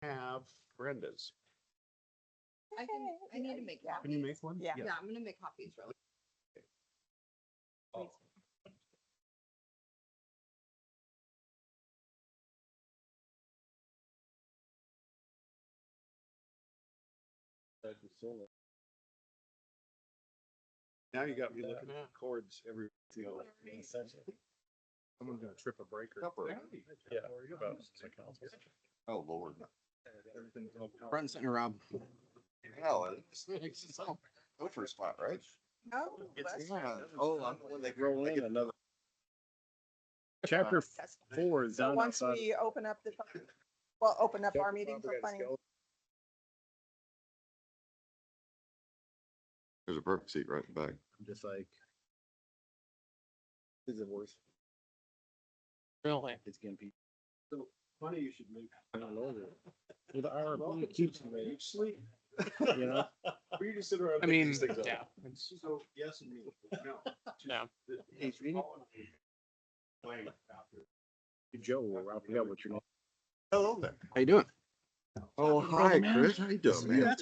have Brenda's. I need to make copies. Can you make one? Yeah, I'm gonna make copies really. Now you got me looking at chords every. Someone's gonna trip a breaker. Yeah. Oh, Lord. Front and center, Rob. Hell, it's go for a spot, right? Oh, Yeah. Oh, I'm the one that roll in another. Chapter 4 is so done. once we open up the, well, open up our meeting for planning. There's a perfect seat right in the back. Just like, is it worth? Really? It's gonna be. So funny you should move. I don't know. With the hour, it keeps me. Sleep. You know? Or you just sit around. I and mean, these things up. yeah. It's, So yes and no. yeah. Hey, Sweetie. Joe, I forgot what your name. Hello there. How you doing? Oh, hi, Chris. How you doing, man?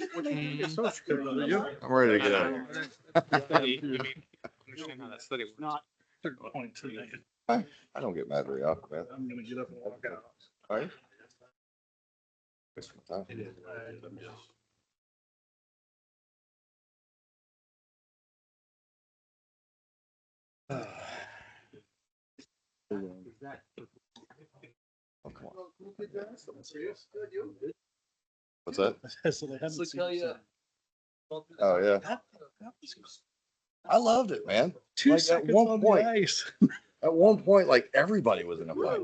I'm ready to get out of here. Study, you mean, understand how that study works. Not. I don't get mad very often, man. I'm gonna get up and walk out. All right. Waste my time. I'm just. Oh, come on. What's that? So they haven't seen tell ya. Oh, yeah. I loved it, man. Two Like, at seconds one on point- the ice. At one point, like everybody was in a fight.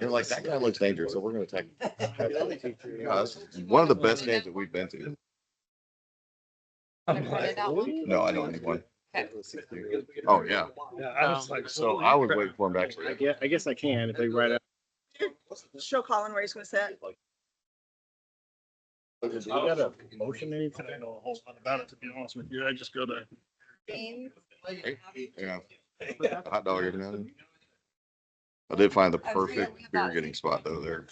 You're like, that guy looks dangerous, so we're gonna attack him. Yeah, that's one of the best games that we've been to. Can I print it out? No, I don't need one. Okay. Oh, yeah. Yeah, I was like, So I was waiting for him to actually. I guess I can if they write out. Show Colin where he's gonna sit. You got a motion anything? I know a whole lot about it, to be honest with you. I just go to. Yeah. Hot dog every now and then. I did find the perfect beer getting spot though there.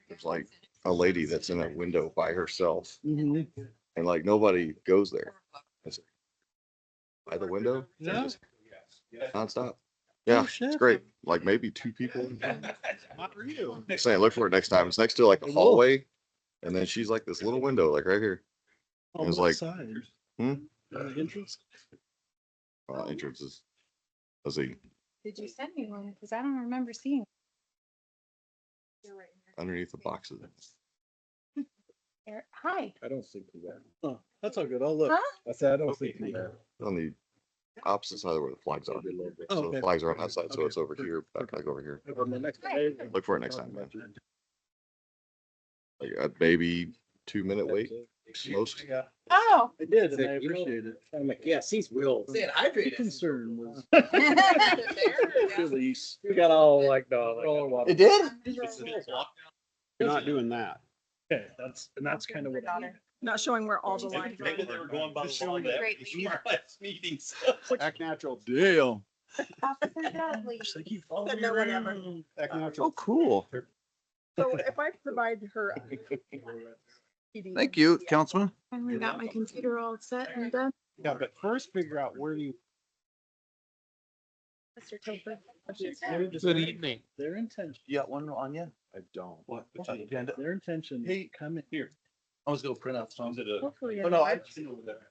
It's like a lady that's in a window by herself and like nobody goes there. It's by the window. No. Just nonstop. Yeah, Oh, shit. it's great. Like maybe two people. Not for you. I'm saying, look for it next time. It's next to like a hallway. And then she's like this little window, like right here. On It was what like- side? Hmm? On the entrance? Entrance is, let's see, Did you send me one? Because I don't remember seeing. underneath the boxes. There. Hi. I don't think that. Oh, that's all good. I'll look. Huh? I said, I don't think that. On the opposite side of where the flags are. Oh, So okay. the flags are on that side, so Okay. it's over here, back like over here. On the next day. Look for it next time, man. Like a maybe 2-minute wait, most. Yeah, Oh. I did, and I appreciate it. I'm like, yes, he's real. Staying The hydrated. concern was There. release. We got all like, no. It did? You're not doing that. Okay, that's kind of what. Not showing where all the lines are. Maybe they were going by the law that we were last meetings. Act natural. Deal. Officer Dudley. Just like you follow Said me no one ever. around. Act natural. Oh, cool. So if I provide her. Thank you, Councilman. Finally got my computer all set and done. Yeah, but first figure out where you. Mr. Topher. Good evening. Their intention. You got one on you? I don't. What? What's on the agenda? Their intention. Hey, come in here. I was gonna print out some. Hopefully. Oh, no, I've seen over there.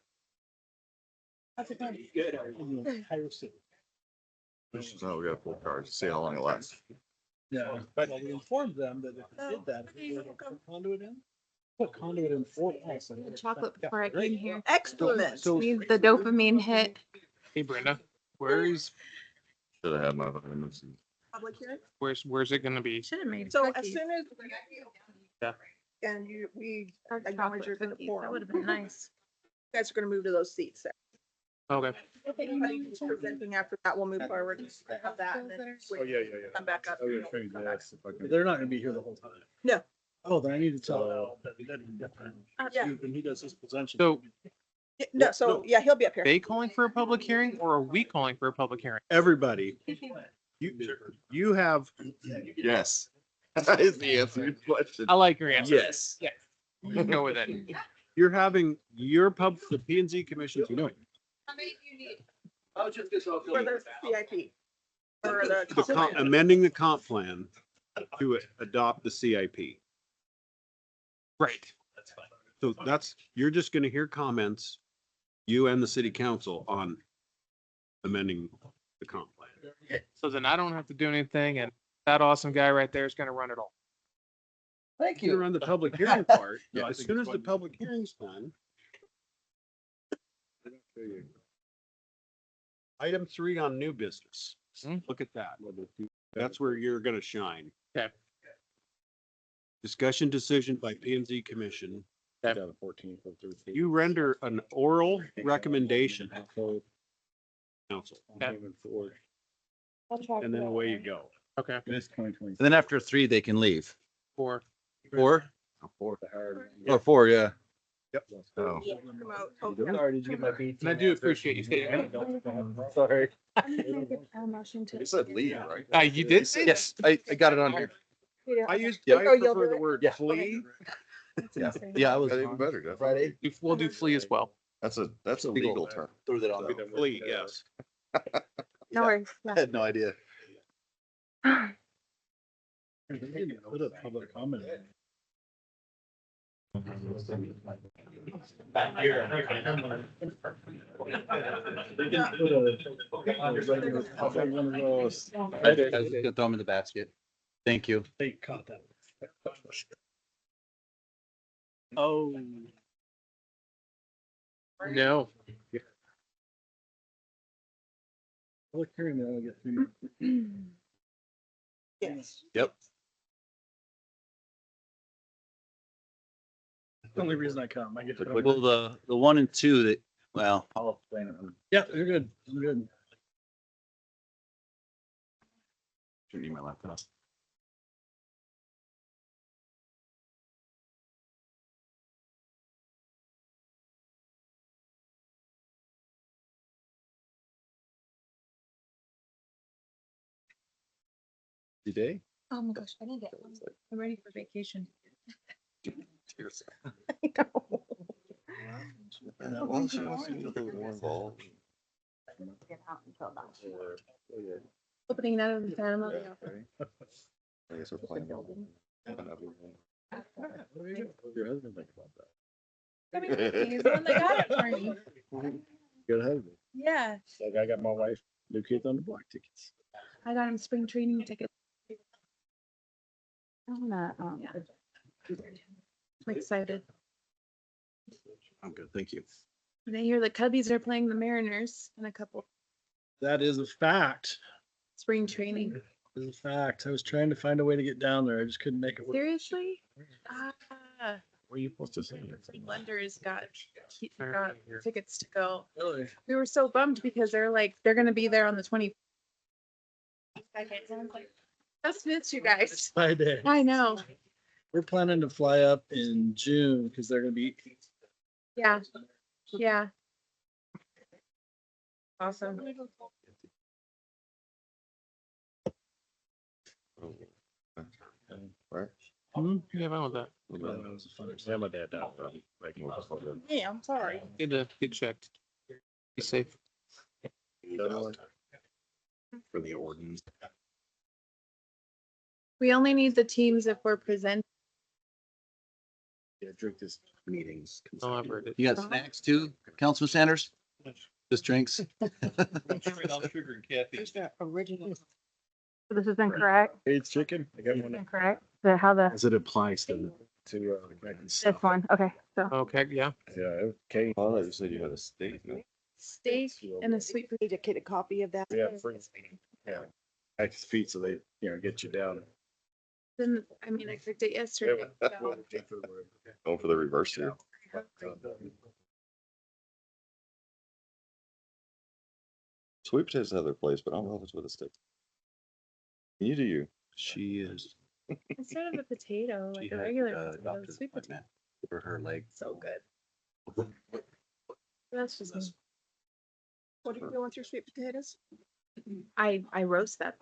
How's it going? Good. Entire city. No, we got full cards. See how long it lasts. Yeah, but we informed them that if we did that, we would put conduit in. Put conduit in 4 months. The chocolate before I came here. Excellent. So Needs the dopamine hit. Hey Brenda, where's Should have had my vitamins. Public hearing. where's it gonna be? Should have made So as cookies. soon as. Yeah. And we Dark acknowledge you're chocolate gonna cookies. pour. That would have been nice. You guys are gonna move to those seats there. Okay. Anybody who's presenting after that, we'll move forward. Have that and then Oh, yeah, yeah, yeah. come back up. Oh, yeah, trade that. They're not gonna be here the whole time. No. Oh, then I need to tell Al that he doesn't get time. Yeah. When he does his presentation. So No, so yeah, he'll be up here. they calling for a public hearing or are we calling for a public hearing? everybody, you have, Yes. Is the answer to your question. I like your answer. Yes. Yeah. Go with it. You're having the P and Z commissions, you know, For the CIP. Or the The comp plan. amending the comp plan to adopt the CIP. Right. So you're just gonna hear comments, you and the city council on amending the comp plan. So then I don't have to do anything and that awesome guy right there is gonna run it all. Thank You're you. on the public hearing part. No, I As think soon it's as the fine. public hearing's done. Item 3 on new business. Hmm. Look at that. That's where you're gonna shine. Okay. Discussion decision by P and Z Commission. Okay. You render an oral recommendation. Council, and then away you go. Okay. And then after 3, they can leave. 4. 4? Or Or 4, yeah. Oh, Promote Tokyo. Sorry, did you get my BT? And I do appreciate you stating that. Sorry. I'm gonna make a motion to. you said leave, right? You did say that? Yes, I got it on here. I Yeah. Oh, you'll prefer do the it? word Yeah. flee. Yeah, I was Got even better, definitely. Friday. We'll do flea as well. That's a legal term. Threw that on. there. Flee, yes. No worries. I had no idea. Put a public comment. in. One of those. I was gonna throw them in the basket. Thank you. They caught that. Oh. No. Public hearing, then I'll get through. Yes. Yep. The only reason I come, I get to. Well, the 1 and 2 that, well, I'll explain it. Yeah, you're good. I'm good. Shouldn't need my laptop. Today? Oh my gosh, I didn't get one. I'm ready for vacation. Well, she wants to get a little more involved. Opening night of the family. I guess we're playing. Your husband think about that. I mean, he's the one that got it for me. Good husband. Yeah, Like I got my wife, new kids on the block tickets. I got him spring training tickets. I'm not, I'm excited. I'm good, thank you. And I hear the Cubbies are playing the Mariners in a couple That is a fact. spring training. That is a fact. I was trying to find a way to get down there. I just couldn't make it work. Seriously? Were you supposed to say that? Lenders got tickets to go. Really? We were so bummed because they're like, they're gonna be there on the 20. Just miss you guys. By day. I know. We're planning to fly up in June because they're gonna be. Yeah. Yeah. Awesome. Right? Yeah, fine with that. Yeah, my dad died. Yeah, I'm sorry. Need to get checked. Be safe. For the ordinance. We only need the teams if we're presenting. Yeah, drink this meetings. Oh, I've heard it. You got snacks too, Councilman Sanders? Just drinks? Sugar and caffeine. There's that original. This is incorrect. It's chicken. I got one. Incorrect. The how the As it applies to. this one. Okay, so Okay, yeah. Yeah, okay. Oh, you said you had a steak. No? steak and a sweet potato. Need to get a copy of that. Yeah, free. Yeah. Active feet, so they, get you down. Then I mean, I cooked it yesterday. So. Going for the reverse here. Sweet potatoes have their place, but I don't know if it's with a stick. You do you. She is. Instead of a potato, like a regular potato, sweet potato. For her leg. So good. That's just me. What are you doing with your sweet potatoes? I roast them.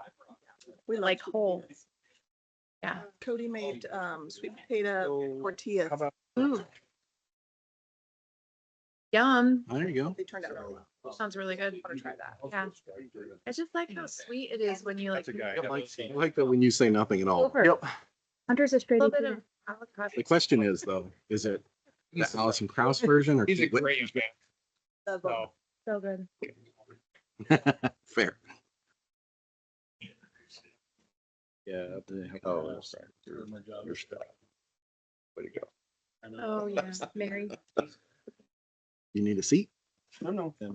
We like whole. Yeah. Cody made, sweet potato tortillas. How about Ooh. Yum. There you go. They turned out really well. Sounds really good. Want to try that? Yeah. I just like how sweet it is when you like. That's a guy. I like that when you say nothing at all. Over. Yep. Hunter's a A straight. little bit of avocado. The question is though, is it the Alison Krauss version or? He's a Kate Whitman? great man. The- So, So good. Fair. Yeah. Oh, that's right. You're stuck. Way to go. Oh, yeah. Mary. You need a seat? No, no. Fair.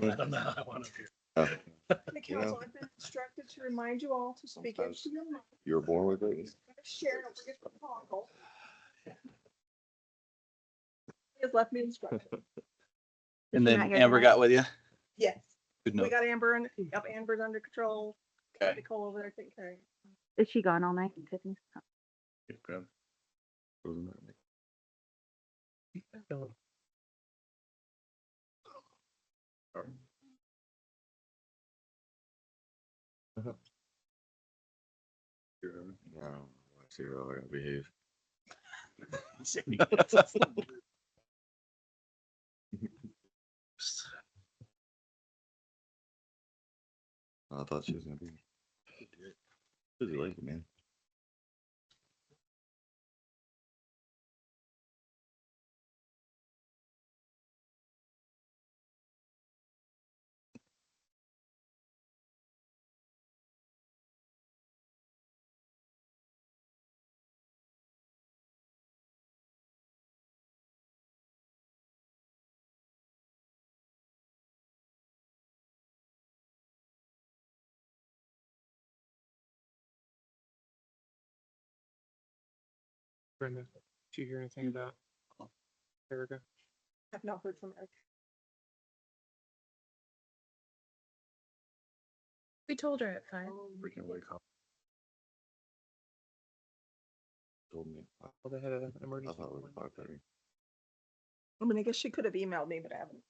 I don't know how I want to hear. Oh, The You know, council, I've been instructed to remind you all to speak sometimes- into your mic. You were born with it? Share, don't forget to toggle. He has left me instructed. And then Amber got with you? Yes, Good we note. got Amber and, yep, Amber's under control. Okay. Nicole over there taking care of you. Is she gone all night, Tiffany? No, I see how I gotta behave. I thought she was gonna be. Busy lady, man. Brenda, did you hear anything about Erica? I've not heard from her. We told her at 5. Freaking wake up. Told me. I Well, they had an emergency. thought it was 5:30. I mean, I guess she could have emailed me, but I haven't.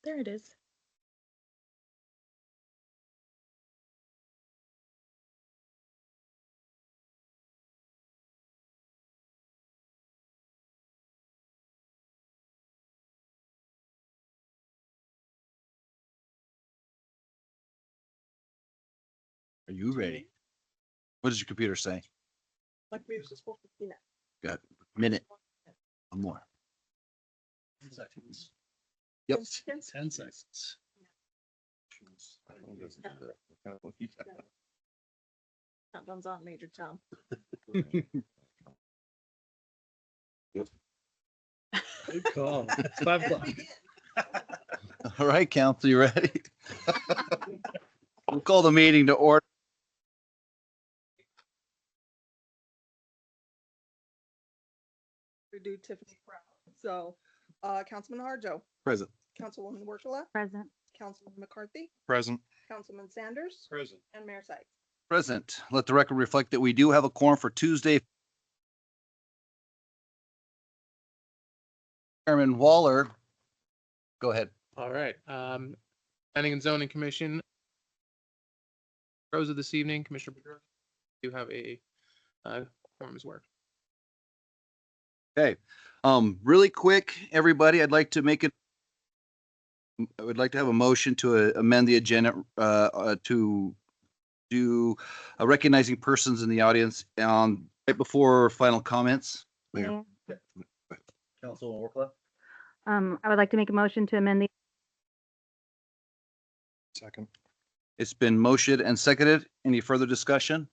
There it is. Are you ready? What does your computer say? Like we were supposed to see that. Got a minute. One more. 10 seconds. Yep. 10 seconds. I don't know, doesn't do that. What kind of monkey is that? Countdown's on, Major Tom. Good call. It's 5 o'clock. All right, council, you ready? We'll call the meeting to order. We do Tiffany Brown. So, Councilman Harjo, Present. Councilwoman Workla, Present. Councilman McCarthy, Present. Councilman Sanders, Present. and Mayor Sykes. Present. Let the record reflect that we do have a quorum for Tuesday. Chairman Waller, go ahead. All right. Planning and Zoning Commission. Rose of this evening, Commissioner Pedro, you have a quorum as well. Okay, really quick, everybody, I would like to have a motion to amend the agenda, to do recognizing persons in the audience, right before final comments. Mayor. Councilwoman Workla. I would like to make a motion to amend the Second. It's been motioned and seconded. Any further discussion?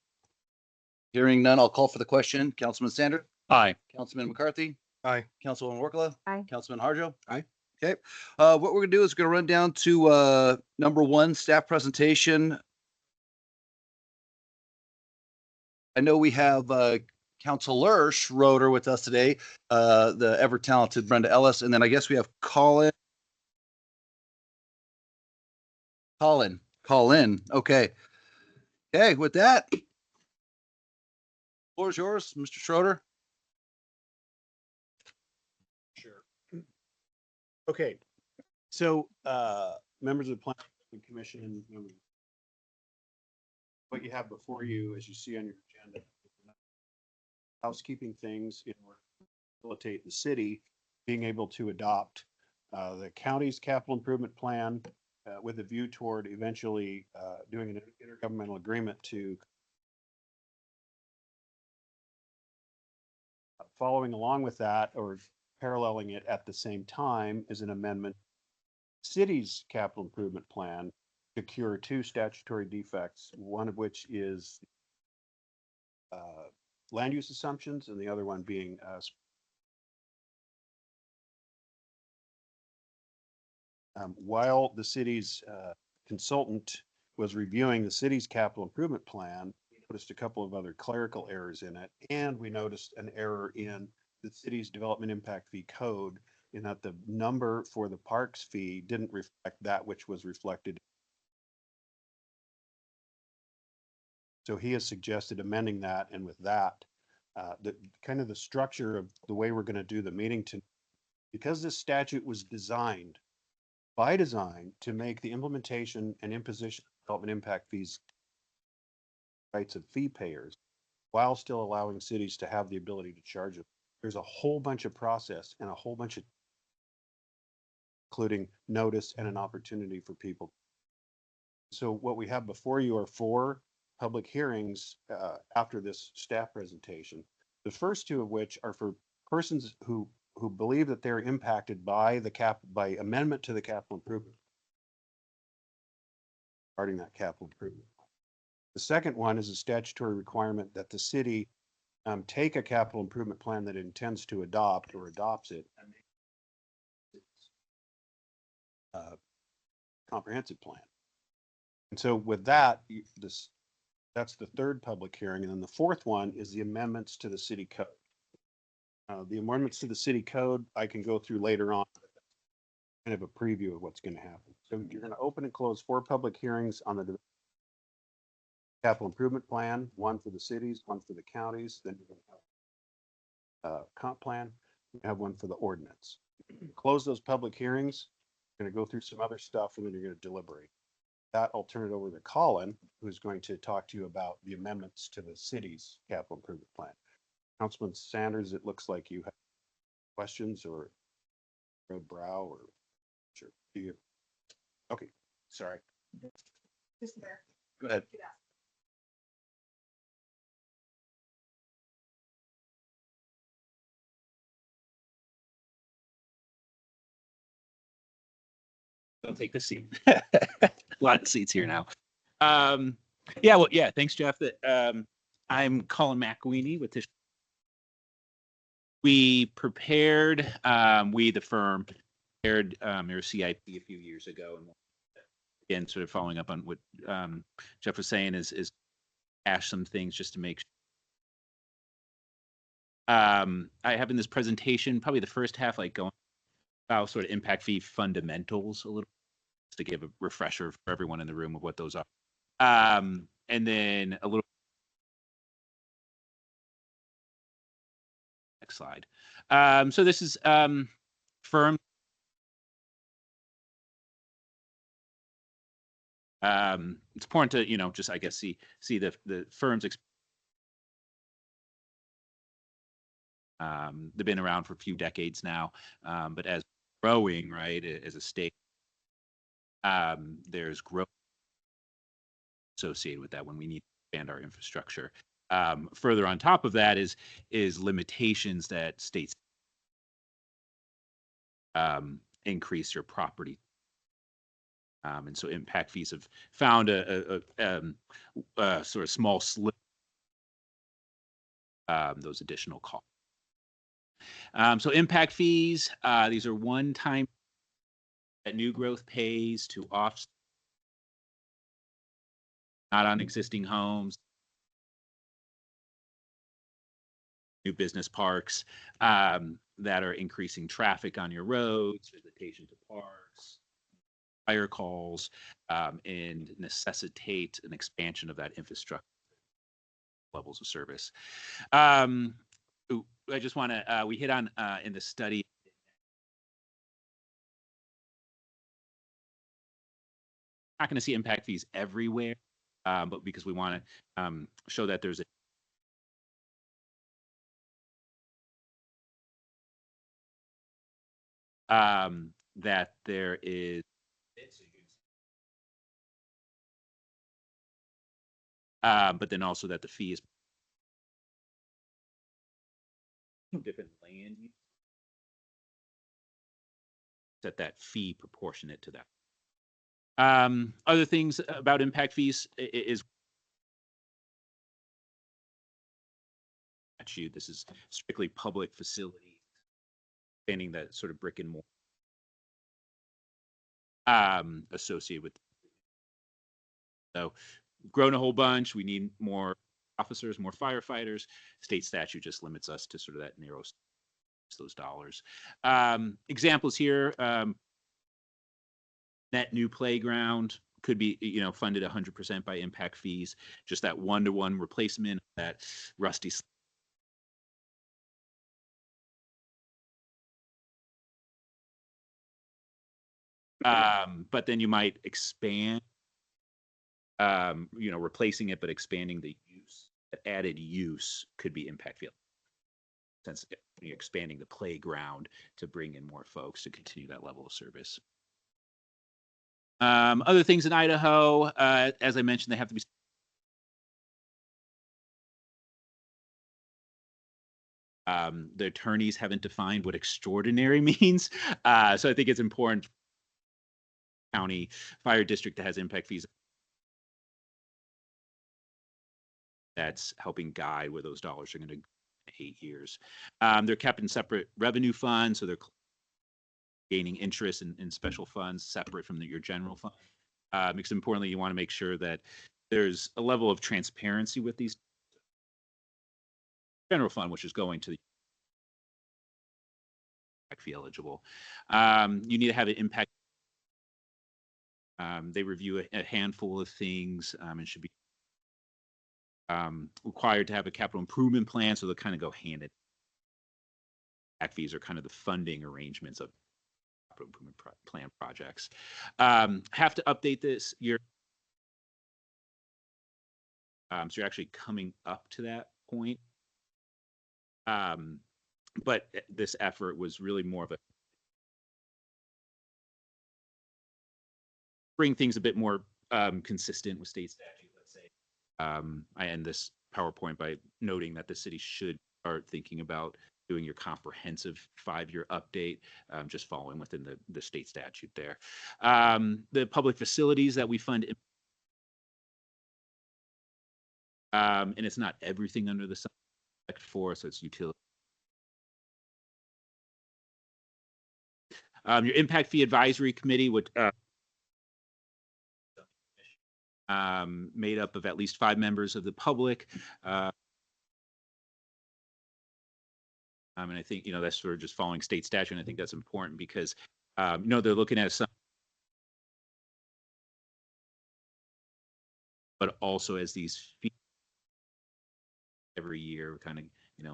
Hearing none, I'll call for the question. Councilman Sanders? Aye. Councilman McCarthy? Aye. Councilwoman Workla? Aye. Councilman Harjo? Aye. Okay, what we're gonna do is gonna run down to number 1, staff presentation. I know we have Councilor Schroeder with us today, the ever talented Brenda Ellis, and then I guess we have Colin. Okay. Okay, with that, floor is yours, Mr. Schroeder. Sure. Okay, so, members of the planning commission, what you have before you, as you see on your agenda, housekeeping things in order to facilitate the city being able to adopt the county's capital improvement plan with a view toward eventually doing an intergovernmental agreement to following along with that or paralleling it at the same time is an amendment city's capital improvement plan to cure two statutory defects, one of which is land use assumptions and the other one being while the city's consultant was reviewing the city's capital improvement plan, we noticed a couple of other clerical errors in it, and we noticed an error in the city's development impact fee code in that the number for the parks fee didn't reflect that which was reflected. So he has suggested amending that, and with that, the kind of the structure of the way we're going to do the meeting to, because this statute was designed by design to make the implementation and imposition of development impact fees rights of fee payers while still allowing cities to have the ability to charge it. There's a whole bunch of process and a whole bunch of including notice and an opportunity for people. So what we have before you are 4 public hearings after this staff presentation. The first 2 of which are for persons who believe that they're impacted by by amendment to the capital improvement. Regarding that capital improvement. The second one is a statutory requirement that the city take a capital improvement plan that it intends to adopt or adopts it and make comprehensive plan. And so with that, that's the third public hearing. And then the fourth one is the amendments to the city code. The amendments to the city code, I can go through later on, kind of a preview of what's going to happen. So you're going to open and close 4 public hearings on the capital improvement plan, 1 for the cities, 1 for the counties, then you're going to have comp plan, you have 1 for the ordinance. Close those public hearings, you're going to go through some other stuff, and then you're going to deliberate. That I'll turn it over to Colin, who's going to talk to you about the amendments to the city's capital improvement plan. Councilman Sanders, it looks like you have questions or road brow or sure. Do you? Okay, sorry. Just there. Go ahead. I'll take the seat. A lot of seats here now. Yeah, thanks, Jeff. I'm Colin McElweeny with this. We prepared, the firm prepared your CIP a few years ago, and again, sort of following up on what Jeff was saying is ash some things just to make sure. I have in this presentation probably the first half like going about sort of impact fee fundamentals a little, just to give a refresher for everyone in the room of what those are. And then a little. Next slide. So this is firm. It's important to just I guess see the firms. They've been around for a few decades now, but as growing right as a state, there's growth associated with that when we need to expand our infrastructure. Further on top of that is limitations that states increase your property. And so impact fees have found a sort of small slip those additional costs. So impact fees, these are one-time that new growth pays to offset, not on existing homes, new business parks that are increasing traffic on your roads, visitation to parks, fire calls, and necessitate an expansion of that infrastructure levels of service. I just want to, we hit on in the study not going to see impact fees everywhere, but because we want to show that there's that there is but then also that the fee is different land use, that fee proportionate to that. Other things about impact fees is statute. This is strictly public facilities, expanding that sort of brick and mortar associated with. So, grown a whole bunch. We need more officers, more firefighters. State statute just limits us to sort of that narrow those dollars. Examples here. Net new playground could be, funded 100% by impact fees. Just that one-to-one replacement, that rusty. But then you might expand, replacing it, but expanding the use. That added use could be impact fee. Since you're expanding the playground to bring in more folks to continue that level of service. Other things in Idaho, as I mentioned, they have to be. The attorneys haven't defined what extraordinary means. So I think it's important. County fire district that has impact fees. That's helping guide where those dollars are going to go in 8 years. They're kept in separate revenue funds, so they're gaining interest in special funds separate from your general fund. Because importantly, you want to make sure that there's a level of transparency with these general fund, which is going to the fee eligible. You need to have an impact. They review a handful of things and should be required to have a capital improvement plan, so they'll kind of go hand in. Impact fees are kind of the funding arrangements of capital improvement plan projects. Have to update this year. So you're actually coming up to that point. But this effort was really more of a bring things a bit more consistent with state statute, let's say. I end this PowerPoint by noting that the city should start thinking about doing your comprehensive 5-year update, just following within the state statute there. The public facilities that we fund, and it's not everything under the sun for, so it's utility. Your impact fee advisory committee would made up of at least 5 members of the public. And I think, that's sort of just following state statute. And I think that's important because, they're looking at some, but also as these fees every year, kind of,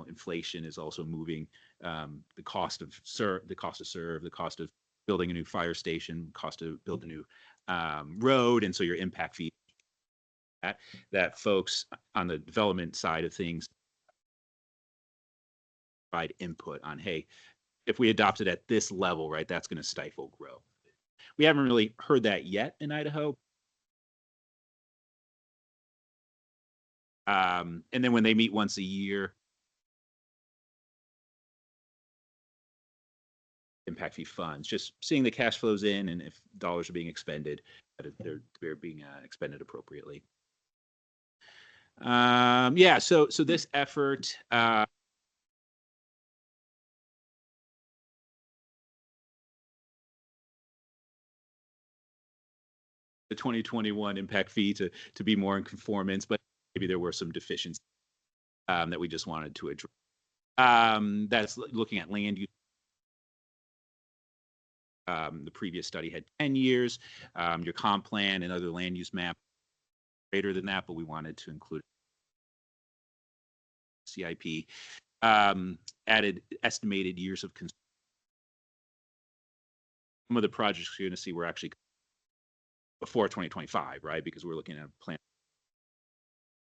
inflation is also moving the cost of serve, the cost of building a new fire station, cost to build a new road. And so your impact fee that folks on the development side of things provide input on, hey, if we adopt it at this level, right, that's going to stifle growth. We haven't really heard that yet in Idaho. And then when they meet once a year, impact fee funds, just seeing the cash flows in and if dollars are being expended, that they're being expended appropriately. So this effort, the 2021 impact fee to be more in conformance, but maybe there were some deficiencies that we just wanted to address. That's looking at land use. The previous study had 10 years. Your comp plan and other land use map greater than that, but we wanted to include CIP. Added estimated years of construction. Some of the projects you're going to see were actually before 2025, right? Because we're looking at a plan.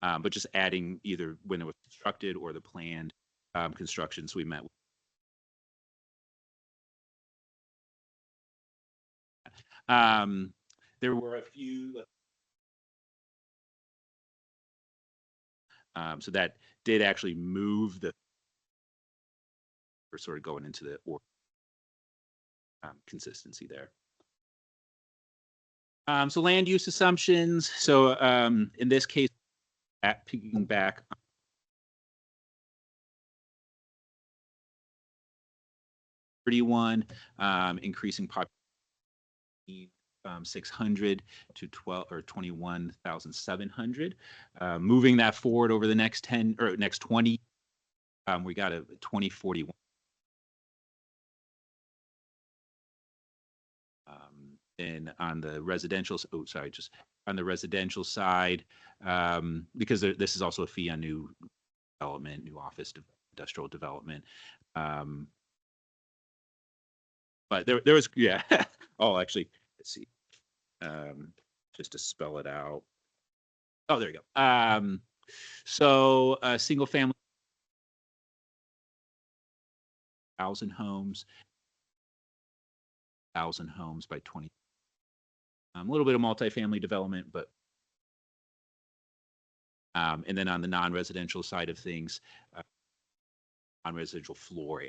But just adding either when it was constructed or the planned constructions we met with. There were a few. So that did actually move the. We're sort of going into the consistency there. So land use assumptions. So in this case, picking back. Increasing population 600 to 12 or 21,700. Moving that forward over the next 10 or next 20, we got a 2041. And on the residential, just on the residential side, because this is also a fee on new development, new office, industrial development. But there was, yeah. Oh, actually, let's see. Just to spell it out. Oh, there you go. So single family 1,000 homes, 1,000 homes by 20. A little bit of multifamily development, but and then on the non-residential side of things, non-residential floor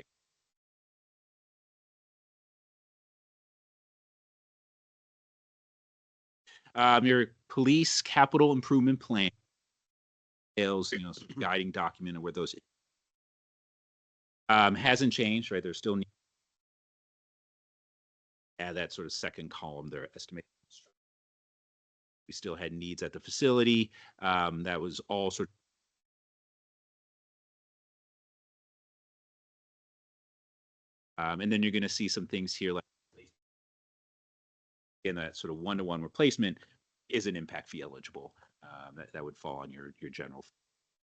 area. Your police capital improvement plan details, guiding document of where those hasn't changed, right? There's still add that sort of second column there, estimated. We still had needs at the facility. That was all sort of. And then you're going to see some things here like in that sort of one-to-one replacement isn't impact fee eligible. That would fall on your general.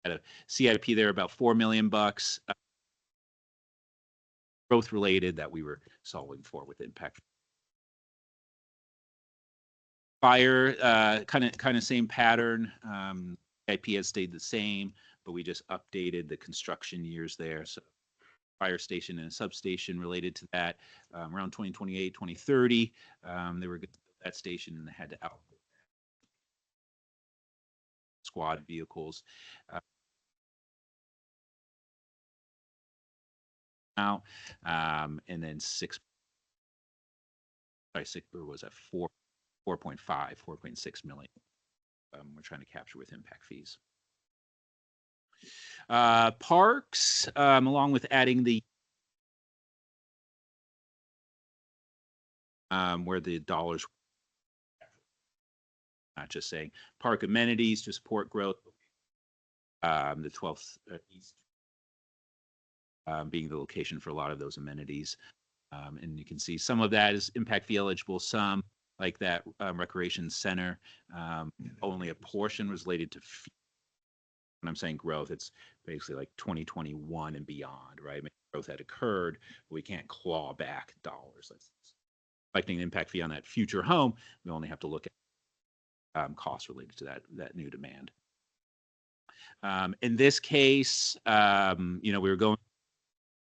At a CIP there about $4 million growth related that we were solving for with impact. Fire, kind of same pattern. IP has stayed the same, but we just updated the construction years there. So fire station and a substation related to that around 2028, 2030. They were good at that station and they had to out squad vehicles. Now, and then six was at 4.5, 4.6 million. We're trying to capture with impact fees. Parks, along with adding the where the dollars, not just saying park amenities to support growth. The 12th East being the location for a lot of those amenities. And you can see some of that is impact fee eligible, some like that recreation center, only a portion was related to fee. When I'm saying growth, it's basically like 2021 and beyond, right? Growth had occurred, but we can't claw back dollars. That's collecting an impact fee on that future home. We only have to look at costs related to that new demand. In this case, we were going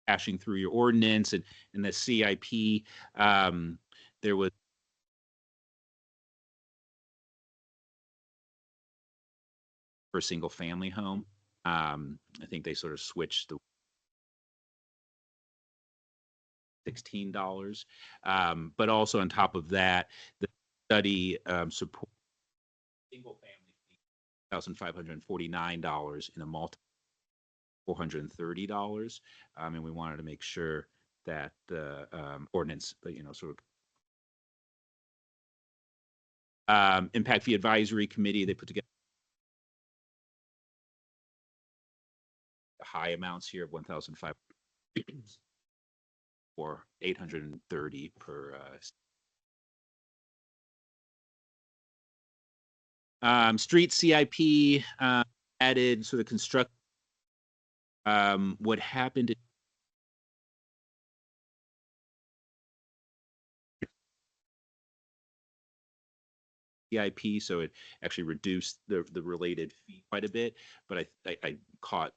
hashing through your ordinance and in the CIP, there was for a single family home. I think they sort of switched the $16. But also on top of that, the study support single family $1,549 in a multi $430. And we wanted to make sure that the ordinance, sort of impact fee advisory committee, they put together high amounts here of 1,500 or 830 per. Street CIP added sort of construct. What happened CIP, so it actually reduced the related fee quite a bit. But I caught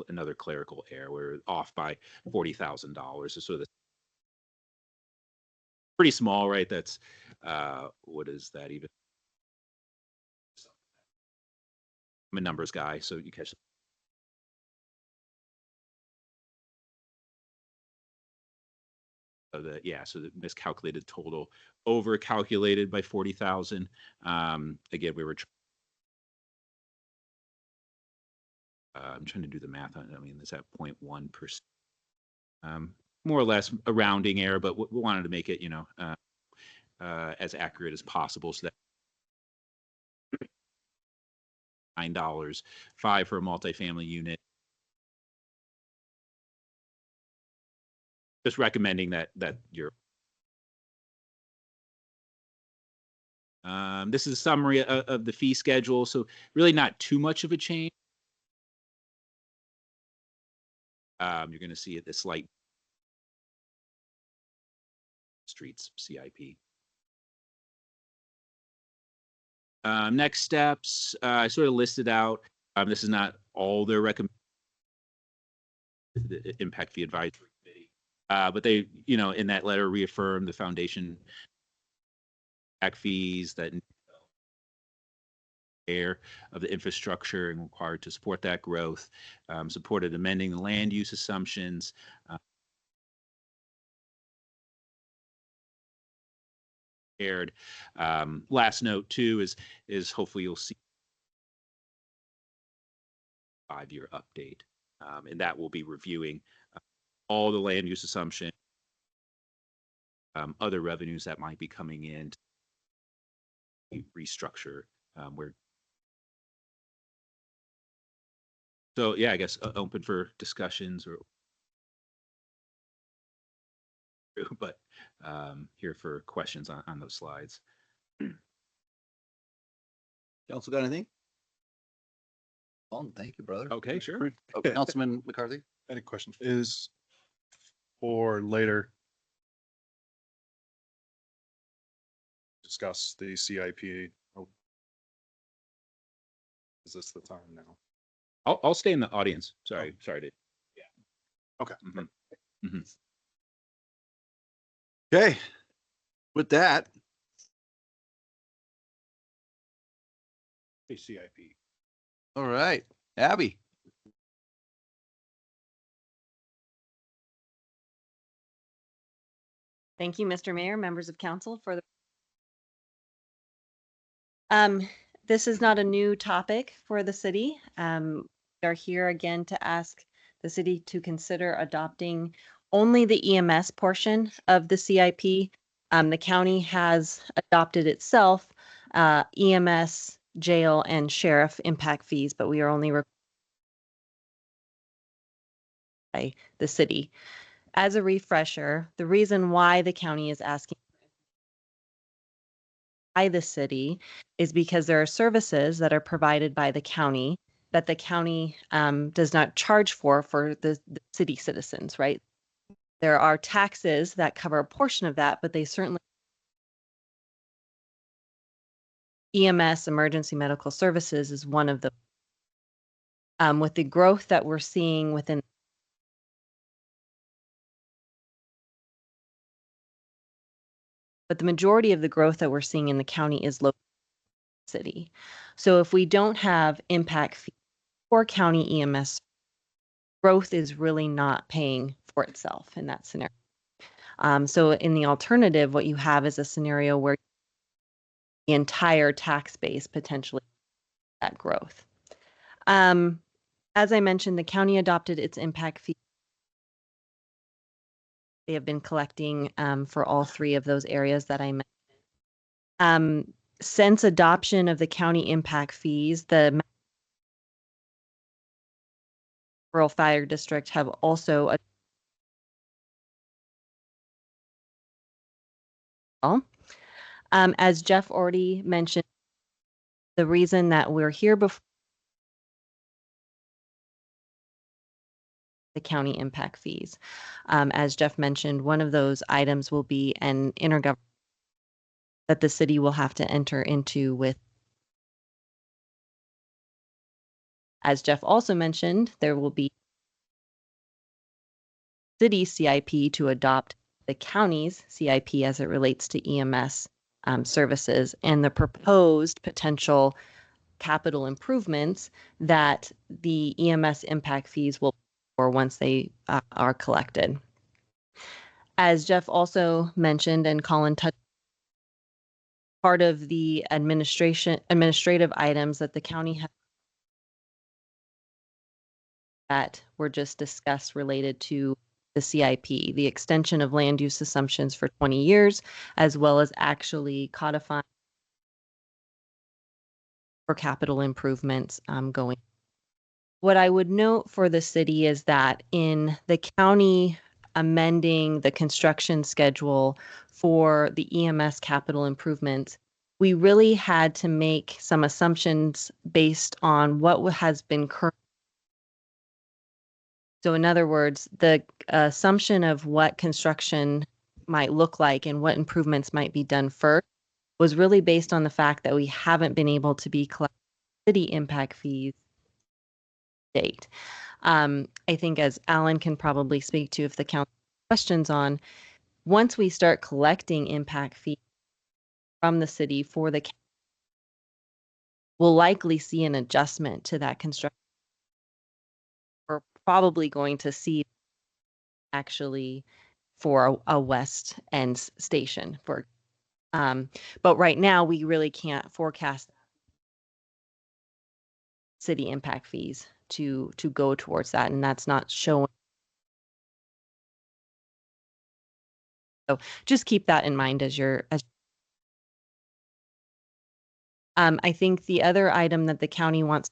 another clerical error. We're off by $40,000. So that's pretty small, right? That's what is that even? I'm a numbers guy, so you catch. So the miscalculated total, over calculated by 40,000. Again, we were. I'm trying to do the math on it. I mean, is that 0.1%? More or less a rounding error, but we wanted to make it, as accurate as possible. So that $9, 5 for a multifamily unit. Just recommending that you're. This is a summary of the fee schedule, so really not too much of a change. You're going to see it, the slight streets CIP. Next steps, I sort of listed out. This is not all their recommend the impact fee advisory committee, but they, in that letter reaffirmed the foundation impact fees that of the infrastructure and required to support that growth, supported amending the land use assumptions. Last note too is hopefully you'll see 5-year update, and that will be reviewing all the land use assumption, other revenues that might be coming in, restructure where. So yeah, I guess open for discussions but here for questions on those slides. Council got anything? Well, thank you, brother. Okay, sure. Oh, Councilman McCarthy? Any questions? Is for later discuss the CIP. Oh, is this the time now? I'll stay in the audience. Sorry to. Okay. Okay. With that, CIP. all right, Abby. Thank you, Mr. Mayor, members of council for the. This is not a new topic for the city. We are here again to ask the city to consider adopting only the EMS portion of the CIP. The county has adopted itself EMS, jail, and sheriff impact fees, but we are only by the city. As a refresher, the reason why the county is asking by the city is because there are services that are provided by the county that the county does not charge for the city citizens, right? There are taxes that cover a portion of that, but they certainly EMS, emergency medical services, is one of the with the growth that we're seeing within but the majority of the growth that we're seeing in the county is local city. So if we don't have impact fee for county EMS, growth is really not paying for itself in that scenario. So in the alternative, what you have is a scenario where the entire tax base potentially that growth. As I mentioned, the county adopted its impact fee. They have been collecting for all 3 of those areas that I mentioned. Since adoption of the county impact fees, the rural fire district have also as Jeff already mentioned, the reason that we're here before the county impact fees. As Jeff mentioned, one of those items will be an intergovernmental that the city will have to enter into with. As Jeff also mentioned, there will be city CIP to adopt the county's CIP as it relates to EMS services and the proposed potential capital improvements that the EMS impact fees will or once they are collected. As Jeff also mentioned and Colin touched, part of the administrative items that the county has that were just discussed related to the CIP, the extension of land use assumptions for 20 years, as well as actually codifying for capital improvements going. What I would note for the city is that in the county amending the construction schedule for the EMS capital improvements, we really had to make some assumptions based on what has been current. So in other words, the assumption of what construction might look like and what improvements might be done first was really based on the fact that we haven't been able to be collecting city impact fees to date. I think as Alan can probably speak to if the council has questions on, once we start collecting impact fees from the city for the county, we'll likely see an adjustment to that construction. We're probably going to see actually for a west end station for but right now we really can't forecast city impact fees to go towards that, and that's not showing. So just keep that in mind as you're I think the other item that the county wants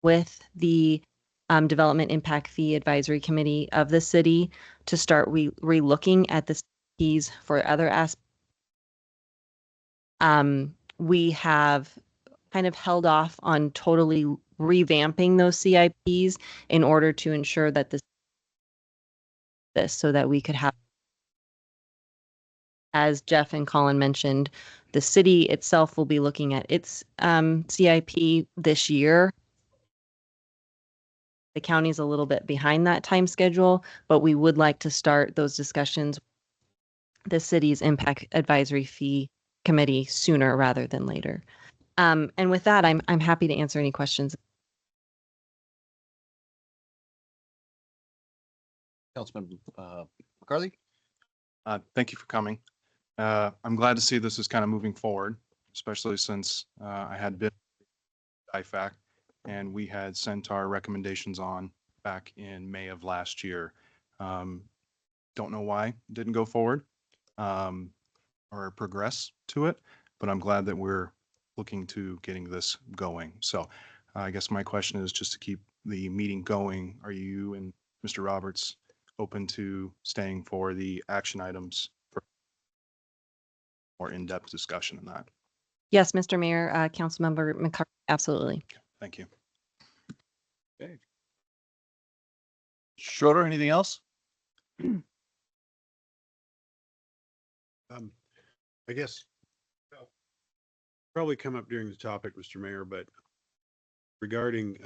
with the Development Impact Fee Advisory Committee of the city to start re-looking at the fees for other aspects. We have kind of held off on totally revamping those CIPs in order to ensure that this so that we could have, as Jeff and Colin mentioned, the city itself will be looking at its CIP this year. The county's a little bit behind that time schedule, but we would like to start those discussions with the city's Impact Advisory Fee Committee sooner rather than later. And with that, I'm happy to answer any questions. Councilman McCarthy? Thank you for coming. I'm glad to see this is kind of moving forward, especially since I had been IFAC and we had sent our recommendations on back in May of last year. Don't know why it didn't go forward or progress to it, but I'm glad that we're looking to getting this going. So I guess my question is just to keep the meeting going. Are you and Mr. Roberts open to staying for the action items for more in-depth discussion on that? Yes, Mr. Mayor, Councilmember McCarthy, absolutely. Thank you. Okay. Schroeder, anything else? I guess probably come up during the topic, Mr. Mayor, but regarding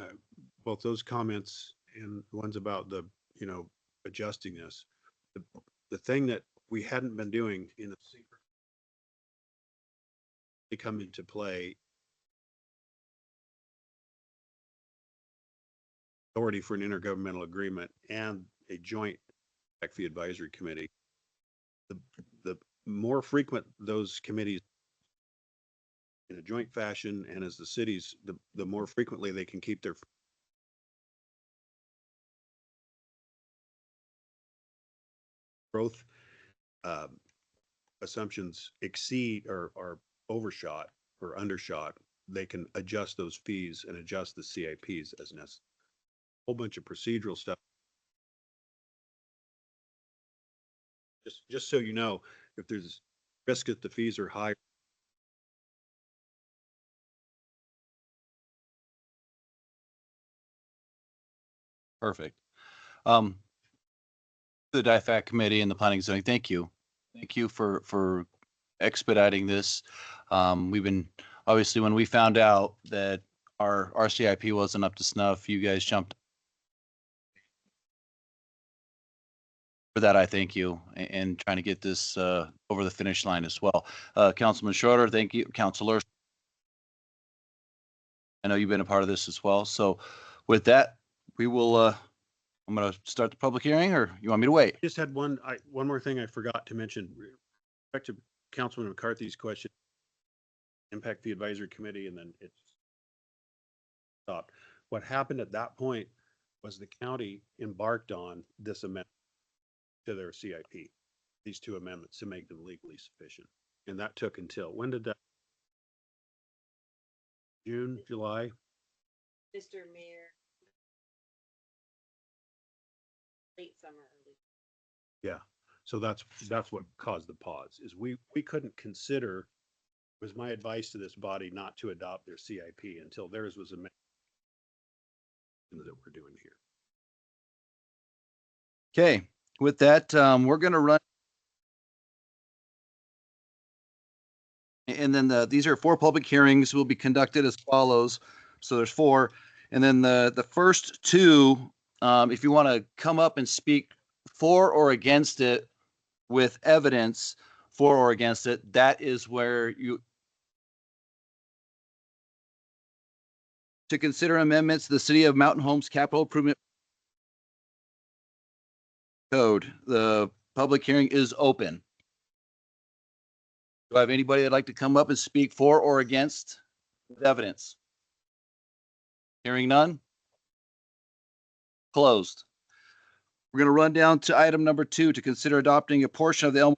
both those comments and the ones about the, adjusting this, the thing that we hadn't been doing in the secret to come into play authority for an intergovernmental agreement and a joint impact fee advisory committee. The more frequent those committees in a joint fashion and as the cities, the more frequently they can keep their growth assumptions exceed or are overshot or undershot, they can adjust those fees and adjust the CIPs as necessary. A whole bunch of procedural stuff. Just so you know, if there's risk that the fees are high. Perfect. The DIFAC committee and the planning and zoning, thank you Thank you for expediting this. We've been, obviously, when we found out that our CIP wasn't up to snuff, you guys jumped. For that, I thank you and trying to get this over the finish line as well. Councilman Schroeder, thank you. Councilor, I know you've been a part of this as well. So with that, we will, I'm going to start the public hearing, or you want me to wait? Just had one more thing I forgot to mention. Back to Councilman McCarthy's question. Impact the advisory committee, and then it stopped. What happened at that point was the county embarked on this amendment to their CIP, these two amendments to make them legally sufficient. And that took until, when did that? June, July? Mr. Mayor. Late summer. Yeah. So that's what caused the pause, is we couldn't consider, was my advice to this body not to adopt their CIP until theirs was amended that we're doing here. Okay, with that, we're going to run. And then these are 4 public hearings will be conducted as follows. So there's 4. And then the first 2, if you want to come up and speak for or against it with evidence for or against it, that is where you to consider amendments to the City of Mountain Homes Capital Improvement Code. The public hearing is open. Do I have anybody that'd like to come up and speak for or against with evidence? Hearing none? Closed. We're going to run down to item number 2 to consider adopting a portion of the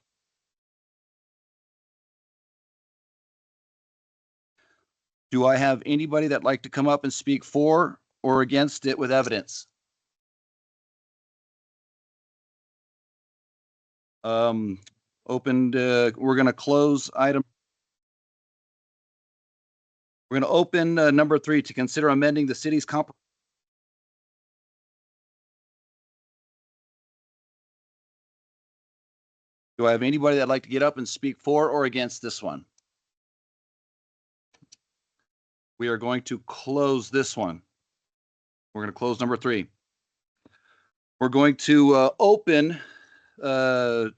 Do I have anybody that'd like to come up and speak for or against it with evidence? Opened, we're going to close item. We're going to open number 3 to consider amending the city's comp. Do I have anybody that'd like to get up and speak for or against this one? We are going to close this one. We're going to close number 3. We're going to open number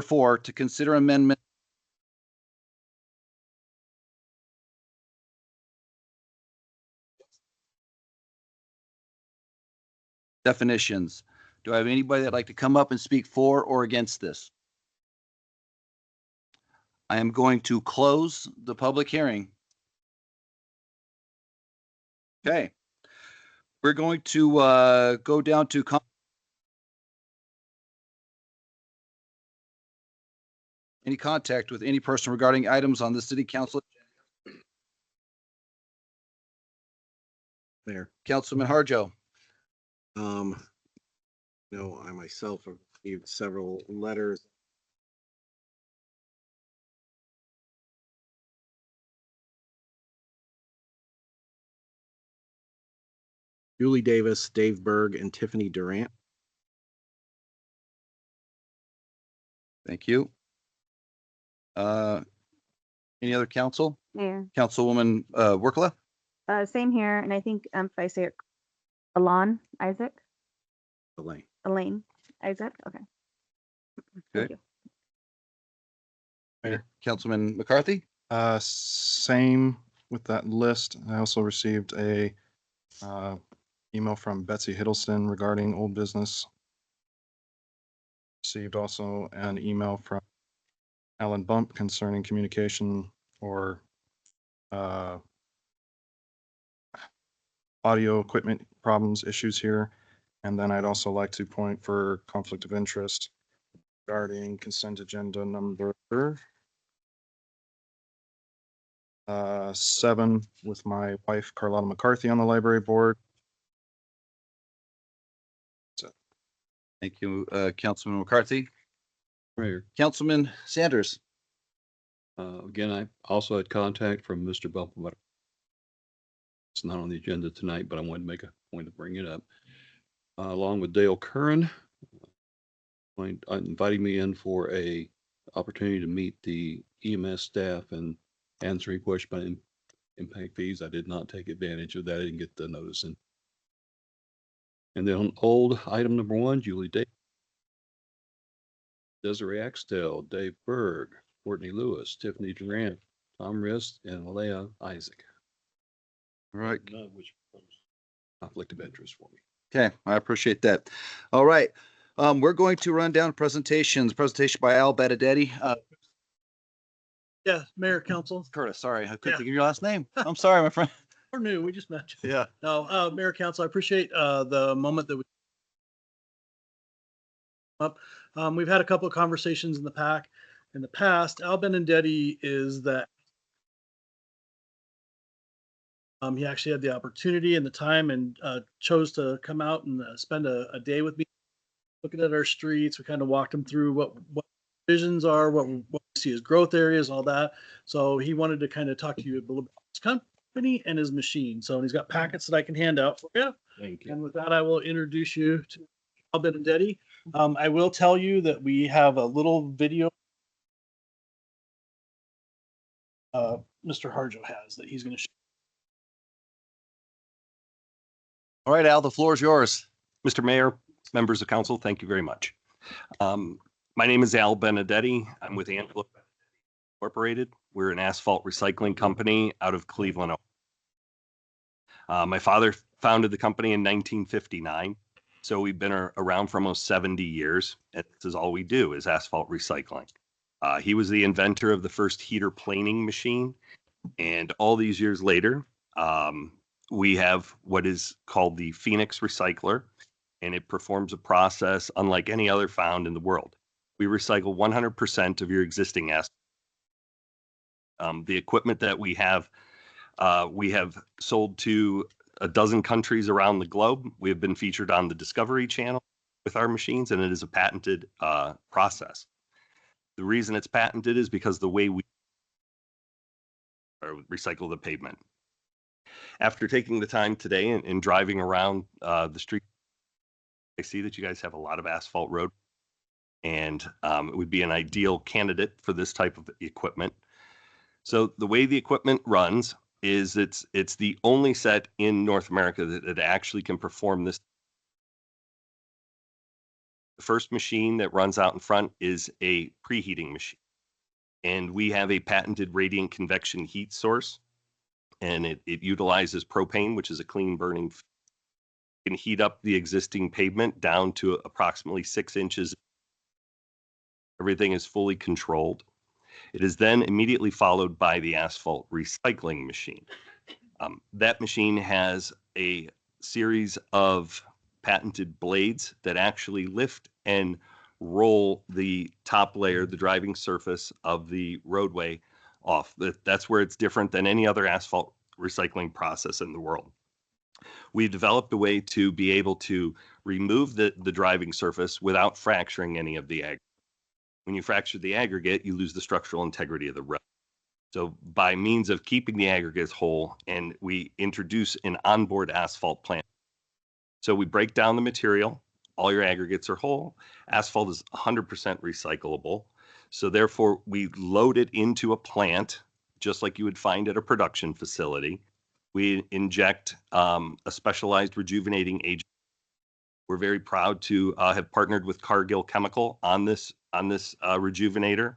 4 to consider amendment. Definitions. Do I have anybody that'd like to come up and speak for or against this? I am going to close the public hearing. Okay. We're going to go down to any contact with any person regarding items on the city council. Mayor. Councilman Harjo. No, I myself have received several letters. Julie Davis, Dave Berg, and Tiffany Durant. Thank you. Any other council? Mayor, Councilwoman Workla? same here, and I think if I say it, Isaac, Elaine, Isaac, okay. Thank Okay. you. Mayor. Councilman McCarthy? Same with that list. I also received a email from Betsy Hiddleston regarding old business. Received also an email from Alan Bump concerning communication or audio equipment problems, issues here. And then I'd also like to point for conflict of interest regarding consent agenda number 7 with my wife Carlotta McCarthy on the library board. Thank you, Councilman McCarthy. Mayor, Councilman Sanders. again, I also had contact from Mr. Bump. It's not on the agenda tonight, but I wanted to make a point to bring it up. Along with Dale Curran, inviting me in for a opportunity to meet the EMS staff and answering questions about impact fees. I did not take advantage of that. I didn't get the notice in. And then on old item number 1, Julie Day, Desiree Axtell, Dave Berg, Courtney Lewis, Tiffany Durant, Tom Rist, and Leah Isaac. All right. None of which pose conflict of interest for me. Okay, I appreciate that. All right. We're going to run down presentations. Presentation by Al Benedetti. Yeah, Mayor, Council, Curtis, sorry, I couldn't Yeah. think of your last name. I'm sorry, my friend. we're new. We just met you. Yeah. No, Mayor, Council, I appreciate the moment that we up. We've had a couple of conversations in the past. Al Benedetti is that he actually had the opportunity and the time and chose to come out and spend a day with me looking at our streets. We kind of walked him through what visions are, what we see as growth areas, all that. So he wanted to kind of talk to you a little bit about his company and his machine. So he's got packets that I can hand out for you. Thank you. And with that, I will introduce you to Al Benedetti. I will tell you that we have a little video Mr. Harjo has that he's going to show. All right, Al, the floor is yours. Mr. Mayor, members of council, thank you very much. My name is Al Benedetti. I'm with Angelo Incorporated. We're an asphalt recycling company out of Cleveland. My father founded the company in 1959. So we've been around for almost 70 years. And this is all we do is asphalt recycling. He was the inventor of the first heater planing machine. And all these years later, we have what is called the Phoenix Recycler, and it performs a process unlike any other found in the world. We recycle 100% of your existing asphalt. The equipment that we have sold to a dozen countries around the globe. We have been featured on the Discovery Channel with our machines, and it is a patented process. The reason it's patented is because the way we recycle the pavement. After taking the time today and driving around the street, I see that you guys have a lot of asphalt road, and it would be an ideal candidate for this type of equipment. So the way the equipment runs is it's the only set in North America that actually can perform this. The first machine that runs out in front is a preheating machine, and we have a patented radiant convection heat source, and it utilizes propane, which is a clean burning. It can heat up the existing pavement down to approximately 6 inches. Everything is fully controlled. It is then immediately followed by the asphalt recycling machine. That machine has a series of patented blades that actually lift and roll the top layer, the driving surface of the roadway off. That's where it's different than any other asphalt recycling process in the world. We've developed a way to be able to remove the driving surface without fracturing any of the aggregate. When you fracture the aggregate, you lose the structural integrity of the road. So by means of keeping the aggregates whole, and we introduce an onboard asphalt plant. So we break down the material, all your aggregates are whole. Asphalt is 100% recyclable. So therefore we load it into a plant, just like you would find at a production facility. We inject a specialized rejuvenating agent. We're very proud to have partnered with Cargill Chemical on this rejuvenator.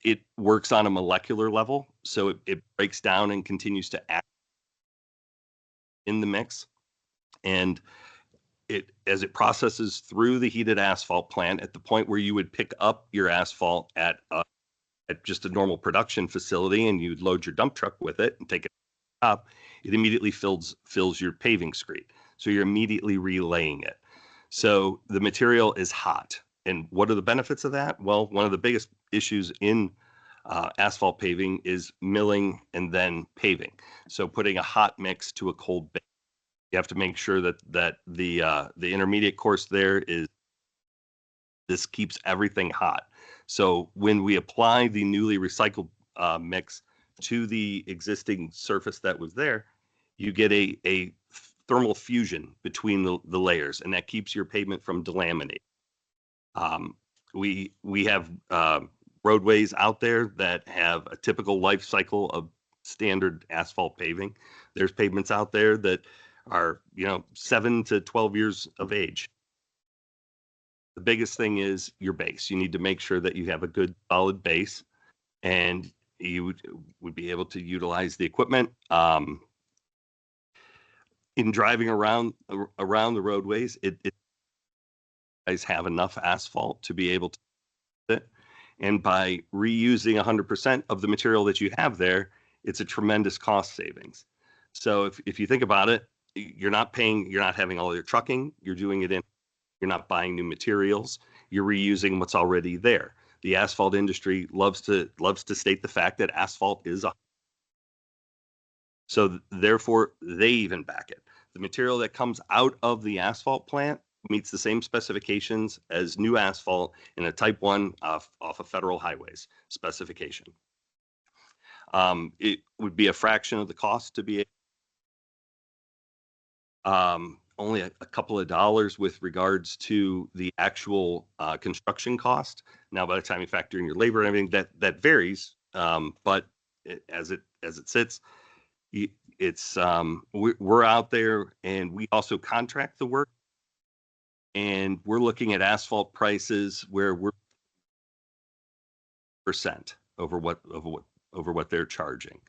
It works on a molecular level, so it breaks down and continues to act in the mix. And as it processes through the heated asphalt plant, at the point where you would pick up your asphalt at just a normal production facility, and you'd load your dump truck with it and take it up, it immediately fills your paving screed. So you're immediately relaying it. So the material is hot. And what are the benefits of that? Well, one of the biggest issues in asphalt paving is milling and then paving. So putting a hot mix to a cold base. You have to make sure that the intermediate course there this keeps everything hot. So when we apply the newly recycled mix to the existing surface that was there, you get a thermal fusion between the layers, and that keeps your pavement from delaminating. We have roadways out there that have a typical life cycle of standard asphalt paving. There's pavements out there that are, 7 to 12 years of age. The biggest thing is your base. You need to make sure that you have a good solid base, and you would be able to utilize the equipment. In driving around the roadways, it guys have enough asphalt to be able to do it. And by reusing 100% of the material that you have there, it's a tremendous cost savings. So if you think about it, you're not having all your trucking, you're not buying new materials, you're reusing what's already there. The asphalt industry loves to state the fact that asphalt is so therefore they even back it. The material that comes out of the asphalt plant meets the same specifications as new asphalt in a type 1 off of federal highways specification. It would be a fraction of the cost to be only a couple of dollars with regards to the actual construction cost. Now, by the time you factor in your labor and everything, that varies. But as it sits, we're out there, and we also contract the work, and we're looking at asphalt prices where we're percent over what they're charging.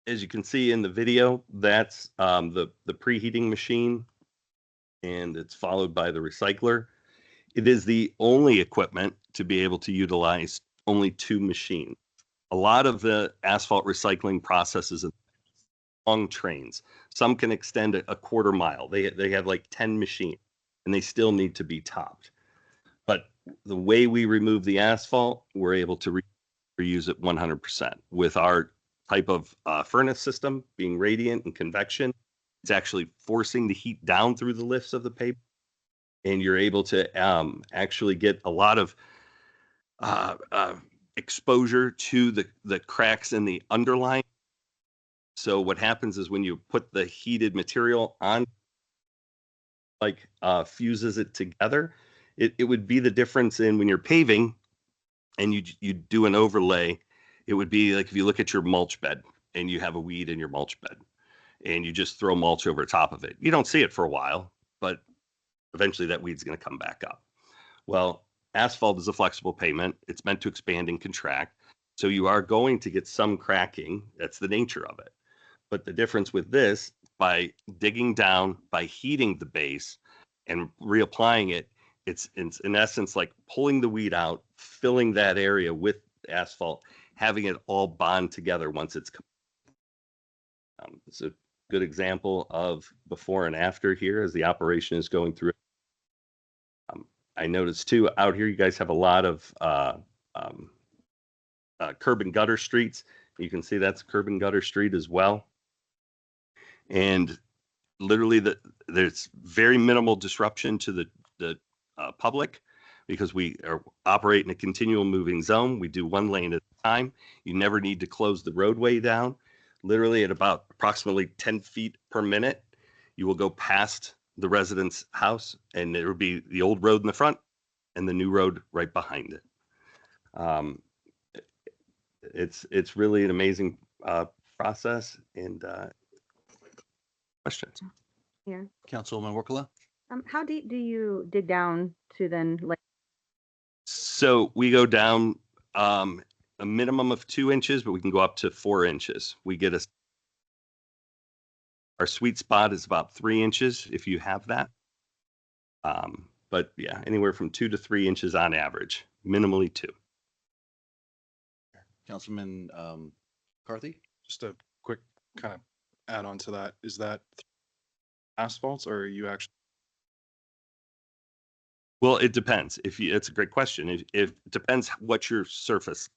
As you can see in the video, that's the preheating machine, and it's followed by the recycler. It is the only equipment to be able to utilize only 2 machines. A lot of the asphalt recycling processes are long trains. Some can extend a quarter mile. They have like 10 machines, and they still need to be topped. But the way we remove the asphalt, we're able to reuse it 100%. With our type of furnace system being radiant and convection, it's actually forcing the heat down through the lifts of the paper, and you're able to actually get a lot of exposure to the cracks in the underlying. So what happens is when you put the heated material on, fuses it together, it would be the difference in when you're paving and you do an overlay. It would be like if you look at your mulch bed and you have a weed in your mulch bed and you just throw mulch over top of it. You don't see it for a while, but eventually that weed's going to come back up. Well, asphalt is a flexible pavement. It's meant to expand and contract. So you are going to get some cracking. That's the nature of it. But the difference with this, by digging down, by heating the base and reapplying it, it's in essence like pulling the weed out, filling that area with asphalt, having it all bond together once it's it's a good example of before and after here as the operation is going through. I noticed too out here, you guys have a lot of curb and gutter streets. You can see that's a curb and gutter street as well. And literally there's very minimal disruption to the public because we operate in a continual moving zone. We do 1 lane at a time. You never need to close the roadway down. Literally at about approximately 10 feet per minute, you will go past the resident's house, and there will be the old road in the front and the new road right behind it. It's really an amazing process. And questions? Here. Councilwoman Workala? How deep do you dig down to then like? So we go down a minimum of 2 inches, but we can go up to 4 inches. We get our sweet spot is about 3 inches if you have that. But yeah, anywhere from 2 to 3 inches on average, minimally 2. Councilman McCarthy? Just a quick kind of add on to that. Is that asphalts or are you actually? Well, it depends. It's a great question. If it depends what your surface,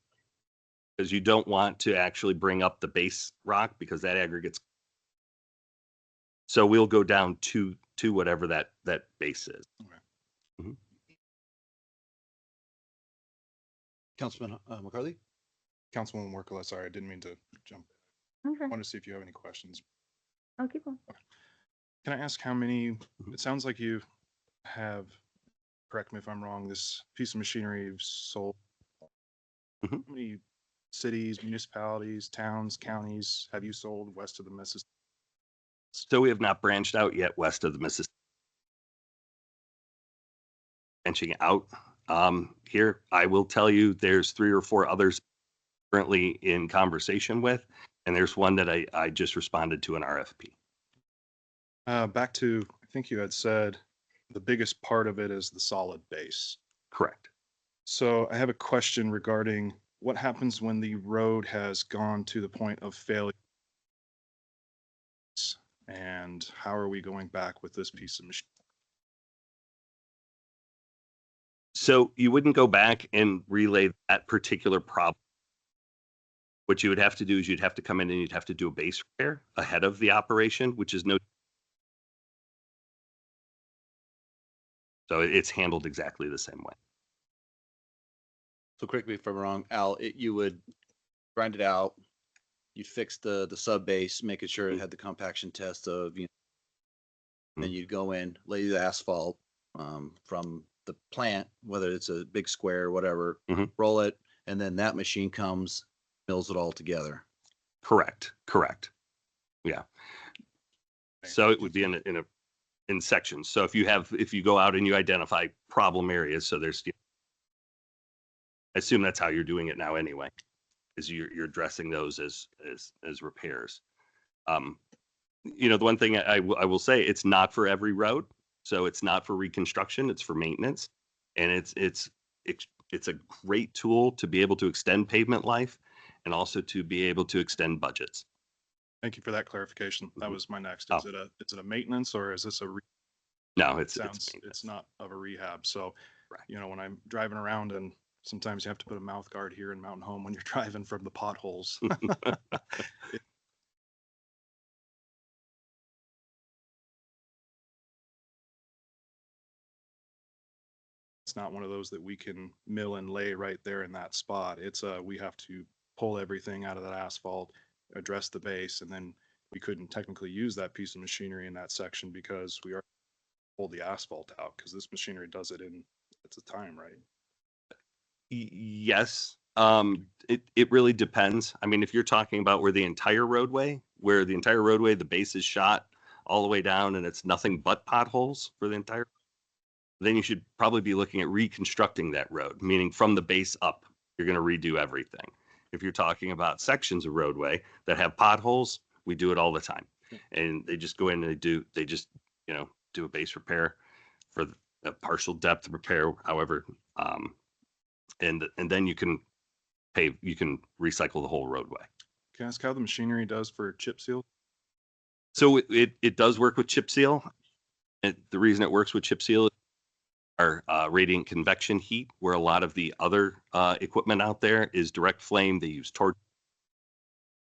because you don't want to actually bring up the base rock because that aggregates. So we'll go down to whatever that base is. Okay. Mm-hmm. Councilman McCarthy? Councilwoman Workala, sorry, I didn't mean to jump. Okay. I wanted to see if you have any questions. Oh, keep on. Can I ask how many, it sounds like you have, correct me if I'm wrong, this piece of machinery you've sold. Mhm. How many cities, municipalities, towns, counties have you sold west of the Mississippi? So we have not branched out yet west of the Mississippi. Branching out here, I will tell you, there's 3 or 4 others currently in conversation with, and there's one that I just responded to an RFP. Back to, I think you had said the biggest part of it is the solid base. Correct. So I have a question regarding what happens when the road has gone to the point of failure? And how are we going back with this piece of machine? So you wouldn't go back and relay that particular problem. What you would have to do is you'd have to come in and you'd have to do a base repair ahead of the operation, which is no. So it's handled exactly the same way. So correct me if I'm wrong, Al, you would grind it out, you'd fix the sub base, making sure it had the compaction test of, then you'd go in, lay the asphalt, from the plant, whether it's a big square, whatever, Mhm. roll it, and then that machine comes, mills it all together. Correct. Yeah. So it would be in sections. So if you go out and you identify problem areas, so there's, I assume that's how you're doing it now anyway, is you're addressing those as repairs. The one thing I will say, it's not for every road. So it's not for reconstruction, it's for maintenance. And it's a great tool to be able to extend pavement life and also to be able to extend budgets. Thank you for that clarification. That Mhm. was my next. Oh. Is it a maintenance or is this a? No, it's Sounds, maintenance. it's not of a rehab. So, Right. when I'm driving around and sometimes you have to put a mouth guard here in Mountain Home when you're driving from the potholes. It's not one of those that we can mill and lay right there in that spot. We have to pull everything out of that asphalt, address the base, and then we couldn't technically use that piece of machinery in that section because we are pull the asphalt out because this machinery does it in it's a time, right? Yes. It really depends. I mean, if you're talking about where the entire roadway, the base is shot all the way down and it's nothing but potholes for the entire, then you should probably be looking at reconstructing that road, meaning from the base up, you're going to redo everything. If you're talking about sections of roadway that have potholes, we do it all the time. And they just go in and they just, do a base repair for a partial depth repair, however, and then you can recycle the whole roadway. Can I ask how the machinery does for chip seal? So it does work with chip seal. The reason it works with chip seal is our radiant convection heat, where a lot of the other equipment out there is direct flame. They use torch.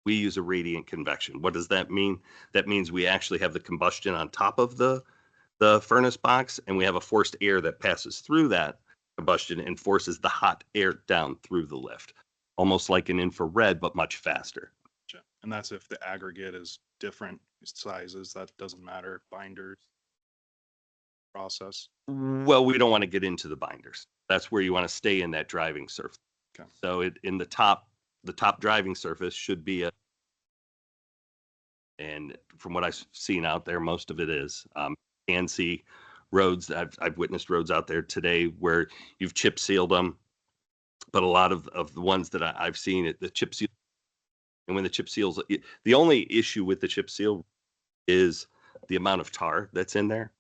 We use a radiant convection. What does that mean? That means we actually have the combustion on top of the furnace box, and we have a forced air that passes through that combustion and forces the hot air down through the lift, almost like an infrared, but much faster. And that's if the aggregate is different sizes, that doesn't matter. Binders process. Well, we don't want to get into the binders. That's where you want to stay in that driving surface. Okay. So in the top driving surface should be and from what I've seen out there, most of it is. Can see roads. I've witnessed roads out there today where you've chip sealed them, but a lot of the ones that I've seen, the chip seal, and when the chip seals, the only issue with the chip seal is the amount of tar that's in there.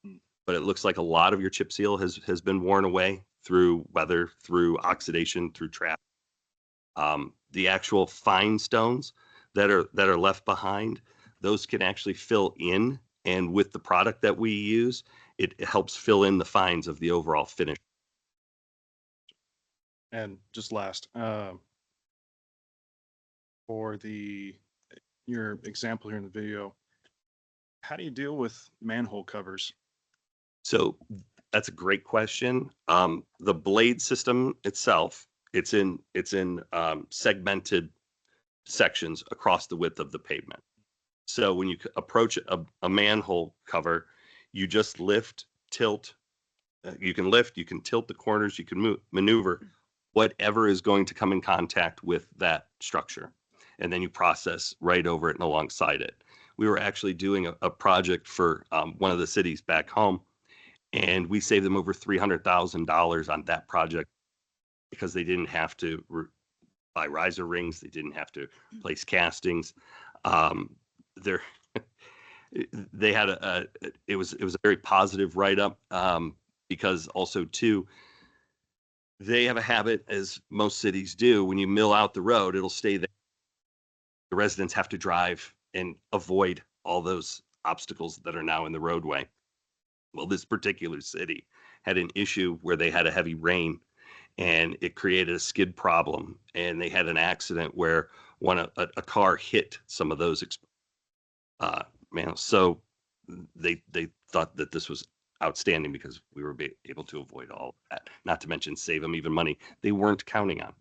But it looks like a lot of your chip seal has been worn away through weather, through oxidation, through traffic. The actual fine stones that are left behind, those can actually fill in, and with the product that we use, it helps fill in the fines of the overall finish. And just last, for your example here in the video, how do you deal with manhole covers? So that's a great question. The blade system itself, it's in segmented sections across the width of the pavement. So when you approach a manhole cover, you just lift, tilt, You can lift, you can tilt the corners, you can maneuver whatever is going to come in contact with that structure. And then you process right over it and alongside it. We were actually doing a project for one of the cities back home, and we saved them over $300,000 on that project because they didn't have to buy riser rings, they didn't have to place castings. They're they had it was a very positive write-up, because also too, they have a habit, as most cities do, when you mill out the road, it'll stay there. The residents have to drive and avoid all those obstacles that are now in the roadway. Well, this particular city had an issue where they had a heavy rain and it created a skid problem, and they had an accident where a car hit some of those so they thought that this was outstanding because we were able to avoid all of that, not to mention save them even money they weren't counting on.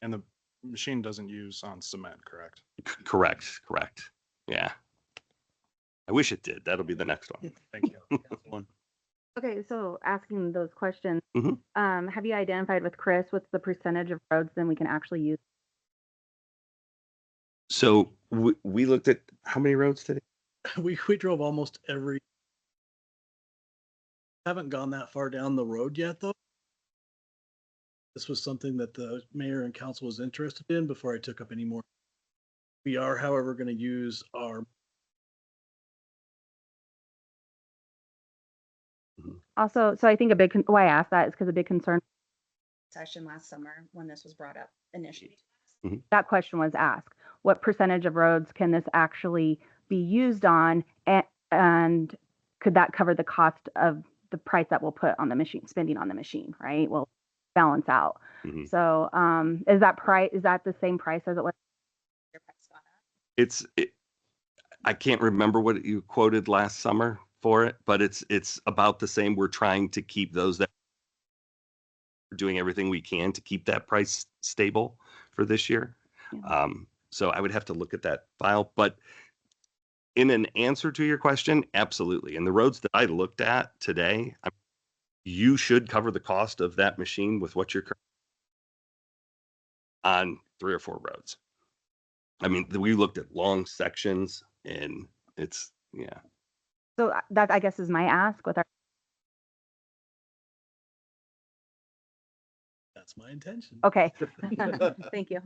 And the machine doesn't use on cement, correct? Correct. Yeah. I wish it did. That'll be the next one. Thank you. Okay, so asking those questions, Mhm. Have you identified with Chris what's the percentage of roads then we can actually use? So we looked at how many roads today? We drove almost every. Haven't gone that far down the road yet, though. This was something that the mayor and council was interested in before I took up any more. We are, however, going to use our. Also, so I think why I asked that is because a big concern, Session last summer when this was brought up initially. that question was asked, what percentage of roads can this actually be used on? And could that cover the cost of the price that we'll put on the machine, spending on the machine, right? Will balance out. Mhm. So, is that the same price as it was? I can't remember what you quoted last summer for it, but it's about the same. We're trying to keep those that we're doing everything we can to keep that price stable for this year. Yeah. So I would have to look at that file, but in an answer to your question, absolutely. And the roads that I looked at today, you should cover the cost of that machine with what you're on 3 or 4 roads. I mean, we looked at long sections and it's, yeah. So that, I guess, is my ask with our. That's my intention. Okay. Thank you.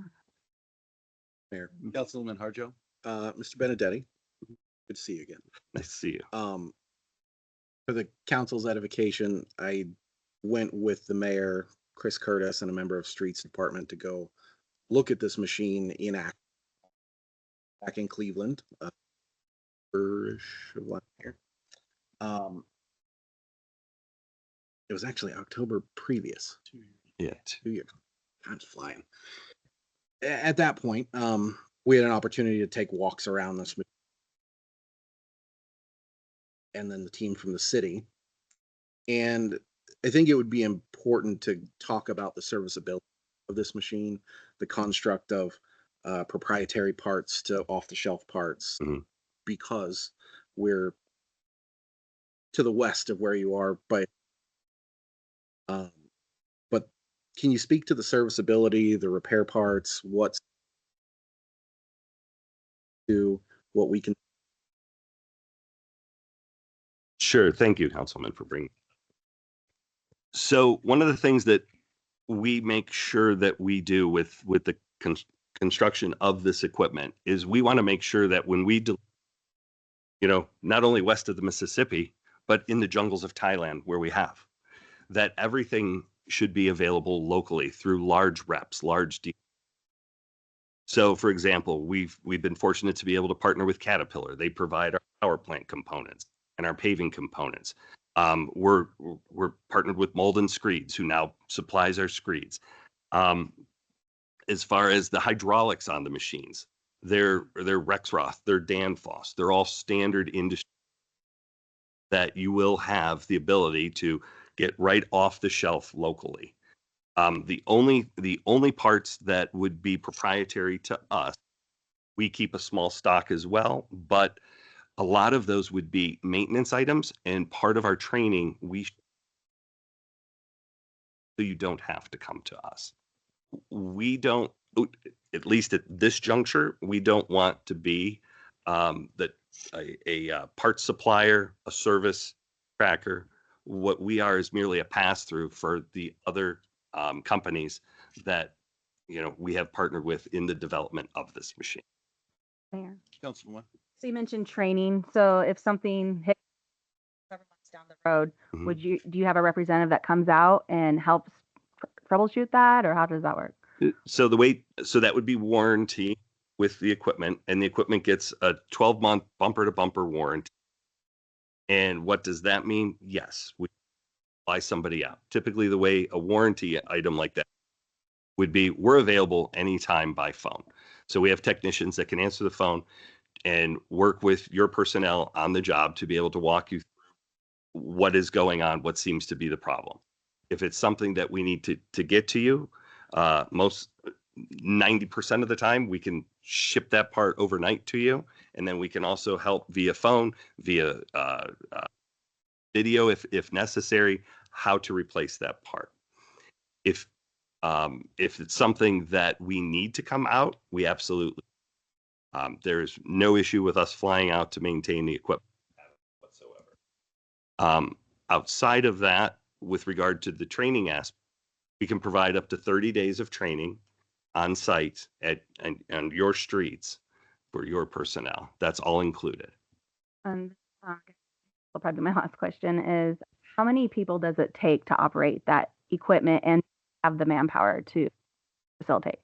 Mayor, Councilman Harjo. Mr. Benedetti, good to see you again. Nice to see you. For the council's edification, I went with the mayor, Chris Curtis, and a member of Streets Department to go look at this machine in action back in Cleveland, of last year. It was actually October previous. 2 years. Yeah. 2 years. Time's flying. At that point, we had an opportunity to take walks around this, and then the team from the city. And I think it would be important to talk about the serviceability of this machine, the construct of proprietary parts to off-the-shelf parts, Mhm. because we're to the west of where you are, but can you speak to the serviceability, the repair parts, what we can? Sure. Thank you, Councilman, for bringing. So one of the things that we make sure that we do with the construction of this equipment is we want to make sure that when we not only west of the Mississippi, but in the jungles of Thailand where we have, that everything should be available locally through large reps, large dealers. So, for example, we've been fortunate to be able to partner with Caterpillar. They provide our power plant components and our paving components. We're partnered with Malden Screeds, who now supplies our screeds. As far as the hydraulics on the machines, they're Rexroth, they're Danfoss, they're all standard industry that you will have the ability to get right off the shelf locally. The only parts that would be proprietary to us, we keep a small stock as well, but a lot of those would be maintenance items, and part of our training, we so you don't have to come to us. We don't, at least at this juncture, we don't want to be a parts supplier, a service tracker. What we are is merely a pass-through for the other companies that, you know, we have partnered with in the development of this machine. Mayor. Councilwoman. So you mentioned training. So if something hits several months down the road, Mhm. do you have a representative that comes out and helps troubleshoot that, or how does that work? So that would be warranty with the equipment, and the equipment gets a 12-month bumper to bumper warranty. And what does that mean? Yes, we fly somebody out. Typically, the way a warranty item like that would be, we're available anytime by phone. So we have technicians that can answer the phone and work with your personnel on the job to be able to walk you through what is going on, what seems to be the problem. If it's something that we need to get to you, most 90% of the time we can ship that part overnight to you, and then we can also help via phone, via video if necessary, how to replace that part. If it's something that we need to come out, we absolutely. There's no issue with us flying out to maintain the equipment whatsoever. Outside of that, with regard to the training aspect, we can provide up to 30 days of training on site on your streets for your personnel. That's all included. And will probably be my last question is, how many people does it take to operate that equipment and have the manpower to facilitate?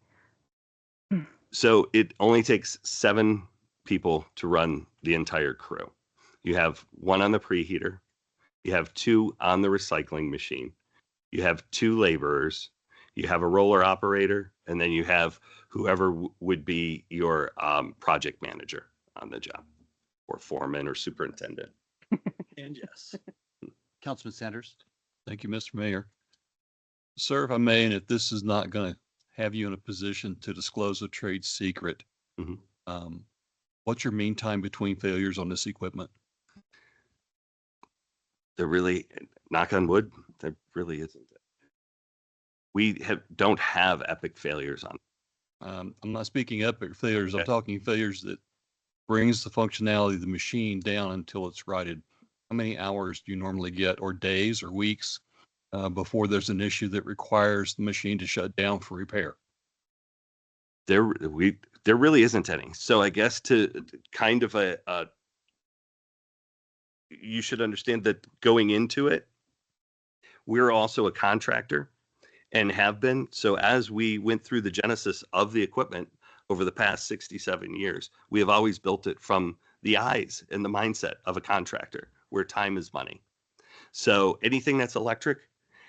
So it only takes 7 people to run the entire crew. You have 1 on the preheater, you have 2 on the recycling machine, you have 2 laborers, you have a roller operator, and then you have whoever would be your project manager on the job, or foreman or superintendent. And yes. Councilman Sanders. Thank you, Mr. Mayor. Sir, if I may, and if this is not going to have you in a position to disclose a trade secret, Mhm. What's your mean time between failures on this equipment? There really, knock on wood, there really isn't. We don't have epic failures on. I'm not speaking epic failures. I'm Okay. talking failures that brings the functionality of the machine down until it's righted. How many hours do you normally get, or days or weeks, before there's an issue that requires the machine to shut down for repair? There really isn't any. So I guess to kind of you should understand that going into it, we're also a contractor and have been. So as we went through the genesis of the equipment over the past 67 years, we have always built it from the eyes and the mindset of a contractor, where time is money. So anything that's electric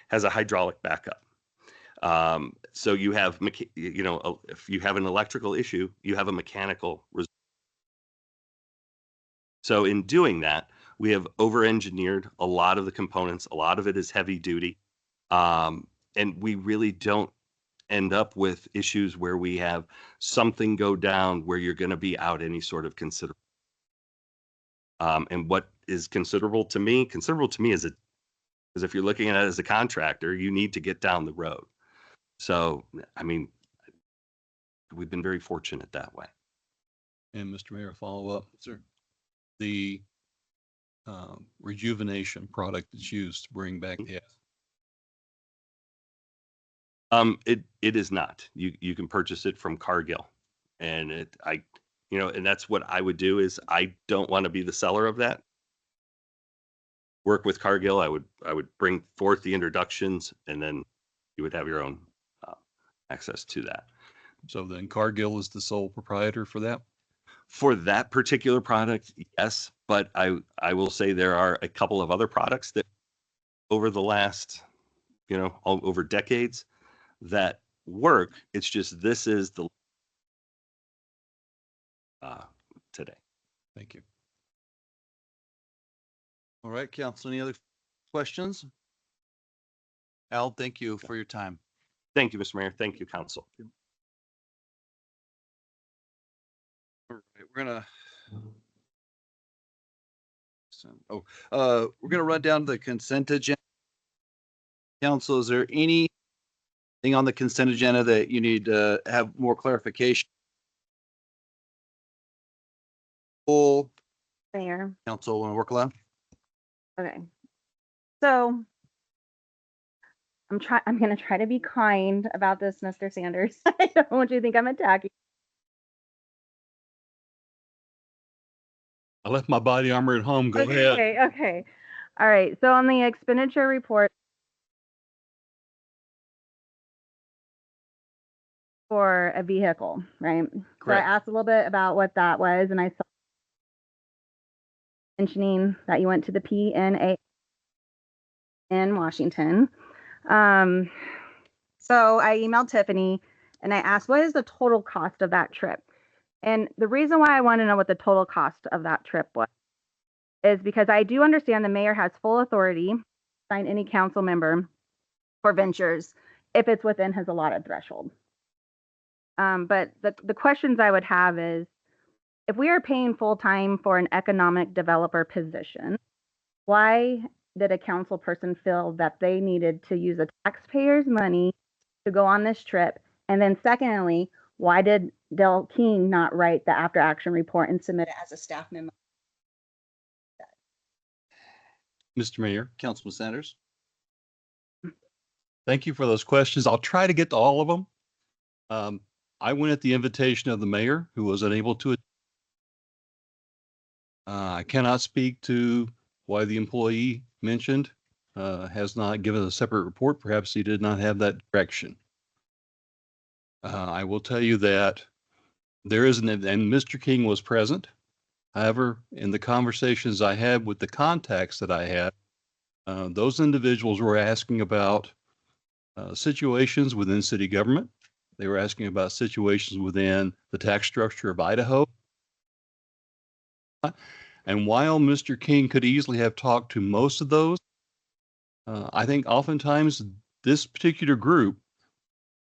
has a hydraulic backup. So you have, if you have an electrical issue, you have a mechanical. So in doing that, we have over-engineered a lot of the components. A lot of it is heavy duty. And we really don't end up with issues where we have something go down where you're going to be out any sort of considerable. And what is considerable to me is because if you're looking at it as a contractor, you need to get down the road. So, I mean, we've been very fortunate that way. And Mr. Mayor, follow up. Sir. The rejuvenation product that's used to bring back the It is not. You can purchase it from Cargill, and and that's what I would do. Is I don't want to be the seller of that. Work with Cargill. I would bring forth the introductions, and then you would have your own access to that. So then Cargill is the sole proprietor for that? For that particular product, yes, but I will say there are a couple of other products that over the last, all over decades that work. It's just this is the today. Thank you. All right, council, any other questions? Al, thank you for your time. Thank you, Mr. Mayor. Thank you, council. All right, we're gonna run down the consent agenda. Council, is there any Thing on the consent agenda that you need to have more clarification? Full Mayor. Councilwoman Workla? Okay. So I'm gonna try to be kind about this, Mr. Sanders. I don't want you to think I'm attacking. I left my body armor at home. Go ahead. Okay, okay. All right. So on the expenditure report for a vehicle, right? So I Correct. asked a little bit about what that was, and I saw mentioning that you went to the PNA in Washington. So I emailed Tiffany and I asked, what is the total cost of that trip? And the reason why I want to know what the total cost of that trip was is because I do understand the mayor has full authority to sign any council member for ventures if it's within his allotted threshold. But the questions I would have is, if we are paying full time for an economic developer position, why did a council person feel that they needed to use a taxpayer's money to go on this trip? And then secondly, why did Del King not write the after action report and submit it as a staff memo? Mr. Mayor, Councilman Sanders? thank you for those questions. I'll try to get to all of them. I went at the invitation of the mayor, who was unable to. I cannot speak to why the employee mentioned has not given a separate report. Perhaps he did not have that direction. I will tell you that there is and Mr. King was present. However, in the conversations I had with the contacts that I had, those individuals were asking about situations within city government. They were asking about situations within the tax structure of Idaho. And while Mr. King could easily have talked to most of those, I think oftentimes this particular group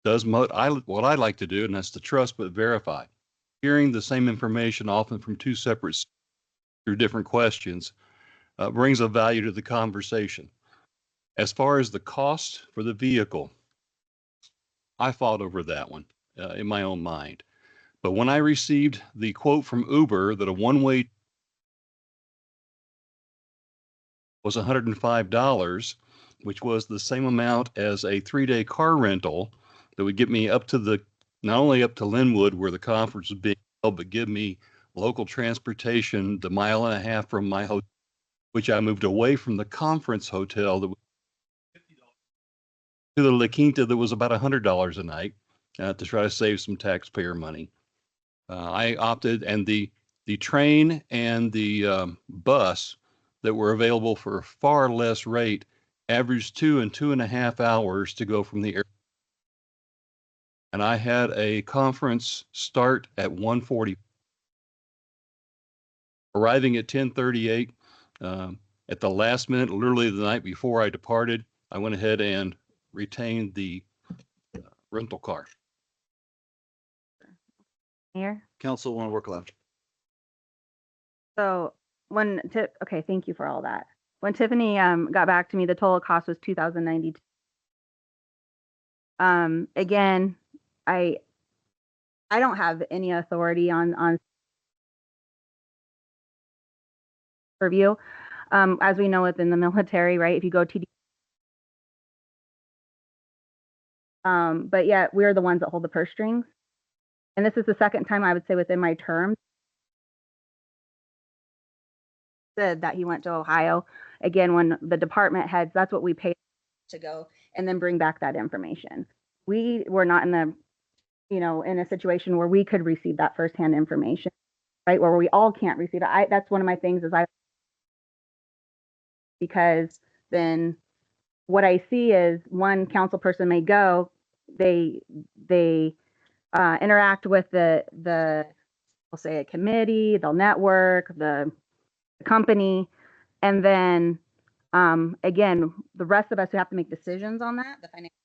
does what I like to do, and that's to trust but verify. Hearing the same information often from two separate through different questions brings a value to the conversation. As far as the cost for the vehicle, I fought over that one in my own mind. But when I received the quote from Uber that a one-way was $105, which was the same amount as a 3-day car rental that would get me up to not only up to Linwood where the conference was being held, but give me local transportation the 1.5 miles from my hotel, which I moved away from the conference hotel that was to the La Quinta that was about $100 a night to try to save some taxpayer money. I opted, and the train and the bus that were available for a far less rate averaged 2 and 2.5 hours to go from the airport. And I had a conference start at 1:40, arriving at 10:38. At the last minute, literally the night before I departed, I went ahead and retained the rental car. Mayor? Councilwoman Workla? So okay, thank you for all that. When Tiffany got back to me, the total cost was $2,092. Again, I don't have any authority on review. As we know within the military, right? If you go TD, but yet we're the ones that hold the purse strings. And this is the second time I would say within my term said that he went to Ohio. Again, when the department heads, that's what we pay to go and then bring back that information. We were not in in a situation where we could receive that firsthand information, right? Where we all can't receive it. That's one of my things is because then what I see is one council person may go, they interact with the we'll say a committee, they'll network, the company, and then again, the rest of us who have to make decisions on that, the financial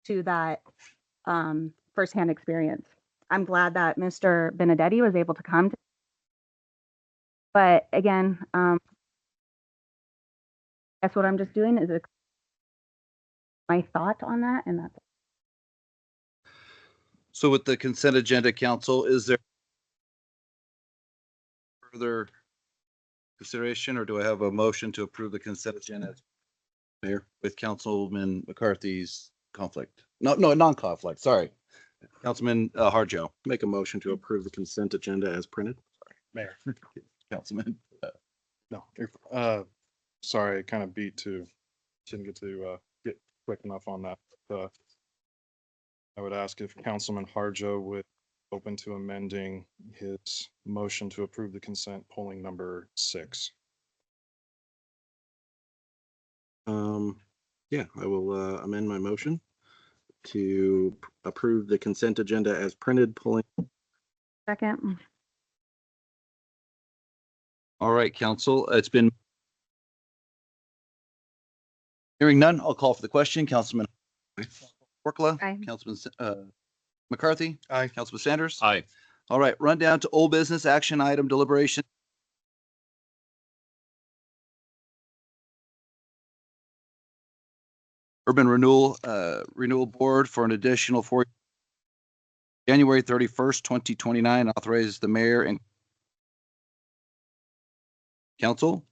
to that firsthand experience. I'm glad that Mr. Benedetti was able to come. But again, that's what I'm just doing is my thought on that, and that's So with the consent agenda, council, is there further consideration, or do I have a motion to approve the consent agenda? Mayor, with Councilman McCarthy's conflict. No, non-conflict, sorry. Councilman Harjo. Make a motion to approve the consent agenda as printed. Mayor. Councilman. No, sorry, I kind of didn't get to get quick enough on that. I would ask if Councilman Harjo would open to amending his motion to approve the consent polling number 6. Yeah, I will amend my motion to approve the consent agenda as printed, pulling. second. All right, council, it's been. Hearing none, I'll call for the question. Councilman Workla. Aye. Councilman McCarthy. Aye. Councilman Sanders. Aye. All right, run down to old business action item deliberation. Urban Renewal Board for an additional 4 January 31st, 2029, authorizes the mayor and council.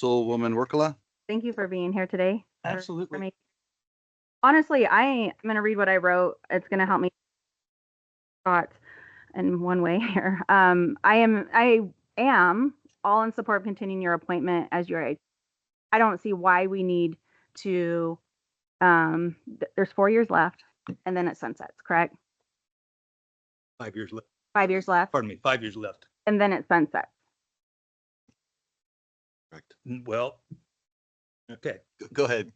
Councilwoman Workla. Thank you for being here today. for Absolutely. me. Honestly, I'm going to read what I wrote. It's going to help me thought in one way here. I am all in support of continuing your appointment as your. I don't see why we need to. There's 4 years left, and then it sunsets. Correct? 5 years left. 5 years left, Pardon me, 5 years left. and then it sunsets. Correct. Well, okay. Go ahead.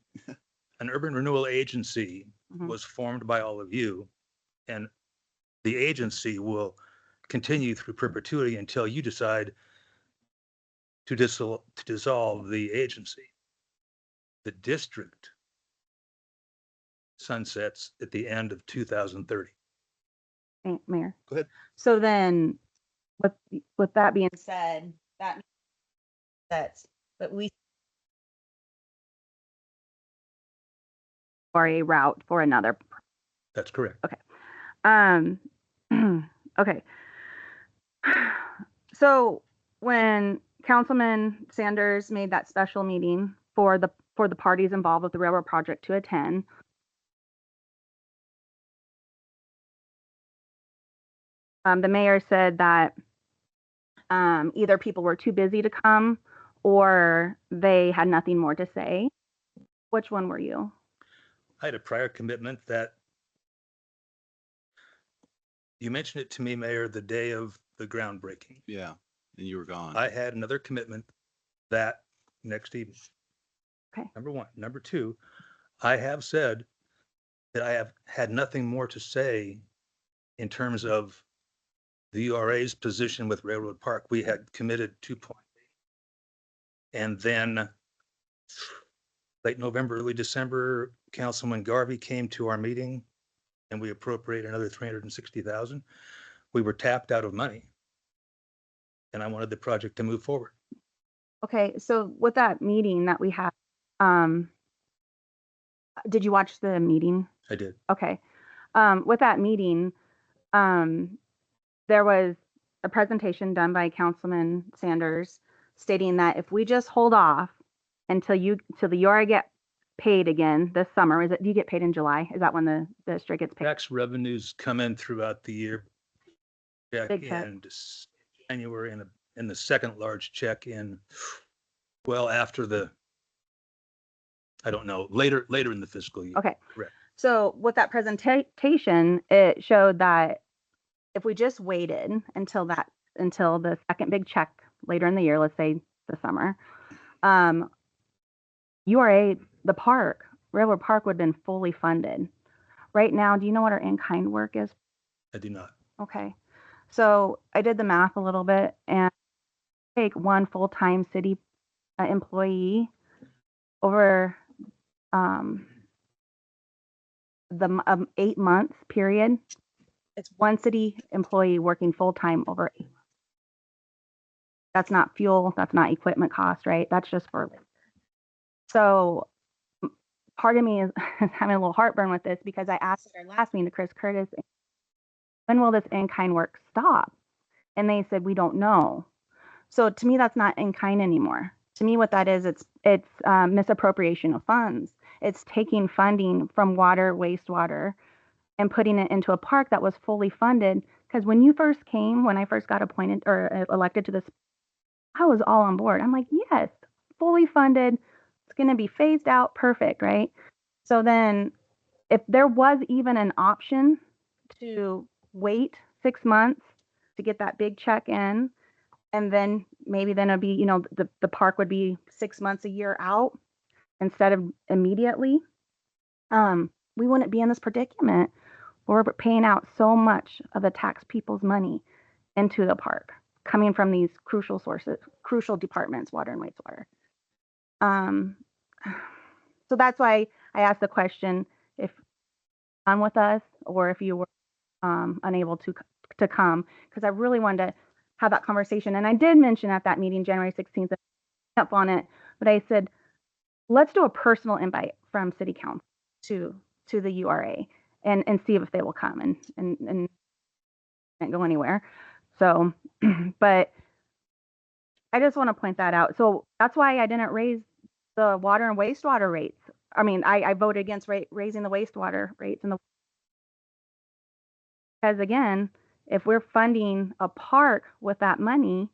An urban renewal agency Mhm. was formed by all of you, and the agency will continue through perpetuity until you decide to dissolve the agency. The district sunsets at the end of 2030. Mayor. Go ahead. So then, with that being said, that means that we are a route for another. That's correct. Okay. So when Councilman Sanders made that special meeting for the parties involved with the railroad project to attend, the mayor said that either people were too busy to come or they had nothing more to say. Which one were you? I had a prior commitment that you mentioned it to me, Mayor, the day of the groundbreaking. Yeah, and you were gone. I had another commitment that next evening. Okay. Number one. Number two, I have said that I have had nothing more to say in terms of the URA's position with Railroad Park. We had committed 2.8. And then late November, early December, Councilman Garvey came to our meeting and we appropriated another 360,000. We were tapped out of money. And I wanted the project to move forward. Okay, so with that meeting that we had, did you watch the meeting? I did. Okay. With that meeting, there was a presentation done by Councilman Sanders stating that if we just hold off until the URA get paid again this summer, do you get paid in July? Is that when the district gets paid? Tax revenues come in throughout the year. Check Big check. in January and the second large check in, well, after I don't know, later in the fiscal year. Okay. Correct. So with that presentation, it showed that if we just waited until the second big check later in the year, let's say the summer, URA, the Railroad Park would have been fully funded. Right now, do you know what our in-kind work is? I do not. Okay. So I did the math a little bit and take one full-time city employee over the 8 months period. It's one city employee working full-time over 8 months. That's not fuel, that's not equipment cost, right? That's just for labor. So part of me is having a little heartburn with this because I asked at our last meeting to Chris Curtis, when will this in-kind work stop? And they said, we don't know. So to me, that's not in-kind anymore. To me, what that is, it's misappropriation of funds. It's taking funding from water, wastewater, and putting it into a park that was fully funded. Because when you first came, when I first got appointed or elected to this, I was all on board. I'm like, yes, fully funded. It's going to be phased out. Perfect, right? So then if there was even an option to wait 6 months to get that big check in, and then maybe then it'd be, the park would be 6 months, a year out instead of immediately, we wouldn't be in this predicament. We're paying out so much of the tax people's money into the park, coming from these crucial sources, crucial departments, water and wastewater. So that's why I asked the question if on with us or if you were unable to come, because I really wanted to have that conversation. And I did mention at that meeting, January 16th, up on it, but I said, let's do a personal invite from City Council to the URA and see if they will come and go anywhere. So, but I just want to point that out. So that's why I didn't raise the water and wastewater rates. I mean, I voted against raising the wastewater rates because again, if we're funding a park with that money,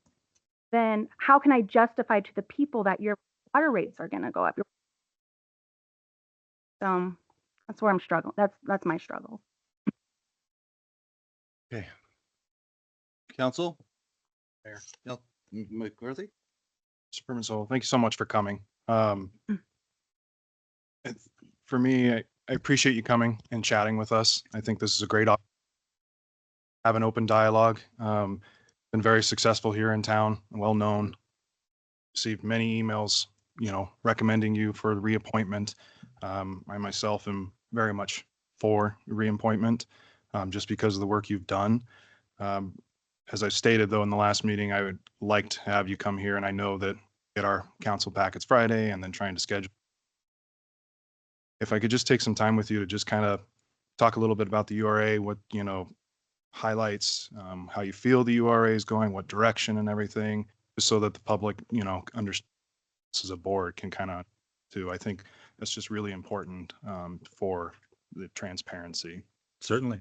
then how can I justify to the people that your water rates are going to go up? So that's where I'm struggling. That's my struggle. Okay. Council? Mayor McCarthy? Superman Soul, thank you so much for coming. For me, I appreciate you coming and chatting with us. I think this is a great opportunity to have an open dialogue. Been very successful here in town, well known. Received many emails, recommending you for reappointment. I myself am very much for reappointment, just because of the work you've done. As I stated though in the last meeting, I would like to have you come here, and I know that get our council packets Friday and then trying to schedule. If I could just take some time with you to just kind of talk a little bit about the URA, what, highlights, how you feel the URA is going, what direction and everything, just so that the public, understands as a board can kind of too. I think that's just really important for the transparency. Certainly.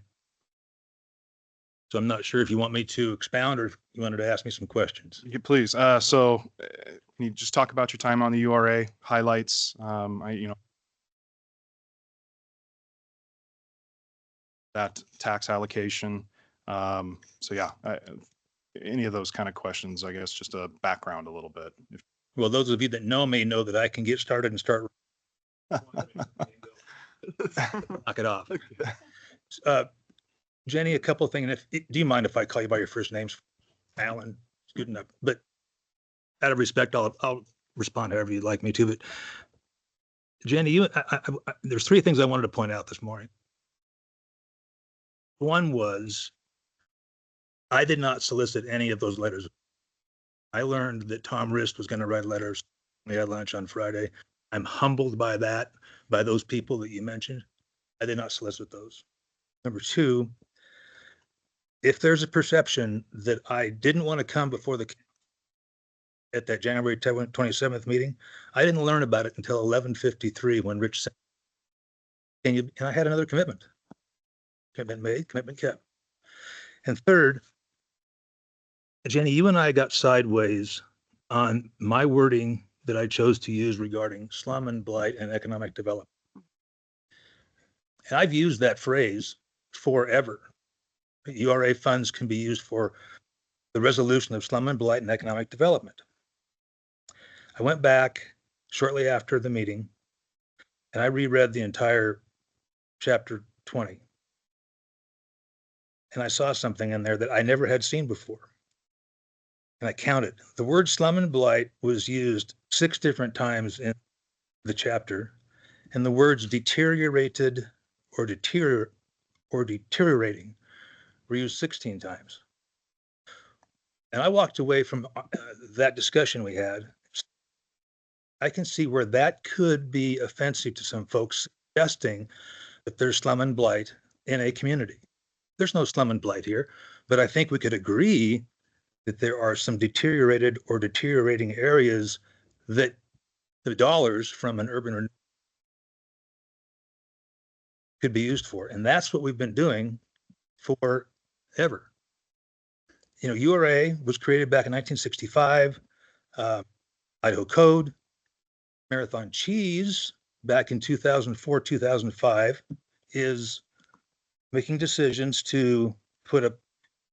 So I'm not sure if you want me to expound or if you wanted to ask me some questions. You please. Can you just talk about your time on the URA, highlights, that tax allocation. So yeah, any of those kind of questions, I guess, just a background a little bit. Well, those of you that know me know that I can get started and start. Knock it off. Jenny, a couple of things. Do you mind if I call you by your first names? Alan, it's good enough. But out of respect, I'll respond however you'd like me to. But Jenny, there's three things I wanted to point out this morning. One was I did not solicit any of those letters. I learned that Tom Rist was going to write letters. We had lunch on Friday. I'm humbled by that, by those people that you mentioned. I did not solicit those. Number two, if there's a perception that I didn't want to come before at that January 27th meeting, I didn't learn about it until 11:53 when Rich said, and I had another commitment. Commitment made, commitment kept. And third, Jenny, you and I got sideways on my wording that I chose to use regarding slum and blight and economic development. And I've used that phrase forever. URA funds can be used for the resolution of slum and blight and economic development. I went back shortly after the meeting and I reread the entire chapter 20. And I saw something in there that I never had seen before. And I counted. The word slum and blight was used 6 different times in the chapter, and the words deteriorated or deteriorating were used 16 times. And I walked away from that discussion we had I can see where that could be offensive to some folks, suggesting that there's slum and blight in a community. There's no slum and blight here, but I think we could agree that there are some deteriorated or deteriorating areas that the dollars from an urban renewal could be used for. And that's what we've been doing forever. You know, URA was created back in 1965, Idaho Code, Marathon Cheese back in 2004, 2005 is making decisions to put a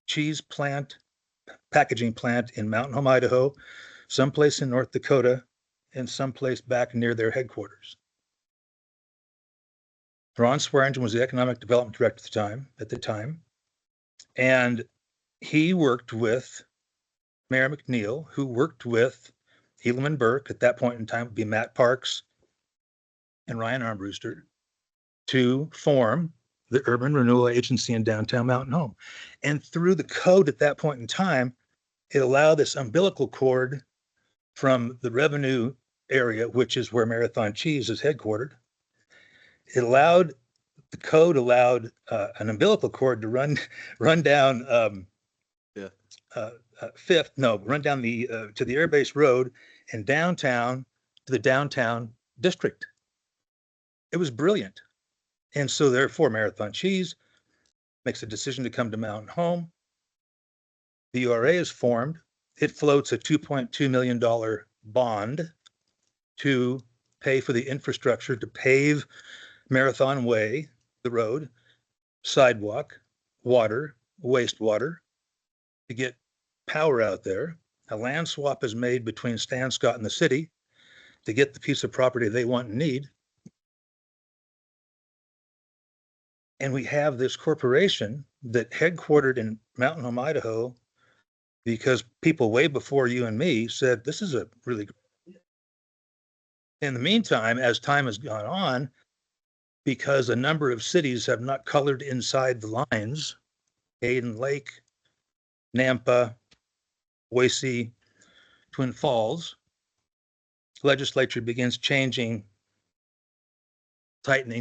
cheese plant, packaging plant in Mountain Home, Idaho, someplace in North Dakota, and someplace back near their headquarters. Ron Swearingen was the economic development director at the time, and he worked with Mayor McNeil, who worked with Helaman Burke, at that point in time would be Matt Parks and Ryan Armbruster, to form the Urban Renewal Agency in downtown Mountain Home. And through the code at that point in time, it allowed this umbilical cord from the revenue area, which is where Marathon Cheese is headquartered. The code allowed an umbilical cord to run down run down to the Air Base Road and downtown to the downtown district. It was brilliant. And so therefore Marathon Cheese makes a decision to come to Mountain Home. The URA is formed. It floats a $2.2 million bond to pay for the infrastructure to pave Marathon Way, the road, sidewalk, water, wastewater, to get power out there. A land swap is made between Stan Scott and the city to get the piece of property they want and need. And we have this corporation that headquartered in Mountain Home, Idaho, because people way before you and me said, this is a really good idea. In the meantime, as time has gone on, because a number of cities have not colored inside the lines, Hayden Lake, Nampa, Boise, Twin Falls, legislature begins tightening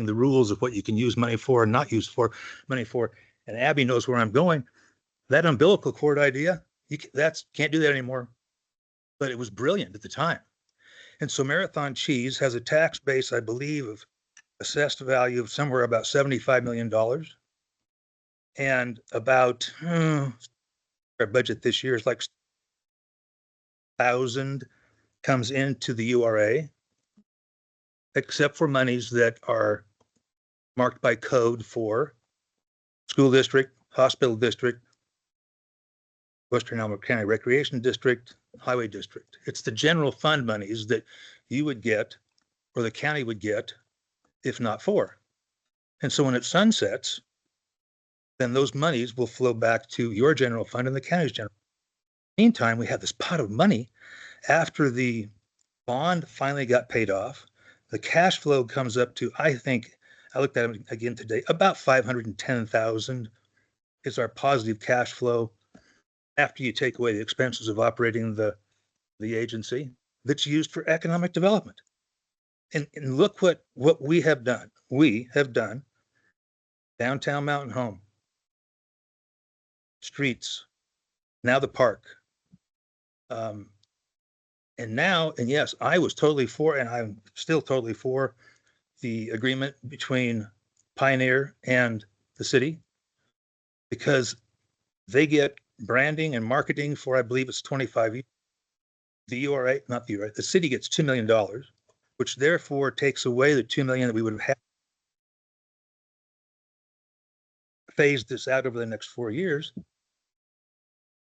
the rules of what you can use money for and not use money for. And Abby knows where I'm going. That umbilical cord idea, can't do that anymore. But it was brilliant at the time. And so Marathon Cheese has a tax base, I believe, of assessed value of somewhere about $75 million. And about our budget this year is like 1,000 comes into the URA, except for monies that are marked by code for school district, hospital district, Western Elmer County Recreation District, Highway District. It's the general fund monies that you would get or the county would get if not for. And so when it sunsets, then those monies will flow back to your general fund and the county's general. Meantime, we have this pot of money after the bond finally got paid off. The cash flow comes up to, I think, I looked at it again today, about 510,000 is our positive cash flow after you take away the expenses of operating the agency that's used for economic development. And look what we have done. We have done downtown Mountain Home, streets, now the park. And yes, I was totally for, and I'm still totally for the agreement between Pioneer and the city, because they get branding and marketing for, I believe it's 25 years. The URA, not the URA, the city gets $2 million, which therefore takes away the $2 million that we would have had. Phased this out over the next 4 years.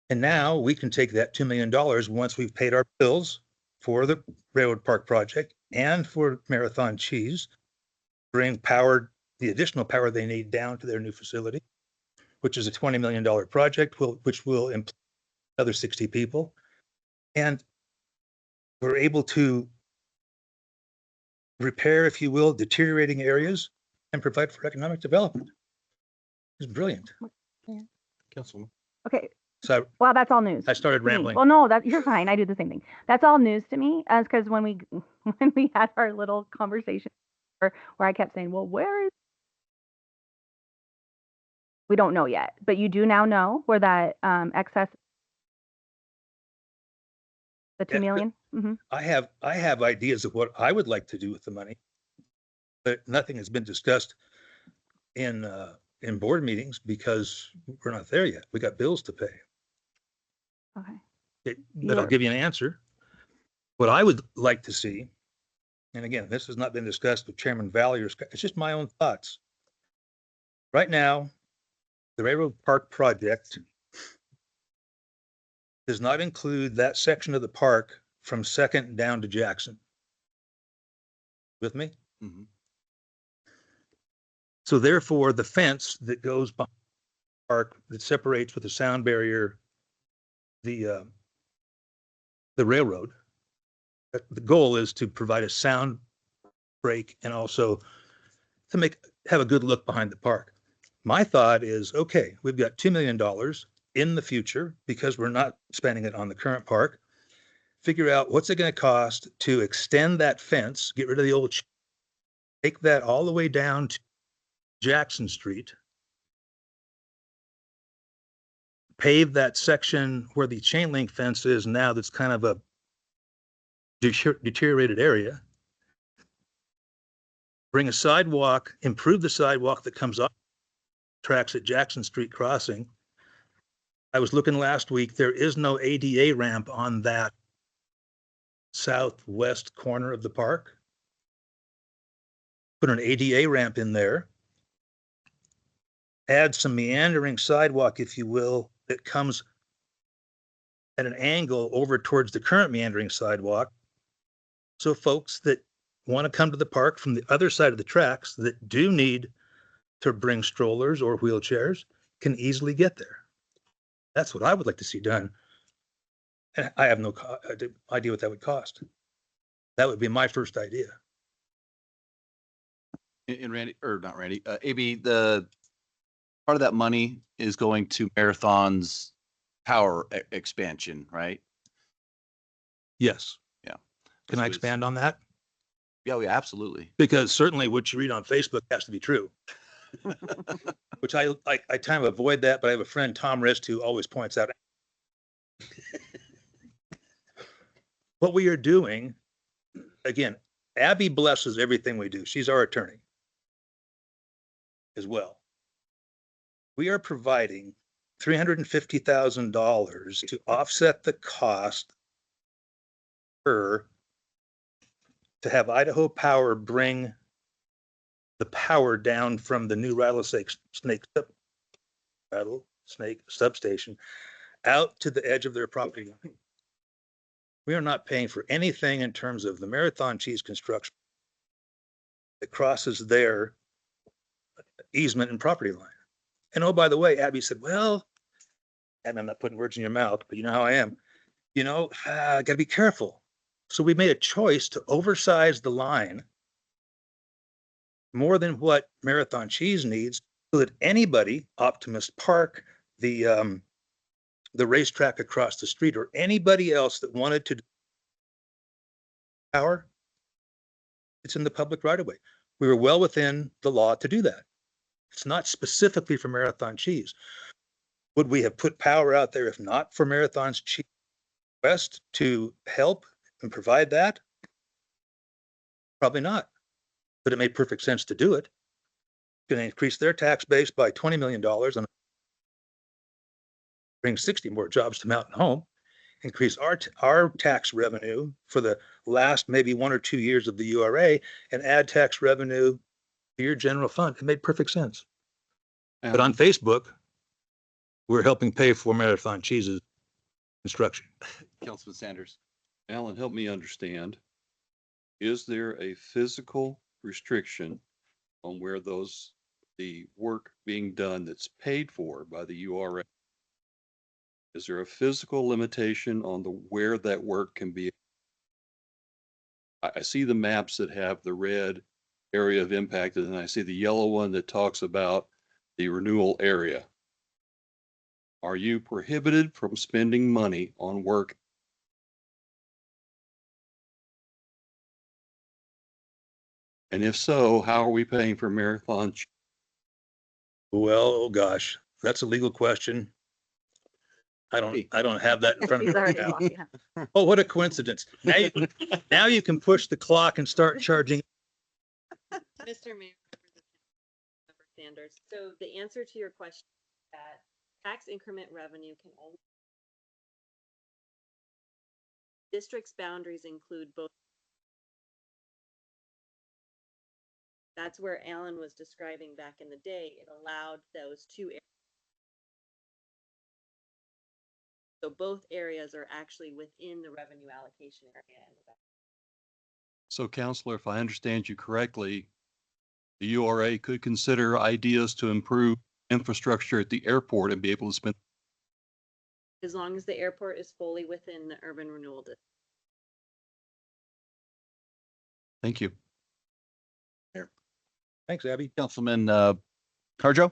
And now we can take that $2 million once we've paid our bills for the Railroad Park project and for Marathon Cheese, bring the additional power they need down to their new facility, which is a $20 million project, which will employ another 60 people. And we're able to repair, if you will, deteriorating areas and provide for economic development. It's brilliant. Yeah. Councilwoman. Okay, So Well, that's all news. I started to me. rambling. Well, no, that you're fine. I do the same thing. That's all news to me, as because when we when we had our little conversation where I kept saying, "Well, where is?" We don't know yet, but you do now know where that excess, the 2 Yeah, million. Mm-hmm. I have ideas of what I would like to do with the money, but nothing has been discussed in board meetings because we're not there yet. We got bills to pay. Okay. But I'll give you an answer. What I would like to see, and again, this has not been discussed with Chairman Valley, it's just my own thoughts. Right now, the Railroad Park project does not include that section of the park from Second down to Jackson. With me? Mhm. So therefore, the fence that goes behind the park that separates with the sound barrier, the railroad, the goal is to provide a sound break and also to have a good look behind the park. My thought is, okay, we've got $2 million in the future because we're not spending it on the current park. Figure out what's it going to cost to extend that fence, get rid of the old, take that all the way down to Jackson Street, pave that section where the chain link fence is now that's kind of a deteriorated area, bring a sidewalk, improve the sidewalk that comes off tracks at Jackson Street crossing. I was looking last week, there is no ADA ramp on that southwest corner of the park. Put an ADA ramp in there. Add some meandering sidewalk, if you will, that comes at an angle over towards the current meandering sidewalk. So folks that want to come to the park from the other side of the tracks that do need to bring strollers or wheelchairs can easily get there. That's what I would like to see done. And I have no idea what that would cost. That would be my first idea. And Randy, or not Randy, AB, the part of that money is going to Marathon's power expansion, right? Yes. Yeah. Can I expand on that? Yeah, absolutely. Because certainly what you read on Facebook has to be true. Which I kind of avoid that, but I have a friend, Tom Rist, who always points out what we are doing. Again, Abby blesses everything we do. She's our attorney as well. We are providing $350,000 to offset the cost to have Idaho Power bring the power down from the new rattlesnake substation out to the edge of their property line. We are not paying for anything in terms of the Marathon Cheese construction that crosses their easement and property line. And oh, by the way, Abby said, well, and I'm not putting words in your mouth, but you know how I am, got to be careful. So we made a choice to oversize the line more than what Marathon Cheese needs so that anybody, Optimus Park, the racetrack across the street, or anybody else that wanted to power, it's in the public right of way. We were well within the law to do that. It's not specifically for Marathon Cheese. Would we have put power out there if not for Marathon's Cheese West to help and provide that? Probably not, but it made perfect sense to do it. Going to increase their tax base by $20 million and bring 60 more jobs to Mountain Home, increase our tax revenue for the last maybe 1 or 2 years of the URA, and add tax revenue to your general fund. It made perfect sense. But on Facebook, we're helping pay for Marathon Cheese's construction. Councilman Sanders. Alan, help me understand. Is there a physical restriction on where the work being done that's paid for by the URA? Is there a physical limitation on where that work can be? I see the maps that have the red area of impact, and then I see the yellow one that talks about the renewal area. Are you prohibited from spending money on work? And if so, how are we paying for marathon? Well, oh gosh, that's a legal question. I don't have that in front He's of me already now. walking. Oh, what a coincidence. Now you can push the clock and start charging. Mr. Mayor, Member Sanders, so the answer to your question is that tax increment revenue can only district's boundaries include both. That's where Alan was describing back in the day. It allowed those two areas. So both areas are actually within the revenue allocation area. So Counselor, if I understand you correctly, the URA could consider ideas to improve infrastructure at the airport and be able to spend. As long as the airport is fully within the urban renewal district. Thank you. Thanks, Abby. Councilman, Carjo?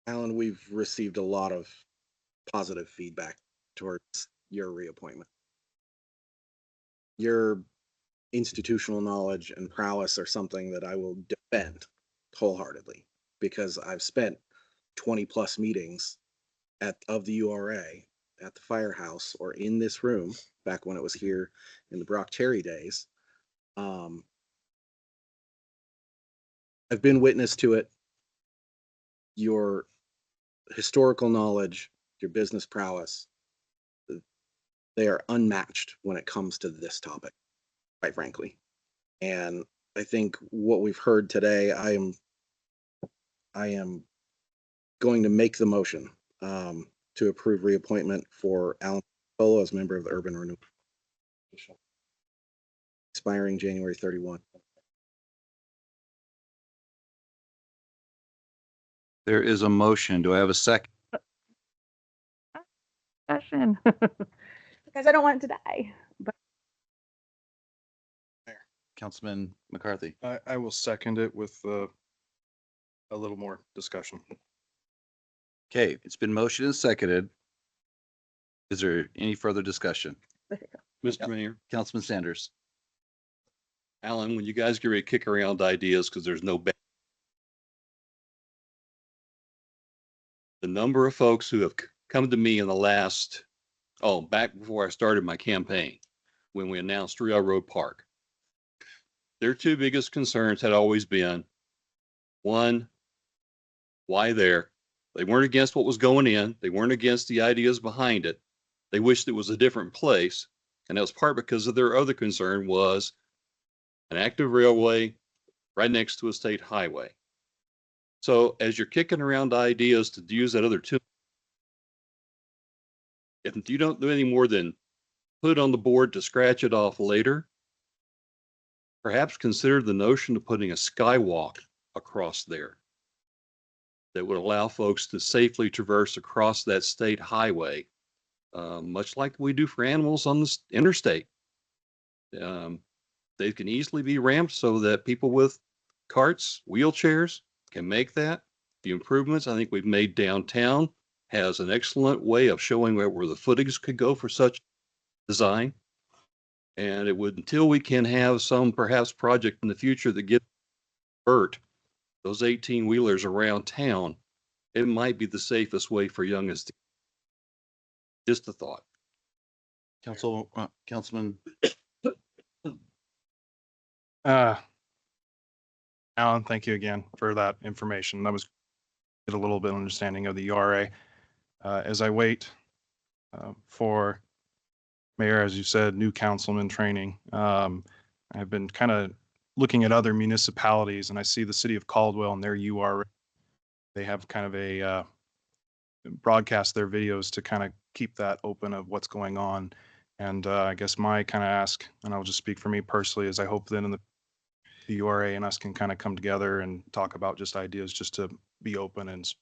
Alan, we've received a lot of positive feedback towards your reappointment. Your institutional knowledge and prowess are something that I will defend wholeheartedly because I've spent 20 plus meetings of the URA at the firehouse or in this room back when it was here in the Brock Cherry days. I've been witness to it. Your historical knowledge, your business prowess, they are unmatched when it comes to this topic, quite frankly. And I think what we've heard today, I am going to make the motion to approve reappointment for Alan Polo as member of the Urban Renewal, expiring January 31. There is a motion. Do I have a second? Discussion. Because I don't want it to die. But Councilman McCarthy? I will second it with a little more discussion. Okay, it's been motioned and seconded. Is there any further discussion? Mr. Mayor, Councilman Sanders? Alan, when you guys get ready to kick around ideas, because there's no the number of folks who have come to me in the last, back before I started my campaign, when we announced Railroad Park, their two biggest concerns had always been, one, why there? They weren't against what was going in. They weren't against the ideas behind it. They wished it was a different place. And that was part because of their other concern was an active railway right next to a state highway. So as you're kicking around ideas to use that other two, if you don't do any more than put it on the board to scratch it off later, perhaps consider the notion of putting a skywalk across there that would allow folks to safely traverse across that state highway, much like we do for animals on the interstate. They can easily be ramped so that people with carts, wheelchairs can make that. The improvements I think we've made downtown has an excellent way of showing where the footings could go for such design. And it would, until we can have some perhaps project in the future that gets those 18 wheelers around town, it might be the safest way for youngest. Just a thought. Councilman. Alan, thank you again for that information. That was get a little bit of understanding of the URA. As I wait for Mayor, as you said, new councilman training, I've been kind of looking at other municipalities, and I see the city of Caldwell and their URA. They have kind of a broadcast their videos to kind of keep that open of what's going on. And I guess my kind of ask, and I'll just speak for me personally, is I hope that in the URA and us can kind of come together and talk about just ideas just to be open and,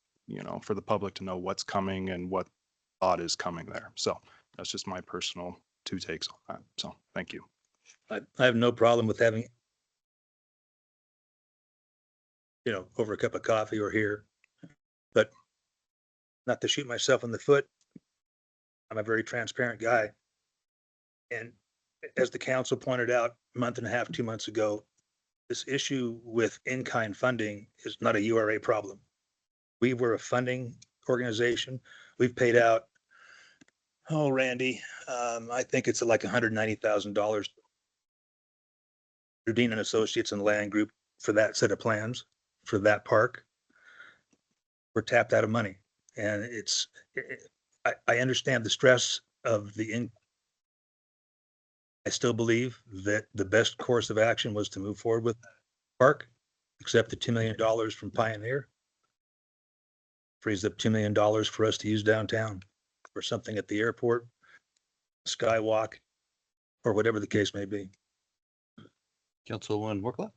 for the public to know what's coming and what thought is coming there. So that's just my personal two takes on that. So thank you. I have no problem with having, over a cup of coffee or here. But not to shoot myself in the foot. I'm a very transparent guy. And as the council pointed out a month and a half, 2 months ago, this issue with in-kind funding is not a URA problem. We were a funding organization. We've paid out, oh, Randy, I think it's like $190,000 to Dean and Associates and Land Group for that set of plans for that park. We're tapped out of money, and I understand the stress of I still believe that the best course of action was to move forward with park, accept the $2 million from Pioneer. Frees up $2 million for us to use downtown for something at the airport, skywalk, or whatever the case may be. Councilwoman Workla?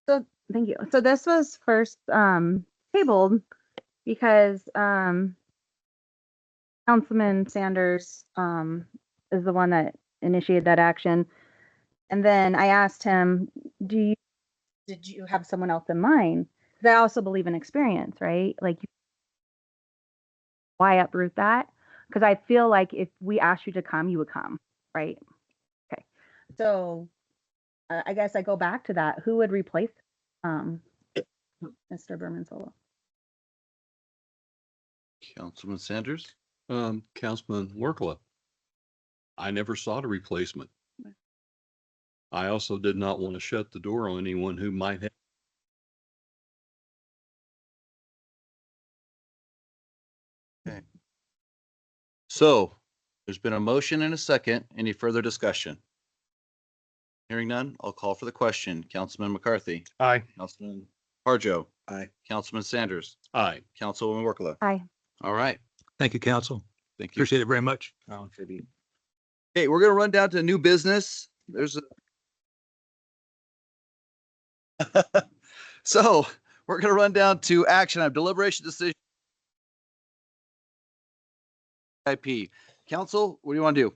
So thank you. So this was first tabled because Councilman Sanders is the one that initiated that action. And then I asked him, did you have someone else in mind? Because I also believe in experience, right? Like, why uproot that? Because I feel like if we asked you to come, you would come, right? Okay. So I guess I go back to that. Who would replace Mr. Berman Solo? Councilman Sanders? Councilman Workla, I never sought a replacement. I also did not want to shut the door on anyone who might have. Okay. So there's been a motion and a second. Any further discussion? Hearing none, I'll call for the question. Councilman McCarthy. Aye. Councilman Harjo. Aye. Councilman Sanders. Aye. Councilwoman Workla. Aye. All right. Thank you, council. Thank you. Appreciate it very much. Okay, we're gonna run down to new business. There's a so we're gonna run down to action item deliberation decision. IP. Council, what do you want to do?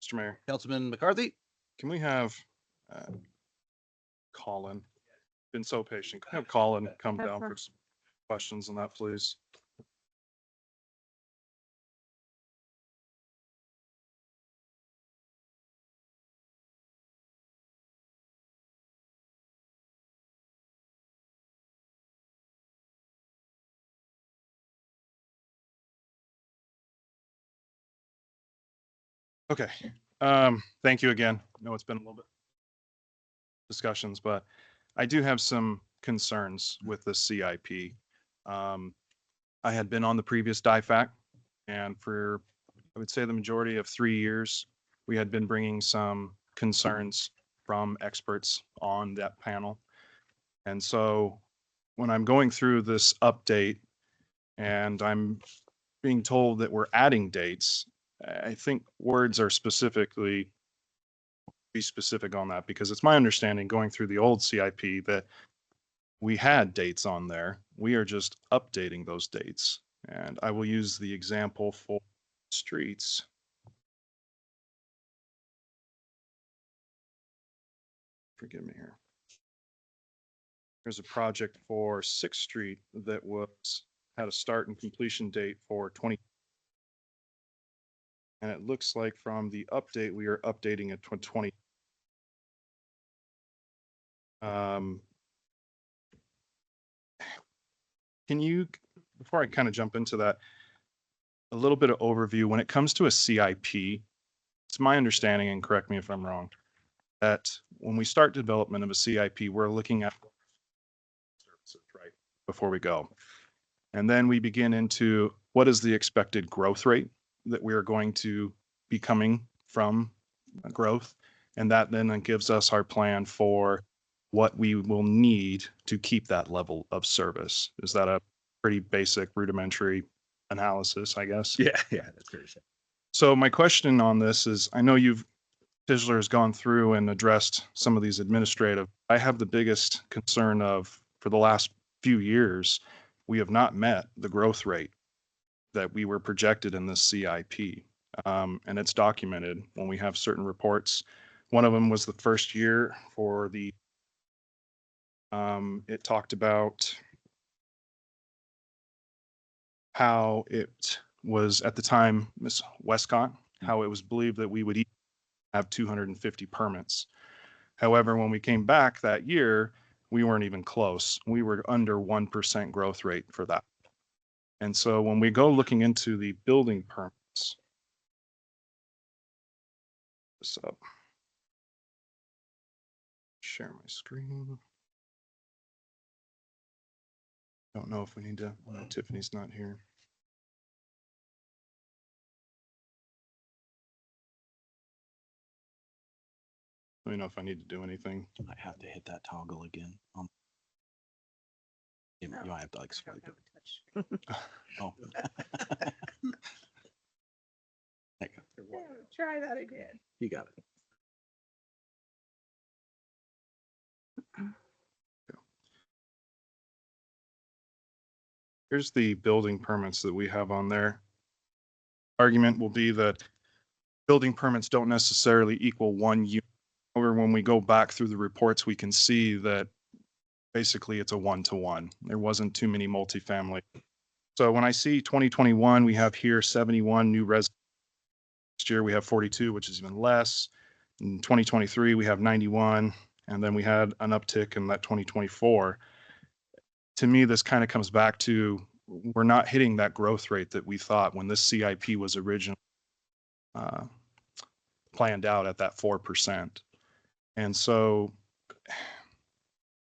Mr. Mayor, Councilman McCarthy? can we have Colin, been so patient, can we have Colin come Yes, down sir. for some questions on that, please? Okay, thank you again. I know it's been a little bit discussions, but I do have some concerns with the CIP. I had been on the previous DIFAC, and for, I would say, the majority of 3 years, we had been bringing some concerns from experts on that panel. And so when I'm going through this update and I'm being told that we're adding dates, I think words are specifically be specific on that, because it's my understanding going through the old CIP that we had dates on there. We are just updating those dates. And I will use the example for streets. Forgive me here. There's a project for 6th Street that had a start and completion date for 20. And it looks like from the update, we are updating it to 20. Can you, before I kind of jump into that, a little bit of overview when it comes to a CIP, it's my understanding, and correct me if I'm wrong, that when we start development of a CIP, we're looking at services, right, before we go. And then we begin into what is the expected growth rate that we are going to be coming from growth. And that then gives us our plan for what we will need to keep that level of service. Is that a pretty basic rudimentary analysis, I guess? Yeah, that's very simple. So my question on this is, I know Tischler has gone through and addressed some of these administrative. I have the biggest concern of, for the last few years, we have not met the growth rate that we were projected in this CIP. And it's documented when we have certain reports. One of them was the first year for the, it talked about how it was at the time, Ms. Westcott, how it was believed that we would have 250 permits. However, when we came back that year, we weren't even close. We were under 1% growth rate for that. And so when we go looking into the building permits, this up, share my screen. Don't know if we need to, no, Tiffany's not here. Let me know if I need to do anything. I have to hit that toggle again. You might have to like swipe it. Oh. There you go. Try that again. You got it. Here's the building permits that we have on there. Argument will be that building permits don't necessarily equal one unit. However, when we go back through the reports, we can see that basically it's a 1-to-1. There wasn't too many multifamily. So when I see 2021, we have here 71 new residents. Next year we have 42, which is even less. In 2023, we have 91. And then we had an uptick in that 2024. To me, this kind of comes back to we're not hitting that growth rate that we thought when this CIP was originally planned out at that 4%. And so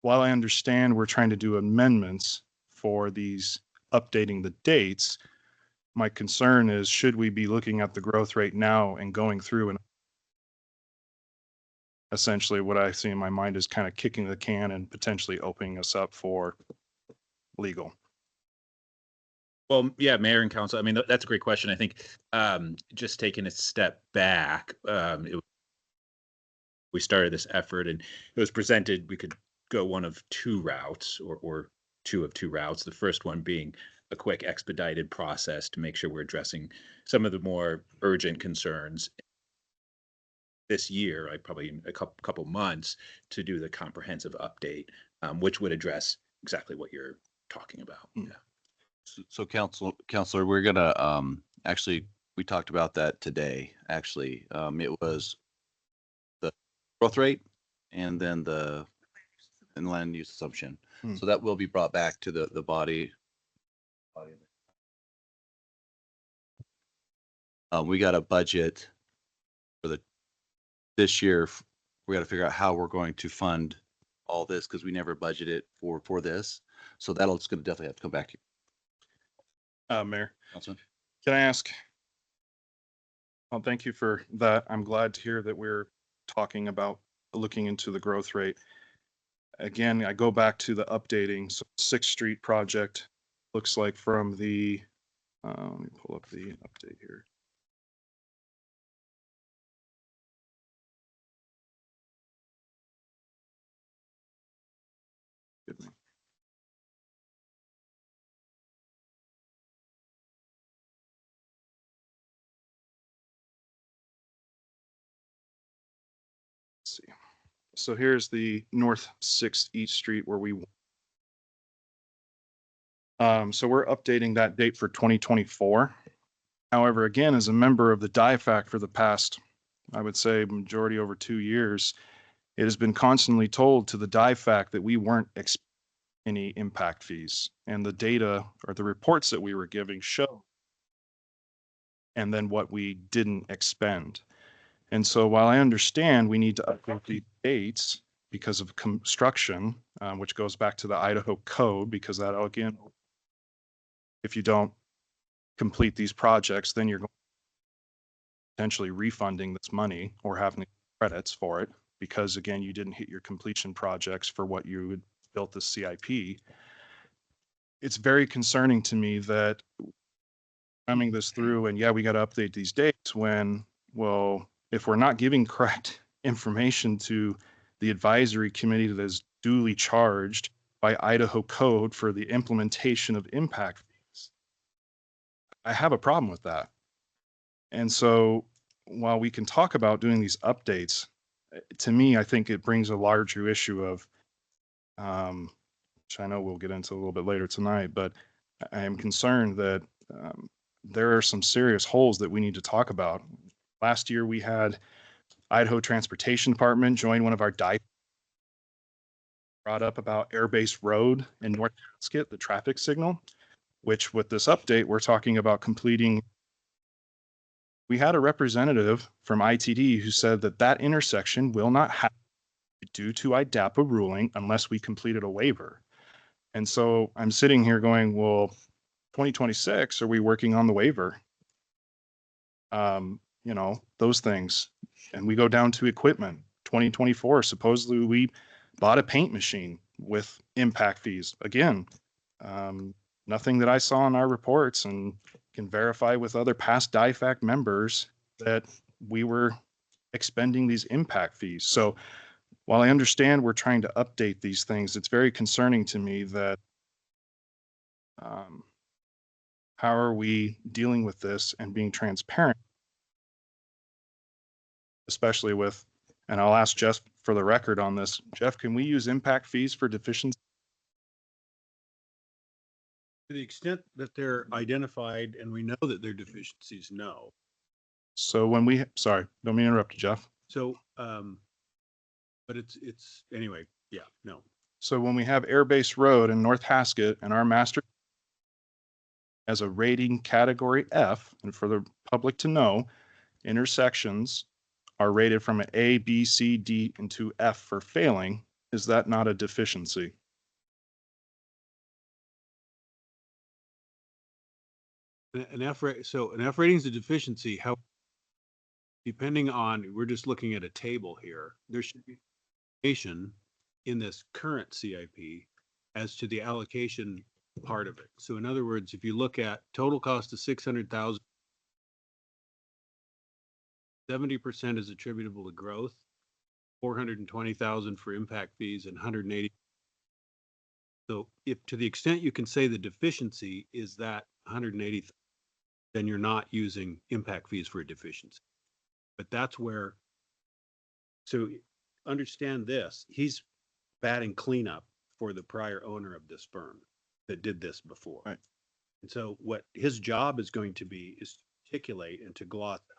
while I understand we're trying to do amendments for these updating the dates, my concern is should we be looking at the growth rate now and going through and essentially what I see in my mind is kind of kicking the can and potentially opening us up for legal. Well, yeah, Mayor and Council, I mean, that's a great question. I think just taking a step back, we started this effort and it was presented, we could go one of two routes or two of two routes. The first one being a quick expedited process to make sure we're addressing some of the more urgent concerns this year, like probably in a couple months, to do the comprehensive update, which would address exactly what you're talking about. Yeah. So Counselor, we're gonna, actually, we talked about that today, actually. It was the growth rate and then the land use assumption. So that will be brought back to the body. We got a budget for this year. We got to figure out how we're going to fund all this because we never budgeted for this. So it's going to definitely have to come back to you. Mayor, Councilman. Can I ask? Well, thank you for that. I'm glad to hear that we're talking about looking into the growth rate. Again, I go back to the updating. So 6th Street project looks like from the, let me pull up the update here. Good me. Let's see. So here's the North 6th East Street where we so we're updating that date for 2024. However, again, as a member of the DIFAC for the past, I would say majority over 2 years, it has been constantly told to the DIFAC that we weren't expecting any impact fees. And the data or the reports that we were giving show and then what we didn't expend. And so while I understand we need to update the dates because of construction, which goes back to the Idaho code, because that again, if you don't complete these projects, then you're potentially refunding this money or having credits for it because again, you didn't hit your completion projects for what you had built the CIP. It's very concerning to me that coming this through and yeah, we got to update these dates when, well, if we're not giving correct information to the advisory committee that is duly charged by Idaho code for the implementation of impact fees, I have a problem with that. And so while we can talk about doing these updates, to me, I think it brings a larger issue of, which I know we'll get into a little bit later tonight, but I am concerned that there are some serious holes that we need to talk about. Last year, we had Idaho Transportation Department join one of our brought up about Airbase Road in North Casket, the traffic signal, which with this update, we're talking about completing. We had a representative from ITD who said that that intersection will not have due to IDAPA ruling unless we completed a waiver. And so I'm sitting here going, well, 2026, are we working on the waiver? You know, those things. And we go down to equipment. 2024, supposedly we bought a paint machine with impact fees. Again, nothing that I saw in our reports, and can verify with other past DIFAC members that we were expending these impact fees. So while I understand we're trying to update these things, it's very concerning to me that how are we dealing with this and being transparent, especially with, and I'll ask Jeff for the record on this. Jeff, can we use impact fees for deficiency? To the extent that they're identified and we know that they're deficiencies, no. So when we, sorry, don't mean to interrupt you, Jeff. So, but it's, anyway, yeah, no. So when we have Airbase Road in North Haskett and our master as a rating category F, and for the public to know, intersections are rated from an A, B, C, D, and to F for failing, is that not a deficiency? An F rate, so an F rating is a deficiency. How, depending on, we're just looking at a table here, there should be information in this current CIP as to the allocation part of it. So in other words, if you look at total cost of 600,000, 70% is attributable to growth, 420,000 for impact fees, and 180. So if to the extent you can say the deficiency is that 180, then you're not using impact fees for a deficiency. But that's where, so understand this, he's batting cleanup for the prior owner of this firm that did this before. Right. And so what his job is going to be is to articulate and to gloss out.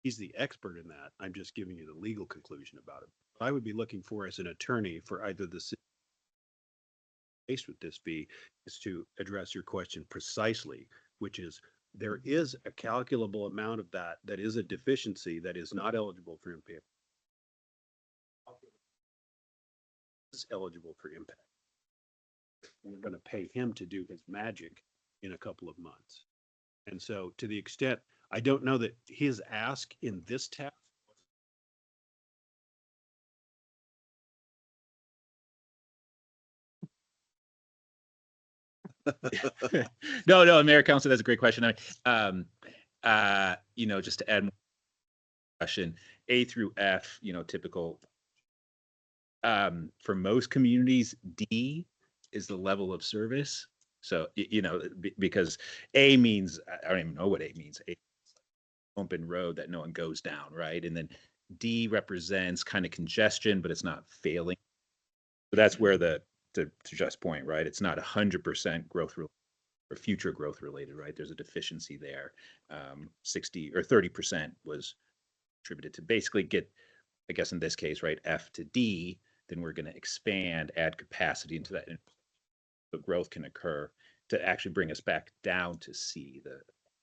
He's the expert in that. I'm just giving you the legal conclusion about it. What I would be looking for as an attorney for either the city faced with this fee is to address your question precisely, which is there is a calculable amount of that that is a deficiency that is not eligible for impact. Is eligible for impact. We're going to pay him to do his magic in a couple of months. And so to the extent, I don't know that his ask in this task No, Mayor Council, that's a great question. Just to add more question, A through F, typical. For most communities, D is the level of service. So, because A means, I don't even know what A means. A open road that no one goes down, right? And then D represents kind of congestion, but it's not failing. So that's where to Jeff's point, right? It's not 100% growth or future growth related, right? There's a deficiency there. 60 or 30% was attributed to basically get, I guess in this case, right, F to D, then we're going to expand, add capacity into that. The growth can occur to actually bring us back down to C,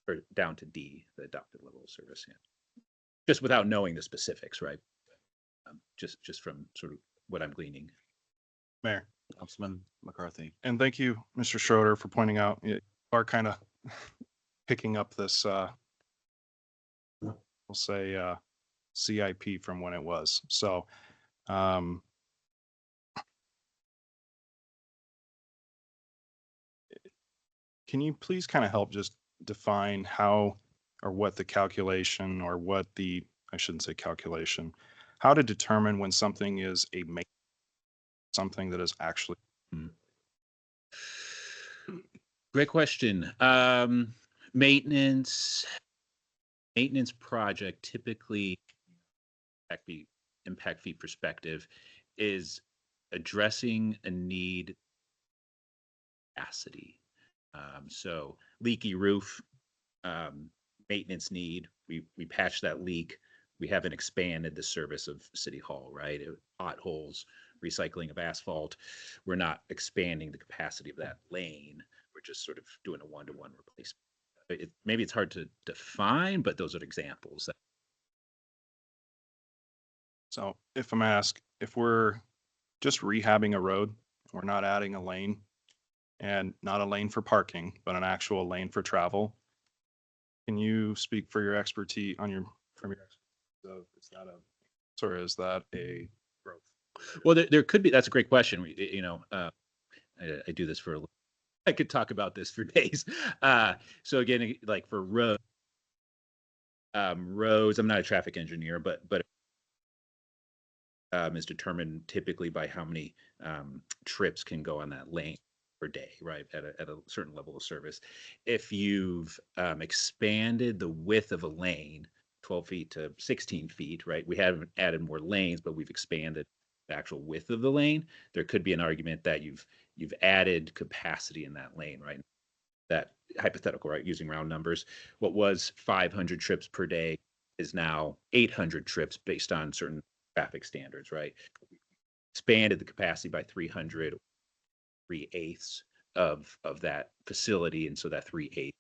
or down to D, the adopted level of service. Yeah. Just without knowing the specifics, right? Just from sort of what I'm gleaning. Mayor. Councilman McCarthy. And thank you, Mr. Schroeder, for pointing out you are kind of picking up this, we'll say, CIP from when it was. So, can you please kind of help just define how or what the calculation or what the, I shouldn't say calculation, how to determine when something is something that is actually. Great question. Maintenance project typically impact fee perspective is addressing a need capacity. So leaky roof, maintenance need, we patched that leak. We haven't expanded the service of City Hall, right? Potholes, recycling of asphalt. We're not expanding the capacity of that lane. We're just sort of doing a one-to-one replacement. Maybe it's hard to define, but those are examples. So if I'm asked, if we're just rehabbing a road, we're not adding a lane and not a lane for parking, but an actual lane for travel. Can you speak for your expertise on your, from your, so is that a, or is that a growth? Well, there could be, that's a great question. I do this for a little, I could talk about this for days. So again, like for roads, I'm not a traffic engineer, but is determined typically by how many trips can go on that lane per day, right? At a certain level of service. If you've expanded the width of a lane, 12 feet to 16 feet, right? We haven't added more lanes, but we've expanded the actual width of the lane. There could be an argument that you've added capacity in that lane, right? That hypothetical, right? Using round numbers, what was 500 trips per day is now 800 trips based on certain traffic standards, right? Expanded the capacity by 300, 3/8 of that facility, and so that 3/8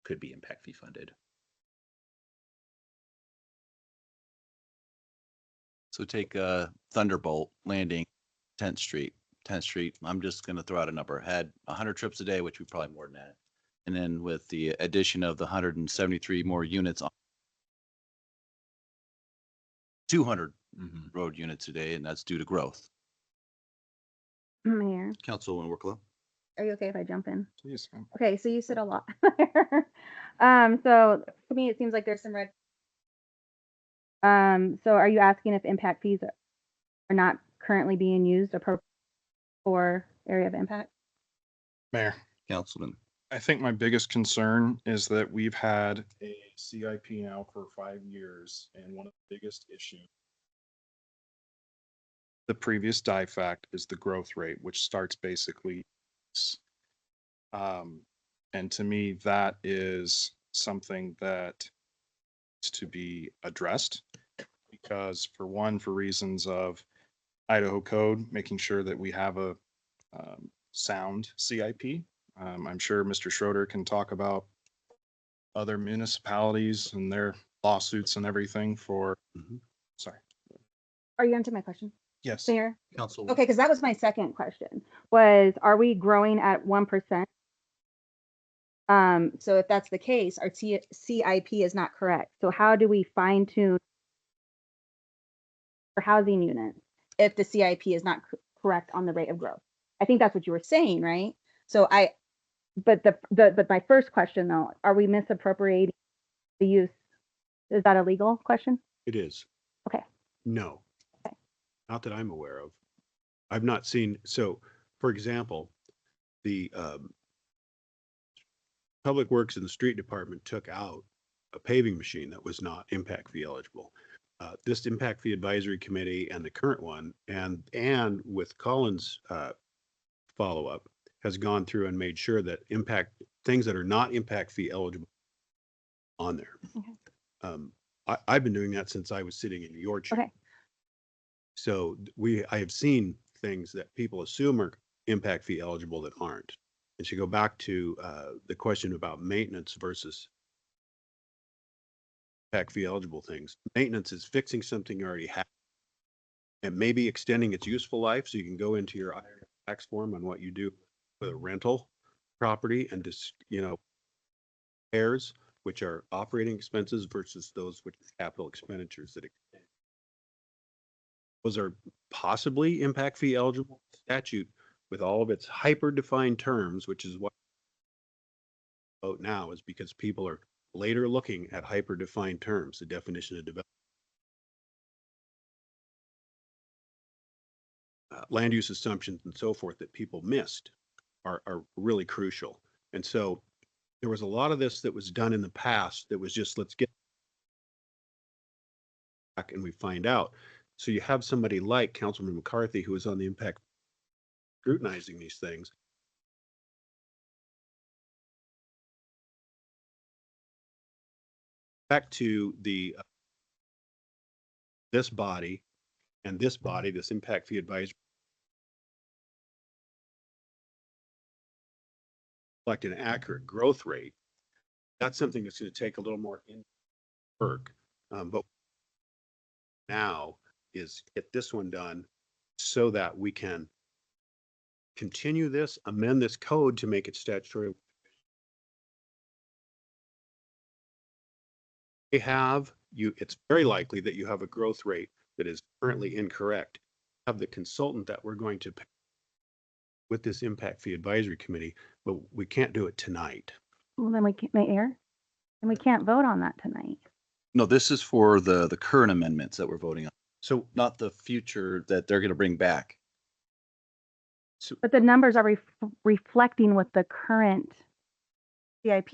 could be impact fee funded. So take Thunderbolt Landing, 10th Street. 10th Street, I'm just going to throw out a number, had 100 trips a day, which would probably more than that. And then with the addition of the 173 more units, 200 road units a day, and that's due to growth. Mayor, Councilwoman Worklow? are you okay if I jump in? Please. Okay, so you said a lot. So to me, it seems like there's some red. So are you asking if impact fees are not currently being used appropriately for area of impact? Mayor. Councilman. I think my biggest concern is that we've had a CIP now for 5 years, and one of the biggest issues, the previous DIFAC, is the growth rate, which starts basically. And to me, that is something that needs to be addressed, because for one, for reasons of Idaho code, making sure that we have a sound CIP. I'm sure Mr. Schroeder can talk about other municipalities and their lawsuits and everything for, sorry. Are you answering my question? Yes. Mayor? Council. Okay, because that was my second question, was are we growing at 1%? So if that's the case, our CIP is not correct. So how do we fine tune for housing units if the CIP is not correct on the rate of growth? I think that's what you were saying, right? So but my first question though, are we misappropriating the use? Is that a legal question? It is. Okay. No. Okay. Not that I'm aware of. I've not seen, so for example, the Public Works and the Street Department took out a paving machine that was not impact fee eligible. This impact fee advisory committee and the current one, and with Colin's follow-up, has gone through and made sure that things that are not impact fee eligible on there. Okay. I've been doing that since I was sitting in your chair. Okay. So I have seen things that people assume are impact fee eligible that aren't. And to go back to the question about maintenance versus impact fee eligible things, maintenance is fixing something you already have and maybe extending its useful life, so you can go into your IRS tax form on what you do with a rental property and just, repairs, which are operating expenses, versus those which are capital expenditures that those are possibly impact fee eligible statute with all of its hyper defined terms, which is what vote now, is because people are later looking at hyper defined terms, the definition of development. Land use assumptions and so forth that people missed are really crucial. And so there was a lot of this that was done in the past that was just, let's get back and we find out. So you have somebody like Councilman McCarthy, who is on the impact scrutinizing these things. back to the this body and this body, this impact fee advisory, reflect an accurate growth rate. That's something that's going to take a little more work. But now is get this one done so that we can continue this, amend this code to make it statutory. They have you, it's very likely that you have a growth rate that is currently incorrect. Have the consultant that we're going to pay with this impact fee advisory committee, but we can't do it tonight. Well, then we can't, Mayor, and we can't vote on that tonight. No, this is for the current amendments that we're voting on, So not the future that they're going to bring back. But the numbers are reflecting with the current CIP.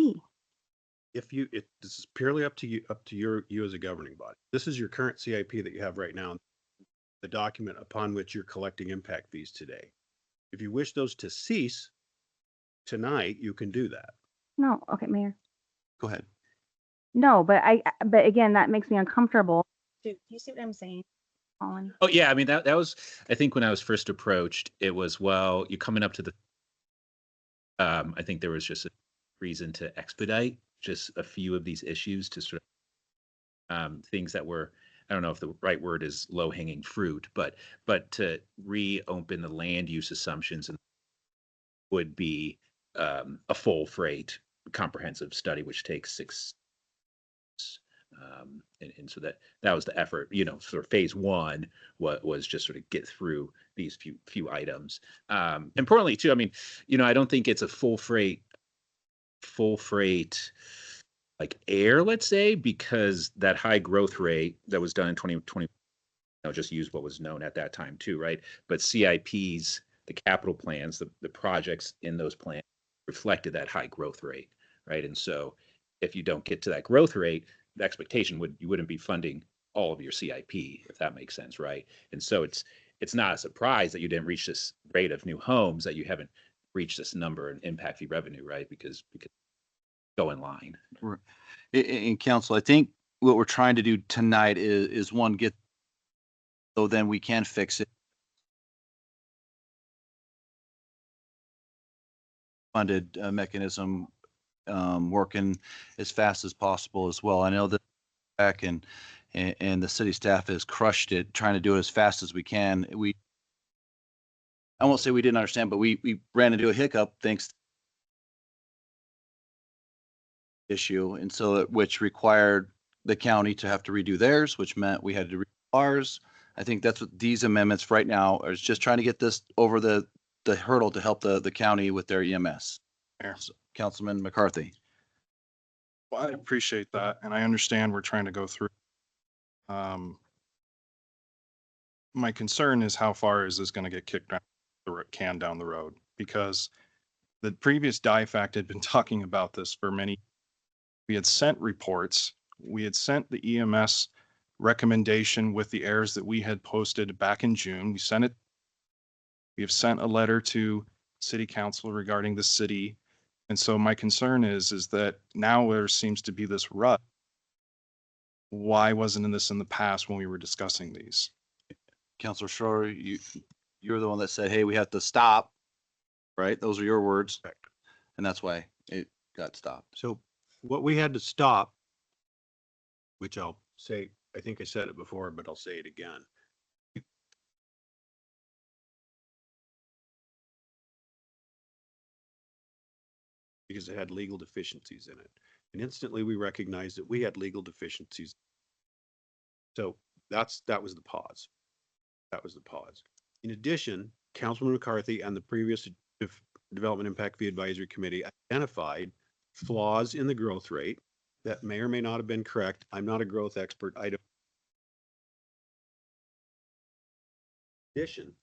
if you, this is purely up to you as a governing body. This is your current CIP that you have right now, the document upon which you're collecting impact fees today. If you wish those to cease tonight, you can do that. No, okay, Mayor. Go ahead. No, but again, that makes me uncomfortable. Do you see what I'm saying, Colin? Oh yeah, I mean that was, I think when I was first approached, it was, well, you're coming up to the I think there was just a reason to expedite just a few of these issues to sort of things that were, I don't know if the right word is low hanging fruit, but to reopen the land use assumptions and would be a full freight comprehensive study, which takes 6 and so that was the effort, you know, sort of phase one was just sort of get through these few items. Importantly too, I mean, you know, I don't think it's a full freight like air, let's say, because that high growth rate that was done in 2020, you know, just use what was known at that time too, right? But CIPs, the capital plans, the projects in those plans reflected that high growth rate, right? And so if you don't get to that growth rate, the expectation you wouldn't be funding all of your CIP, if that makes sense, right? And so it's not a surprise that you didn't reach this rate of new homes, that you haven't reached this number in impact fee revenue, right? Because go in line. In council, I think what we're trying to do tonight is one, get, so then we can fix it. Funded mechanism working as fast as possible as well. I know that back and the city staff has crushed it, trying to do it as fast as we can. I won't say we didn't understand, but we ran into a hiccup thanks to the issue, and so which required the county to have to redo theirs, which meant we had to redo ours. I think that's what these amendments right now are, is just trying to get this over the hurdle to help the county with their EMS. So, Councilman McCarthy. Well, I appreciate that, and I understand we're trying to go through. My concern is how far is this going to get kicked down the can down the road? Because the previous DIFAC had been talking about this for many. We had sent reports. We had sent the EMS recommendation with the errors that we had posted back in June. We sent it. We have sent a letter to City Council regarding the city. And so my concern is that now there seems to be this rut. Why wasn't this in the past when we were discussing these? Councilor Schroeder, you're the one that said, hey, we have to stop, right? Those are your words. Correct. And that's why it got stopped. So what we had to stop, which I'll say, I think I said it before, but I'll say it again. Because it had legal deficiencies in it. And instantly we recognized that we had legal deficiencies. So that was the pause. That was the pause. In addition, Councilman McCarthy and the previous Development Impact Fee Advisory Committee identified flaws in the growth rate that may or may not have been correct. I'm not a growth expert. I don't. In addition,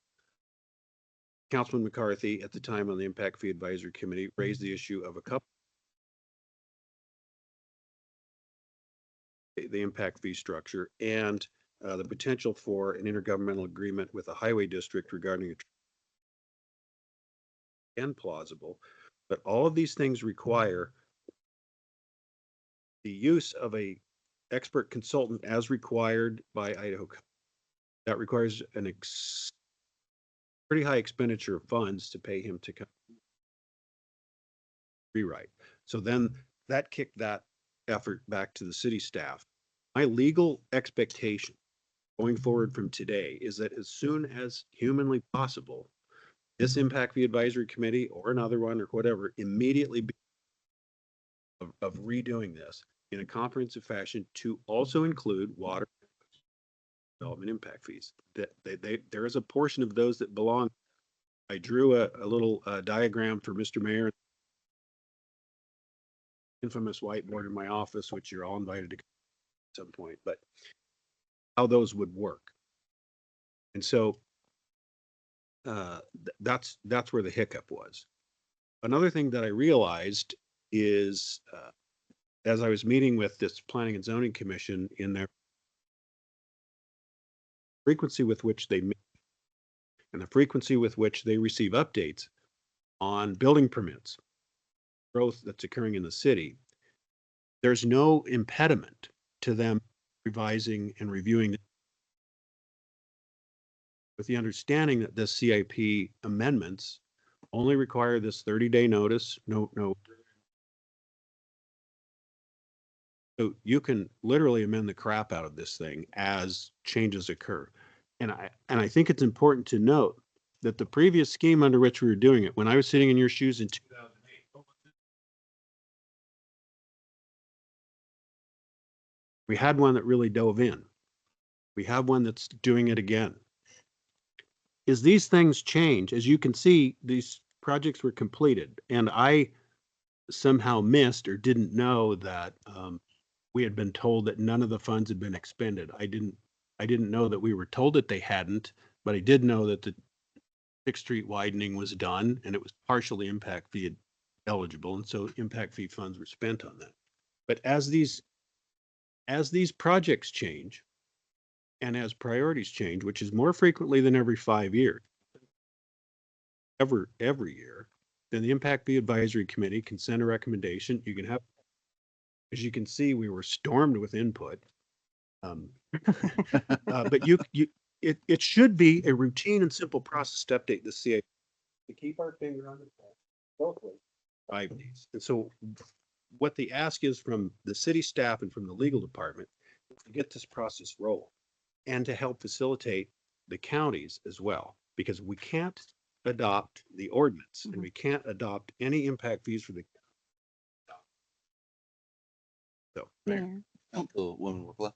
Councilman McCarthy, at the time on the Impact Fee Advisory Committee, raised the issue of a couple the impact fee structure and the potential for an intergovernmental agreement with a highway district regarding and plausible. But all of these things require the use of a expert consultant as required by Idaho code. That requires pretty high expenditure of funds to pay him to come rewrite. So then that kicked that effort back to the city staff. My legal expectation going forward from today is that as soon as humanly possible, this impact fee advisory committee or another one or whatever immediately of redoing this in a comprehensive fashion to also include water development impact fees. That there is a portion of those that belong. I drew a little diagram for Mr. Mayor, infamous whiteboard in my office, which you're all invited to at some point, but how those would work. And so that's where the hiccup was. Another thing that I realized is as I was meeting with this Planning and Zoning Commission in their frequency with which they meet and the frequency with which they receive updates on building permits, growth that's occurring in the city, there's no impediment to them revising and reviewing with the understanding that this CIP amendments only require this 30-day notice. No. So you can literally amend the crap out of this thing as changes occur. And I think it's important to note that the previous scheme under which we were doing it, when I was sitting in your shoes in 2008, we had one that really dove in. We have one that's doing it again. As these things change, as you can see, these projects were completed, and I somehow missed or didn't know that we had been told that none of the funds had been expended. I didn't know that we were told that they hadn't, but I did know that the 6th Street widening was done and it was partially impact fee eligible, and so impact fee funds were spent on that. But as these projects change and as priorities change, which is more frequently than every 5 years, every year, then the impact fee advisory committee can send a recommendation. You can have, as you can see, we were stormed with input. But it should be a routine and simple process to update the CA to keep our finger on the pulse both ways. 5 days. And so what the ask is from the city staff and from the legal department is to get this process rolling and to help facilitate the counties as well, because we can't adopt the ordinance and we can't adopt any impact fees for the. So. Yeah. Councilwoman Workla.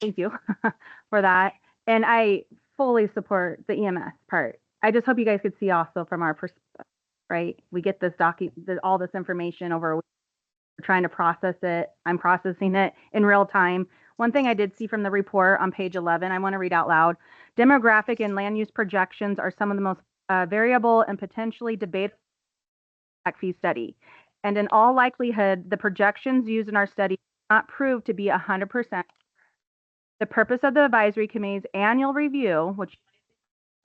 Thank you for that. And I fully support the EMS part. I just hope you guys could see also from our perspective, right? We get this all this information over, we're trying to process it. I'm processing it in real time. One thing I did see from the report on page 11, I want to read out loud. Demographic and land use projections are some of the most variable and potentially debatable impact fee study. And in all likelihood, the projections used in our study do not prove to be 100%. The purpose of the advisory committee's annual review, which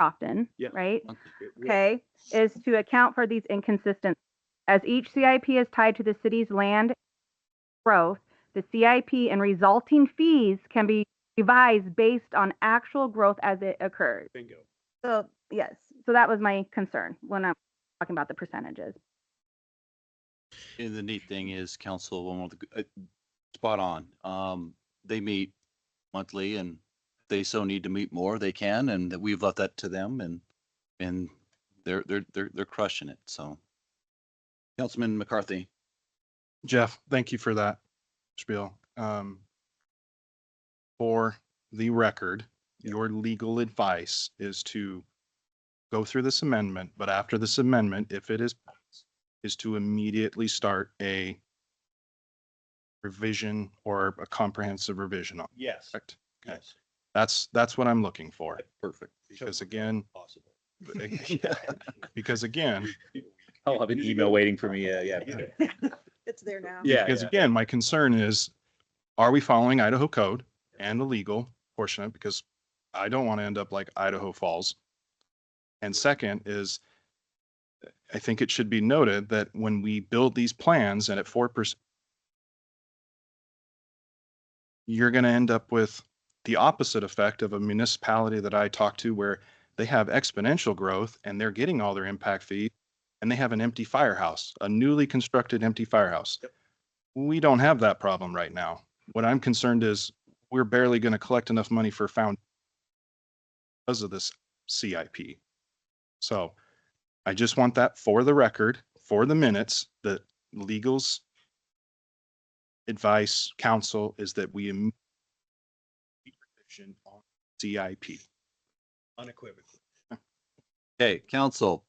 often, right? Okay, is to account for these inconsistencies. As each CIP is tied to the city's land growth, the CIP and resulting fees can be revised based on actual growth as it occurs. Bingo. So yes, so that was my concern when I'm talking about the percentages. And the neat thing is, Councilwoman, spot on. They meet monthly, and if they so need to meet more, they can, and that we've left that to them, and they're crushing it. So, Councilman McCarthy. Jeff, thank you for that spiel. For the record, your legal advice is to go through this amendment, but after this amendment, if it is to immediately start a revision or a comprehensive revision on. Yes. Correct? Okay. Yes. That's what I'm looking for. Perfect. Because again, Possible. because again, I'll have an email waiting for me. Yeah. It's there now. Yeah. because again, my concern is, are we following Idaho code and the legal portion of it? Because I don't want to end up like Idaho Falls. And second is, I think it should be noted that when we build these plans and at 4%, you're going to end up with the opposite effect of a municipality that I talked to where they have exponential growth and they're getting all their impact fees and they have an empty firehouse, a newly constructed empty firehouse. We don't have that problem right now. What I'm concerned is we're barely going to collect enough money for found because of this CIP. So I just want that for the record, for the minutes, that legal's advice, counsel is that we revision on CIP. Unequivocally. Okay, council.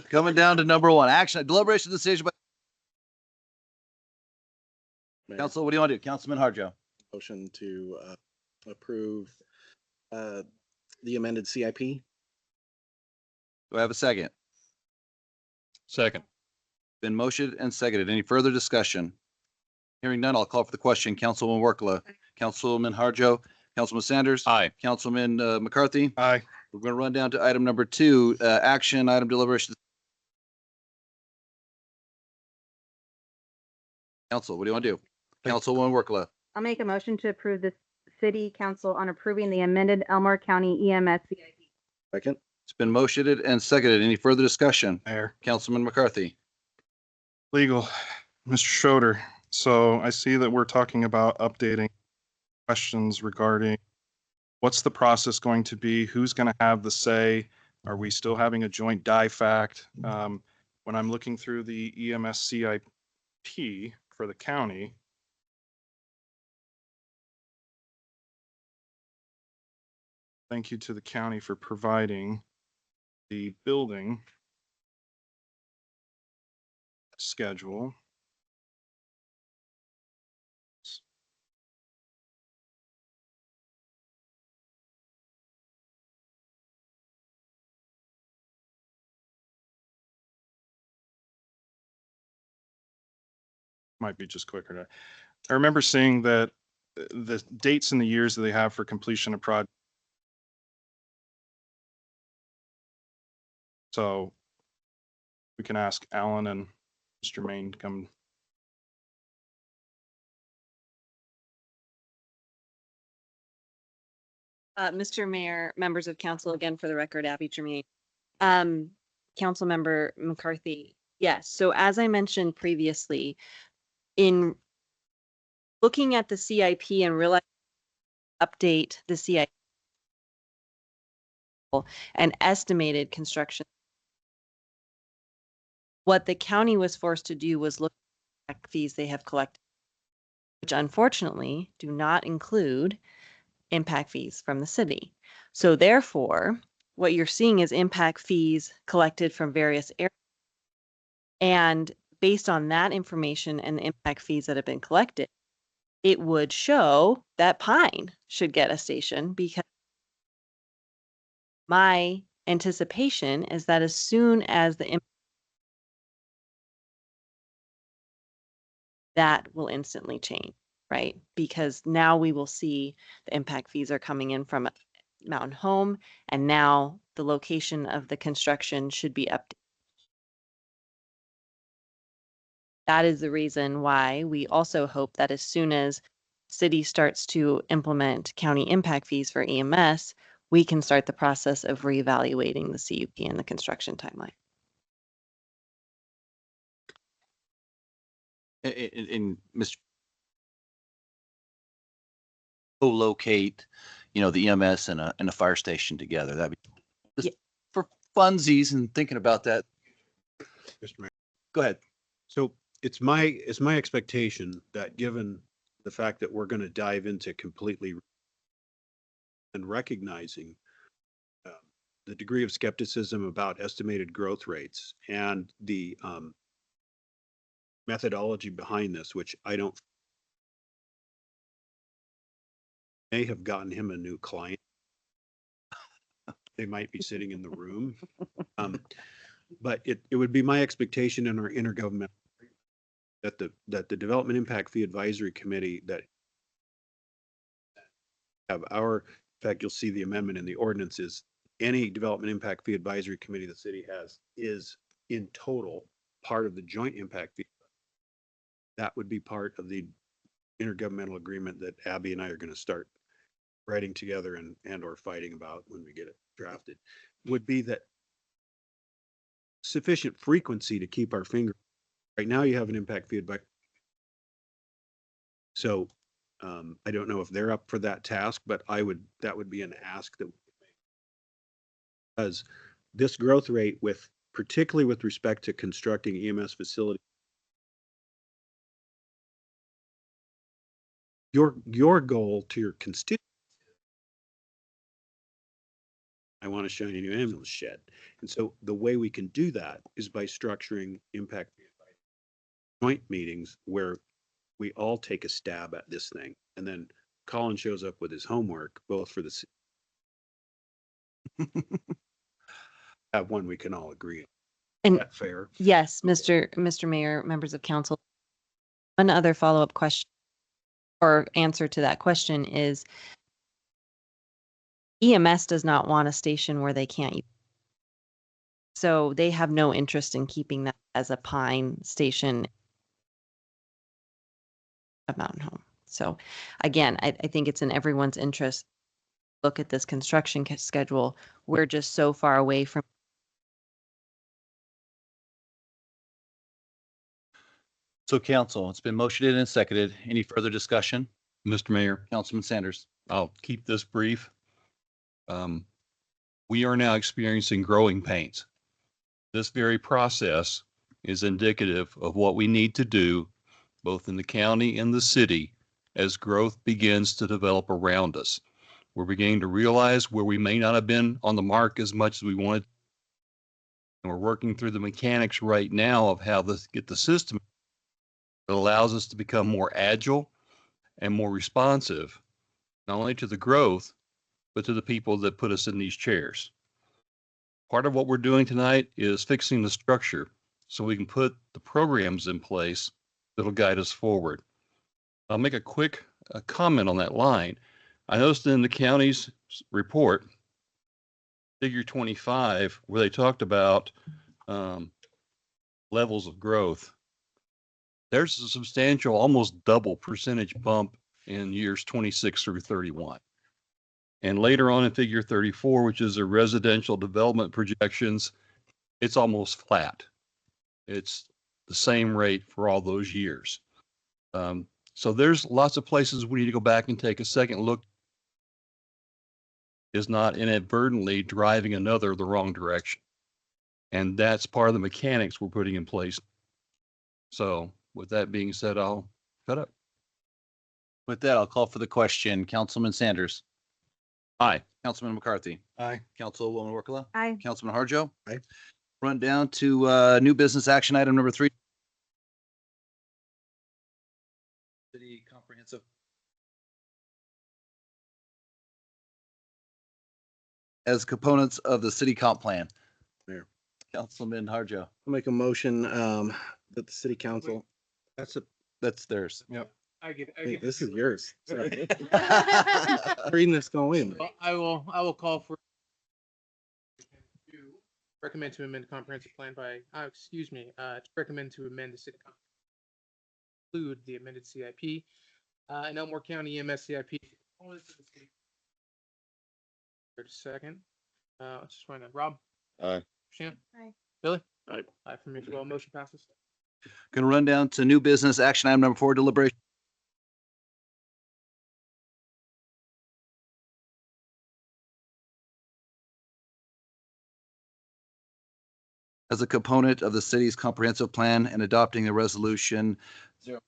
Coming down to number one, action, deliberation decision by Mayor, council. What do you want to do? Councilman Harjo. motion to approve the amended CIP. Do I have a second? Second. Been motioned and seconded. Any further discussion? Hearing none, I'll call for the question. Councilwoman Workla, Councilman Harjo, Councilman Sanders. Aye. Councilman McCarthy. Aye. We're going to run down to item number 2, action item deliberation. Council, what do you want to do? Councilwoman Workla. I'll make a motion to approve the city council on approving the amended Elmore County EMS CIP. Second. It's been motioned and seconded. Any further discussion? Mayor. Councilman McCarthy. Legal, Mr. Schroeder. So I see that we're talking about updating questions regarding what's the process going to be? Who's going to have the say? Are we still having a joint DIFACT? When I'm looking through the EMS CIP for the county, thank you to the county for providing the building schedule. Might be just quicker to, I remember seeing that the dates and the years that they have for completion of project. So we can ask Alan and Mr. Main to come. Mr. Mayor, members of council, again, for the record, Abby Jermaine. Council member McCarthy. Yes. So as I mentioned previously, in looking at the CIP and realizing update the CIP and estimated construction, what the county was forced to do was look at fees they have collected, which unfortunately do not include impact fees from the city. So therefore, what you're seeing is impact fees collected from various areas. And based on that information and the impact fees that have been collected, it would show that Pine should get a station, because my anticipation is that as soon as the that will instantly change, right? Because now we will see the impact fees are coming in from Mountain Home, and now the location of the construction should be updated. That is the reason why we also hope that as soon as city starts to implement county impact fees for EMS, we can start the process of reevaluating the CUP and the construction timeline. In Mr. Co-locate, the EMS and a fire station together. That'd be just for funsies and thinking about that. Mr. Mayor. Go ahead. So it's my expectation that given the fact that we're going to dive into completely and recognizing the degree of skepticism about estimated growth rates and the methodology behind this, which I don't may have gotten him a new client. They might be sitting in the room. But it would be my expectation in our intergovernmental that the Development Impact Fee Advisory Committee that have in fact, you'll see the amendment in the ordinance is any Development Impact Fee Advisory Committee the city has is in total part of the joint impact fee. That would be part of the intergovernmental agreement that Abby and I are going to start writing together and or fighting about when we get it drafted, would be that sufficient frequency to keep our finger. Right now you have an impact fee advice. So I don't know if they're up for that task, but that would be an ask that because this growth rate particularly with respect to constructing EMS facilities, your goal to your constituent, I want to shiny new ambulance shed. And so the way we can do that is by structuring impact joint meetings where we all take a stab at this thing. And then Colin shows up with his homework, both for the have one we can all agree on. And Is that fair? yes, Mr. Mayor, members of council, one other follow-up question or answer to that question is EMS does not want a station where they can't use. So they have no interest in keeping that as a Pine station at Mountain Home. So again, I think it's in everyone's interest. Look at this construction schedule. We're just so far away from. So council, it's been motioned and seconded. Any further discussion? Mr. Mayor, Councilman Sanders. I'll keep this brief. We are now experiencing growing pains. This very process is indicative of what we need to do, both in the county and the city, as growth begins to develop around us. We're beginning to realize where we may not have been on the mark as much as we wanted. And we're working through the mechanics right now of how to get the system that allows us to become more agile and more responsive, not only to the growth, but to the people that put us in these chairs. Part of what we're doing tonight is fixing the structure so we can put the programs in place that'll guide us forward. I'll make a quick comment on that line. I noticed in the county's report, figure 25, where they talked about levels of growth. There's a substantial, almost double percentage bump in years 26 through 31. And later on in figure 34, which is a residential development projections, it's almost flat. It's the same rate for all those years. So there's lots of places we need to go back and take a second look. Is not inadvertently driving another the wrong direction. And that's part of the mechanics we're putting in place. So with that being said, I'll shut up. With that, I'll call for the question. Councilman Sanders. Aye. Councilman McCarthy. Aye. Councilwoman Workla. Aye. Councilman Harjo. Aye. Run down to new business action item number 3. City comprehensive. As components of the city comp plan. Mayor. Councilman Harjo. I'll make a motion that the city council. That's theirs. Yep. Hey, this is yours. Sorry. Reading this going. I will call for to recommend to amend the comprehensive plan by, to recommend to amend the city include the amended CIP, and Elmore County EMS CIP. Second, just find out. Rob. Aye. Shan. Aye. Billy. Aye. Aye for me as well. Motion passes. Gonna run down to new business action item number 4, deliberation. As a component of the city's comprehensive plan and adopting the resolution 0.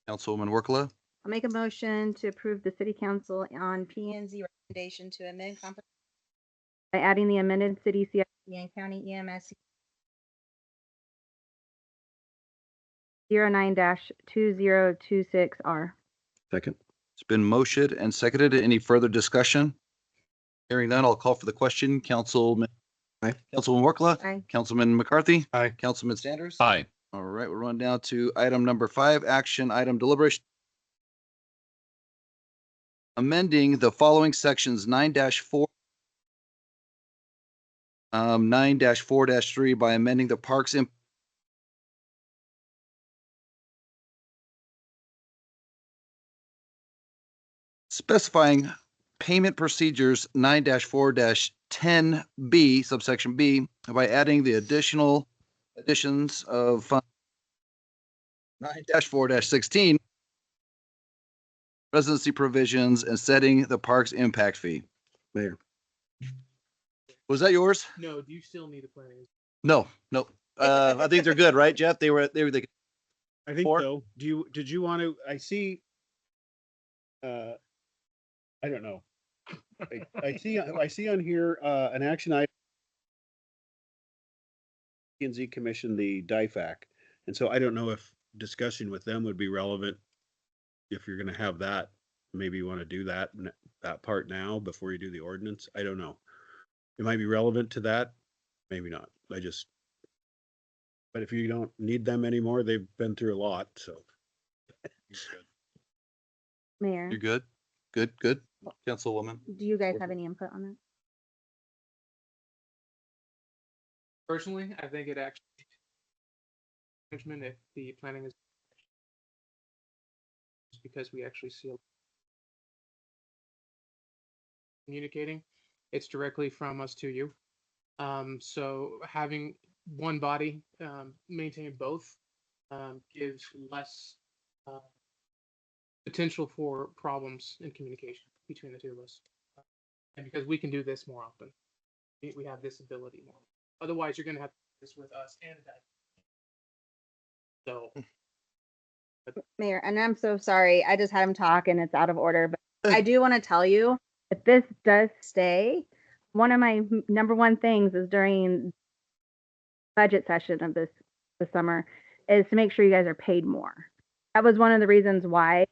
Councilwoman Workla. I'll make a motion to approve the city council on PNZ recommendation to amend by adding the amended city CIP and county EMS 09-2026R. Second. It's been motioned and seconded. Any further discussion? Hearing none, I'll call for the question. Councilman. Aye. Councilwoman Workla. Aye. Councilman McCarthy. Aye. Councilman Sanders. Aye. All right, we'll run down to item number 5, action item deliberation. Amending the following sections 9-4, 9-4-3 by amending the parks specifying payment procedures 9-4-10B subsection B by adding the additions of fund 9-4-16 residency provisions and setting the park's impact fee. Mayor. Was that yours? No, do you still need a planning? No. I think they're good, right, Jeff? They were the I think Four? so. Did you want to, I see, I don't know. I see on here, an action item. P and Z commission the DIFAC. And so I don't know if discussion with them would be relevant. If you're gonna have that, maybe you want to do that part now before you do the ordinance. I don't know. It might be relevant to that, maybe not. But if you don't need them anymore, they've been through a lot, so. Mayor, You're good? Good. Councilwoman. do you guys have any input on that? Personally, I think it actually management if the planning is because we actually see communicating. It's directly from us to you. So having one body maintain both gives less potential for problems in communication between the two of us. And because we can do this more often, we have this ability more. Otherwise, you're going to have to do this with us and that. So. Mayor, and I'm so sorry. I just had him talk and it's out of order, but I do want to tell you if this does stay, one of my number one things is during budget session of this summer is to make sure you guys are paid more. That was one of the reasons why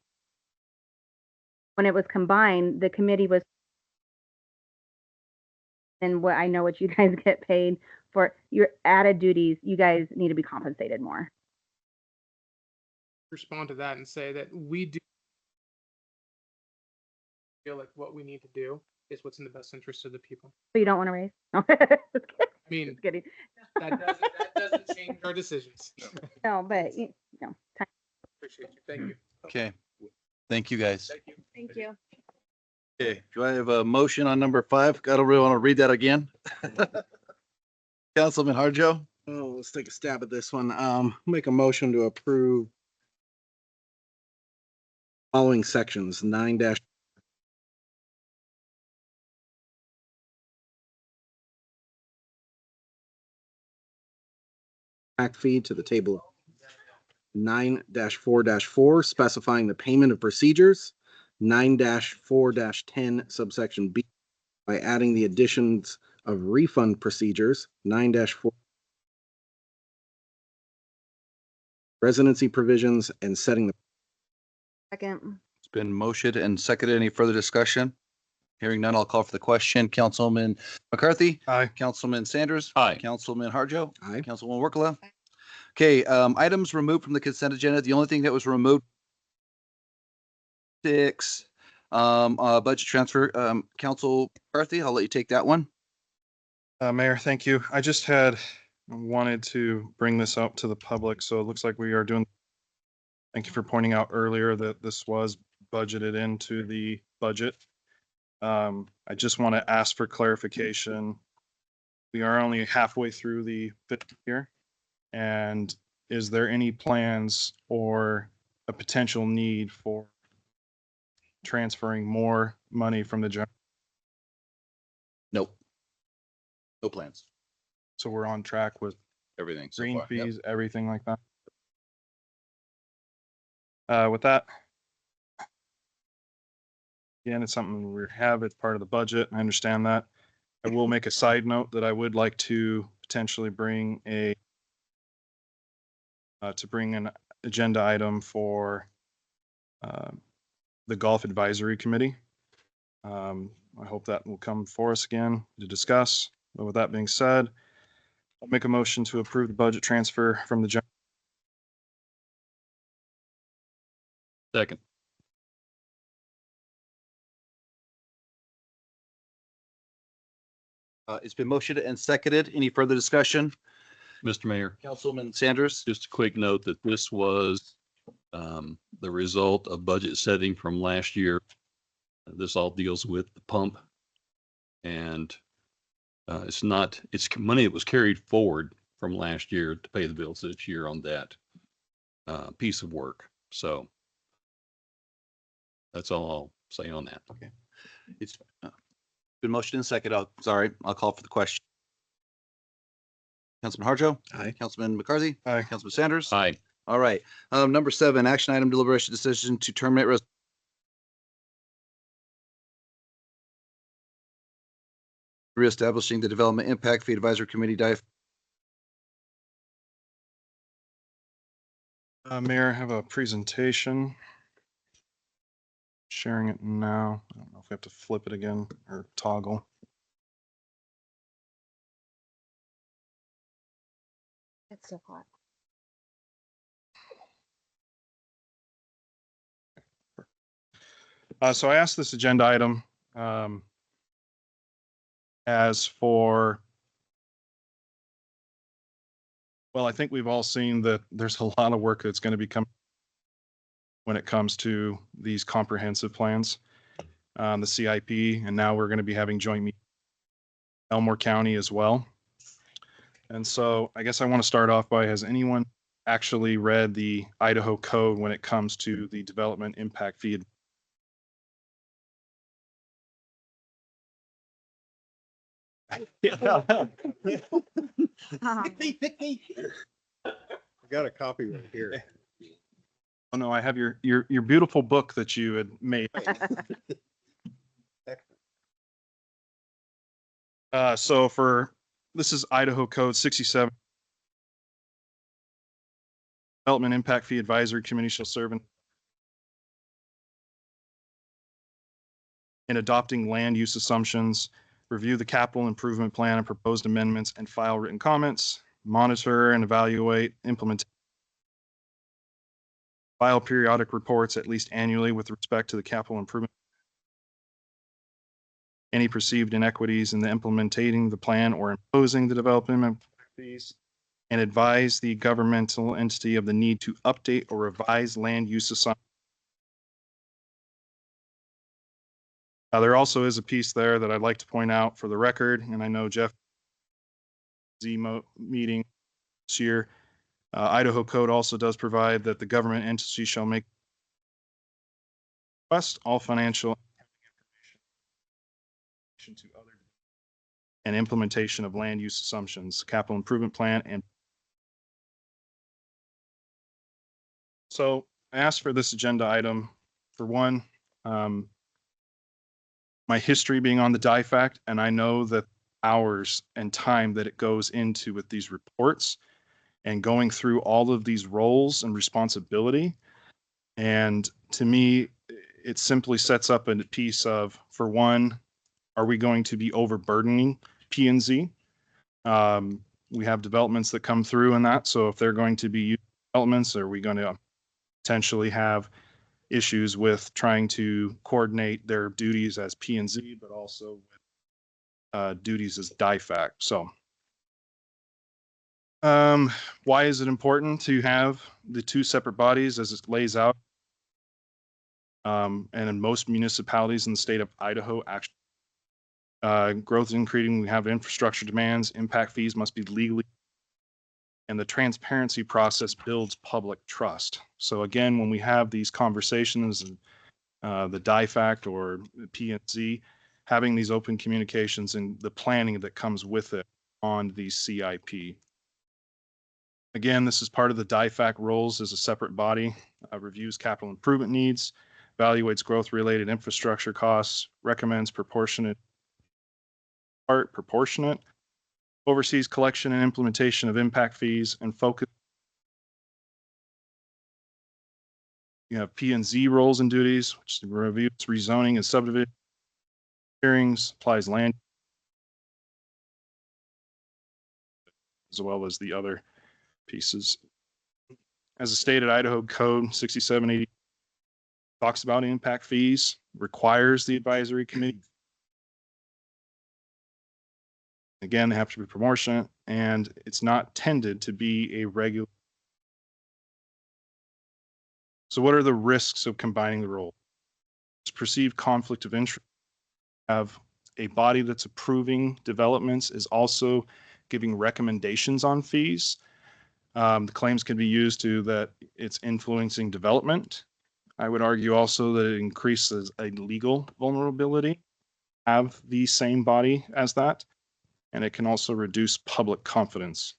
when it was combined, the committee was and what I know what you guys get paid for your added duties, you guys need to be compensated more. Respond to that and say that we do feel like what we need to do is what's in the best interest of the people. So you don't want to raise? No. I mean, Just kidding. that doesn't change our decisions. No, but no. Appreciate you. Thank you. Okay. Thank you, guys. Thank you. Okay, do I have a motion on number 5? I don't really want to read that again. Councilman Harjo? Oh, let's take a stab at this one. Make a motion to approve following sections 9 dash impact fee to the table 9-4-4 specifying the payment of procedures, 9-4-10 subsection B by adding the additions of refund procedures, 9-4 residency provisions and setting the Second. It's been motioned and seconded. Any further discussion? Hearing none, I'll call for the question. Councilman McCarthy? Aye. Councilman Sanders? Aye. Councilman Harjo? Aye. Councilwoman Workla? Okay, items removed from the consent agenda. The only thing that was removed 6, budget transfer. Council McCarthy, I'll let you take that one. Mayor, thank you. I just wanted to bring this up to the public. So it looks like we are doing. Thank you for pointing out earlier that this was budgeted into the budget. I just want to ask for clarification. We are only halfway through the fiscal year. And is there any plans or a potential need for transferring more money from the general? Nope. No plans. So we're on track with Everything so green far. Yep. fees, everything like that. With that, again, it's something we have. It's part of the budget. I understand that. I will make a side note that I would like to potentially bring an agenda item for the Golf Advisory Committee. I hope that will come for us again to discuss. But with that being said, I'll make a motion to approve the budget transfer from the general. Second. It's been motioned and seconded. Any further discussion? Mr. Mayor, Councilman Sanders? just a quick note that this was the result of budget setting from last year. This all deals with the pump. And it's not, it's money that was carried forward from last year to pay the bills this year on that piece of work. So that's all I'll say on that. Okay. It's been motion and second. I'll call for the question. Councilman Harjo? Aye. Councilman McCarthy? Aye. Councilman Sanders? Aye. All right. Number 7, action item deliberation decision to terminate reestablishing the Development Impact Fee Advisory Committee. Mayor, I have a presentation. Sharing it now. I don't know if we have to flip it again or toggle. It's so hot. So I asked this agenda item as for, well, I think we've all seen that there's a lot of work that's going to be coming when it comes to these comprehensive plans, the CIP, and now we're going to be having joint meetings in Elmore County as well. And so I guess I want to start off by, has anyone actually read the Idaho code when it comes to the development impact fee? I got a copy right here. Oh no, I have your beautiful book that you had made. So this is Idaho Code 67. Development Impact Fee Advisory Committee shall serve in adopting land use assumptions, review the capital improvement plan and proposed amendments, and file written comments, monitor and evaluate implementation, file periodic reports at least annually with respect to the capital improvement, any perceived inequities in the implementing the plan or imposing the development fees, and advise the governmental entity of the need to update or revise land use assumptions. There also is a piece there that I'd like to point out for the record, and I know Jeff meeting this year. Idaho Code also does provide that the government entity shall make request all financial information to other and implementation of land use assumptions, capital improvement plan, and so I asked for this agenda item for one, my history being on the DIFACT, and I know that hours and time that it goes into with these reports and going through all of these roles and responsibility. And to me, it simply sets up a piece of, for one, are we going to be overburdening P&Z? We have developments that come through in that. So if they're going to be developments, are we going to potentially have issues with trying to coordinate their duties as P&Z, but also with duties as DIFACT? So why is it important to have the two separate bodies as it lays out? And in most municipalities in the state of Idaho, actually, growth is increasing. We have infrastructure demands, impact fees must be legally, and the transparency process builds public trust. So again, when we have these conversations, the DIFACT or P&Z, having these open communications and the planning that comes with it on the CIP. Again, this is part of the DIFACT roles as a separate body, reviews capital improvement needs, evaluates growth-related infrastructure costs, recommends proportionate, oversees collection and implementation of impact fees, and focus. You have P&Z roles and duties, which reviews rezoning and subdivision hearings, applies land, as well as the other pieces. As a stated, Idaho Code 6780 talks about impact fees, requires the advisory committee. Again, they have to be proportionate, and it's not tended to be a regular. So what are the risks of combining the role? perceived conflict of interest. Have a body that's approving developments is also giving recommendations on fees. The claims can be used to that it's influencing development. I would argue also that it increases a legal vulnerability, have the same body as that, and it can also reduce public confidence.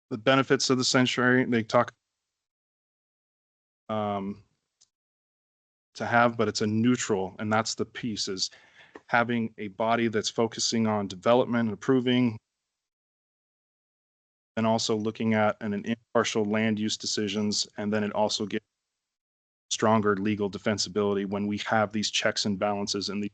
The benefits of the sanctuary, they talk to have, but it's a neutral, and that's the piece, is having a body that's focusing on development and approving, and also looking at an impartial land use decisions, and then it also gets stronger legal defensibility when we have these checks and balances in the.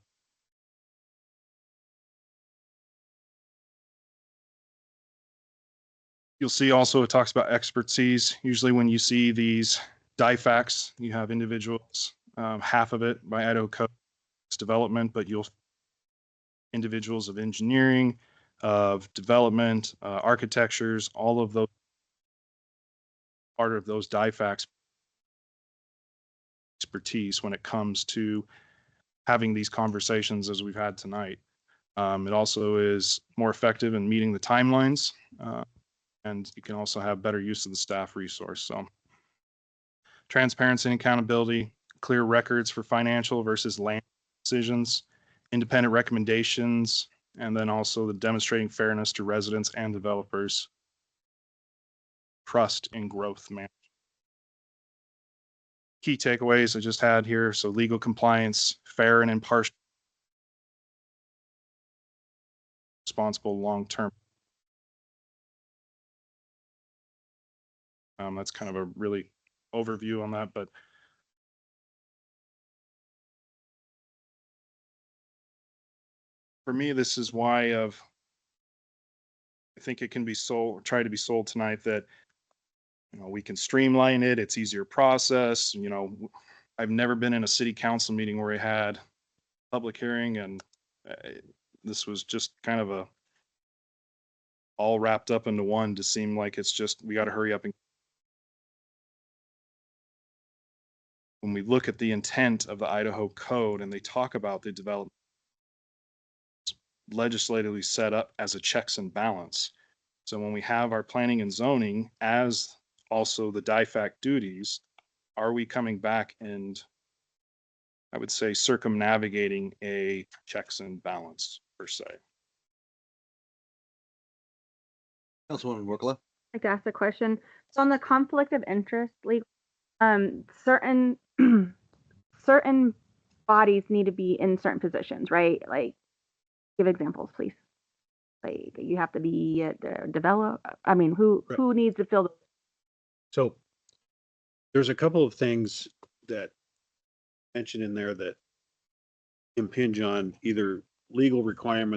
You'll see also it talks about expertise. Usually when you see these DIFACs, you have individuals, half of it by Idaho Code development, but you'll individuals of engineering, of development, architectures, all of those part of those DIFACs expertise when it comes to having these conversations as we've had tonight. It also is more effective in meeting the timelines, and you can also have better use of the staff resource. So transparency and accountability, clear records for financial versus land decisions, independent recommendations, and then also the demonstrating fairness to residents and developers, trust in growth management. Key takeaways I just had here. So legal compliance, fair and impartial, responsible long-term. That's kind of a really overview on that, but for me, this is why I think it can be sold, try to be sold tonight that, we can streamline it. It's easier process. I've never been in a city council meeting where I had public hearing, and this was just kind of all wrapped up into one to seem like it's just, we got to hurry up. And when we look at the intent of the Idaho Code and they talk about the development legislatively set up as a checks and balance. So when we have our planning and zoning as also the DIFAC duties, are we coming back and, I would say, circumnavigating a checks and balance per se? Councilwoman Workla. I'd like to ask a question. So on the conflict of interest, certain certain bodies need to be in certain positions, right? Like, give examples, please. Like, you have to be a develop. I mean, who needs to fill? So there's a couple of things that mentioned in there that impinge on either legal requirements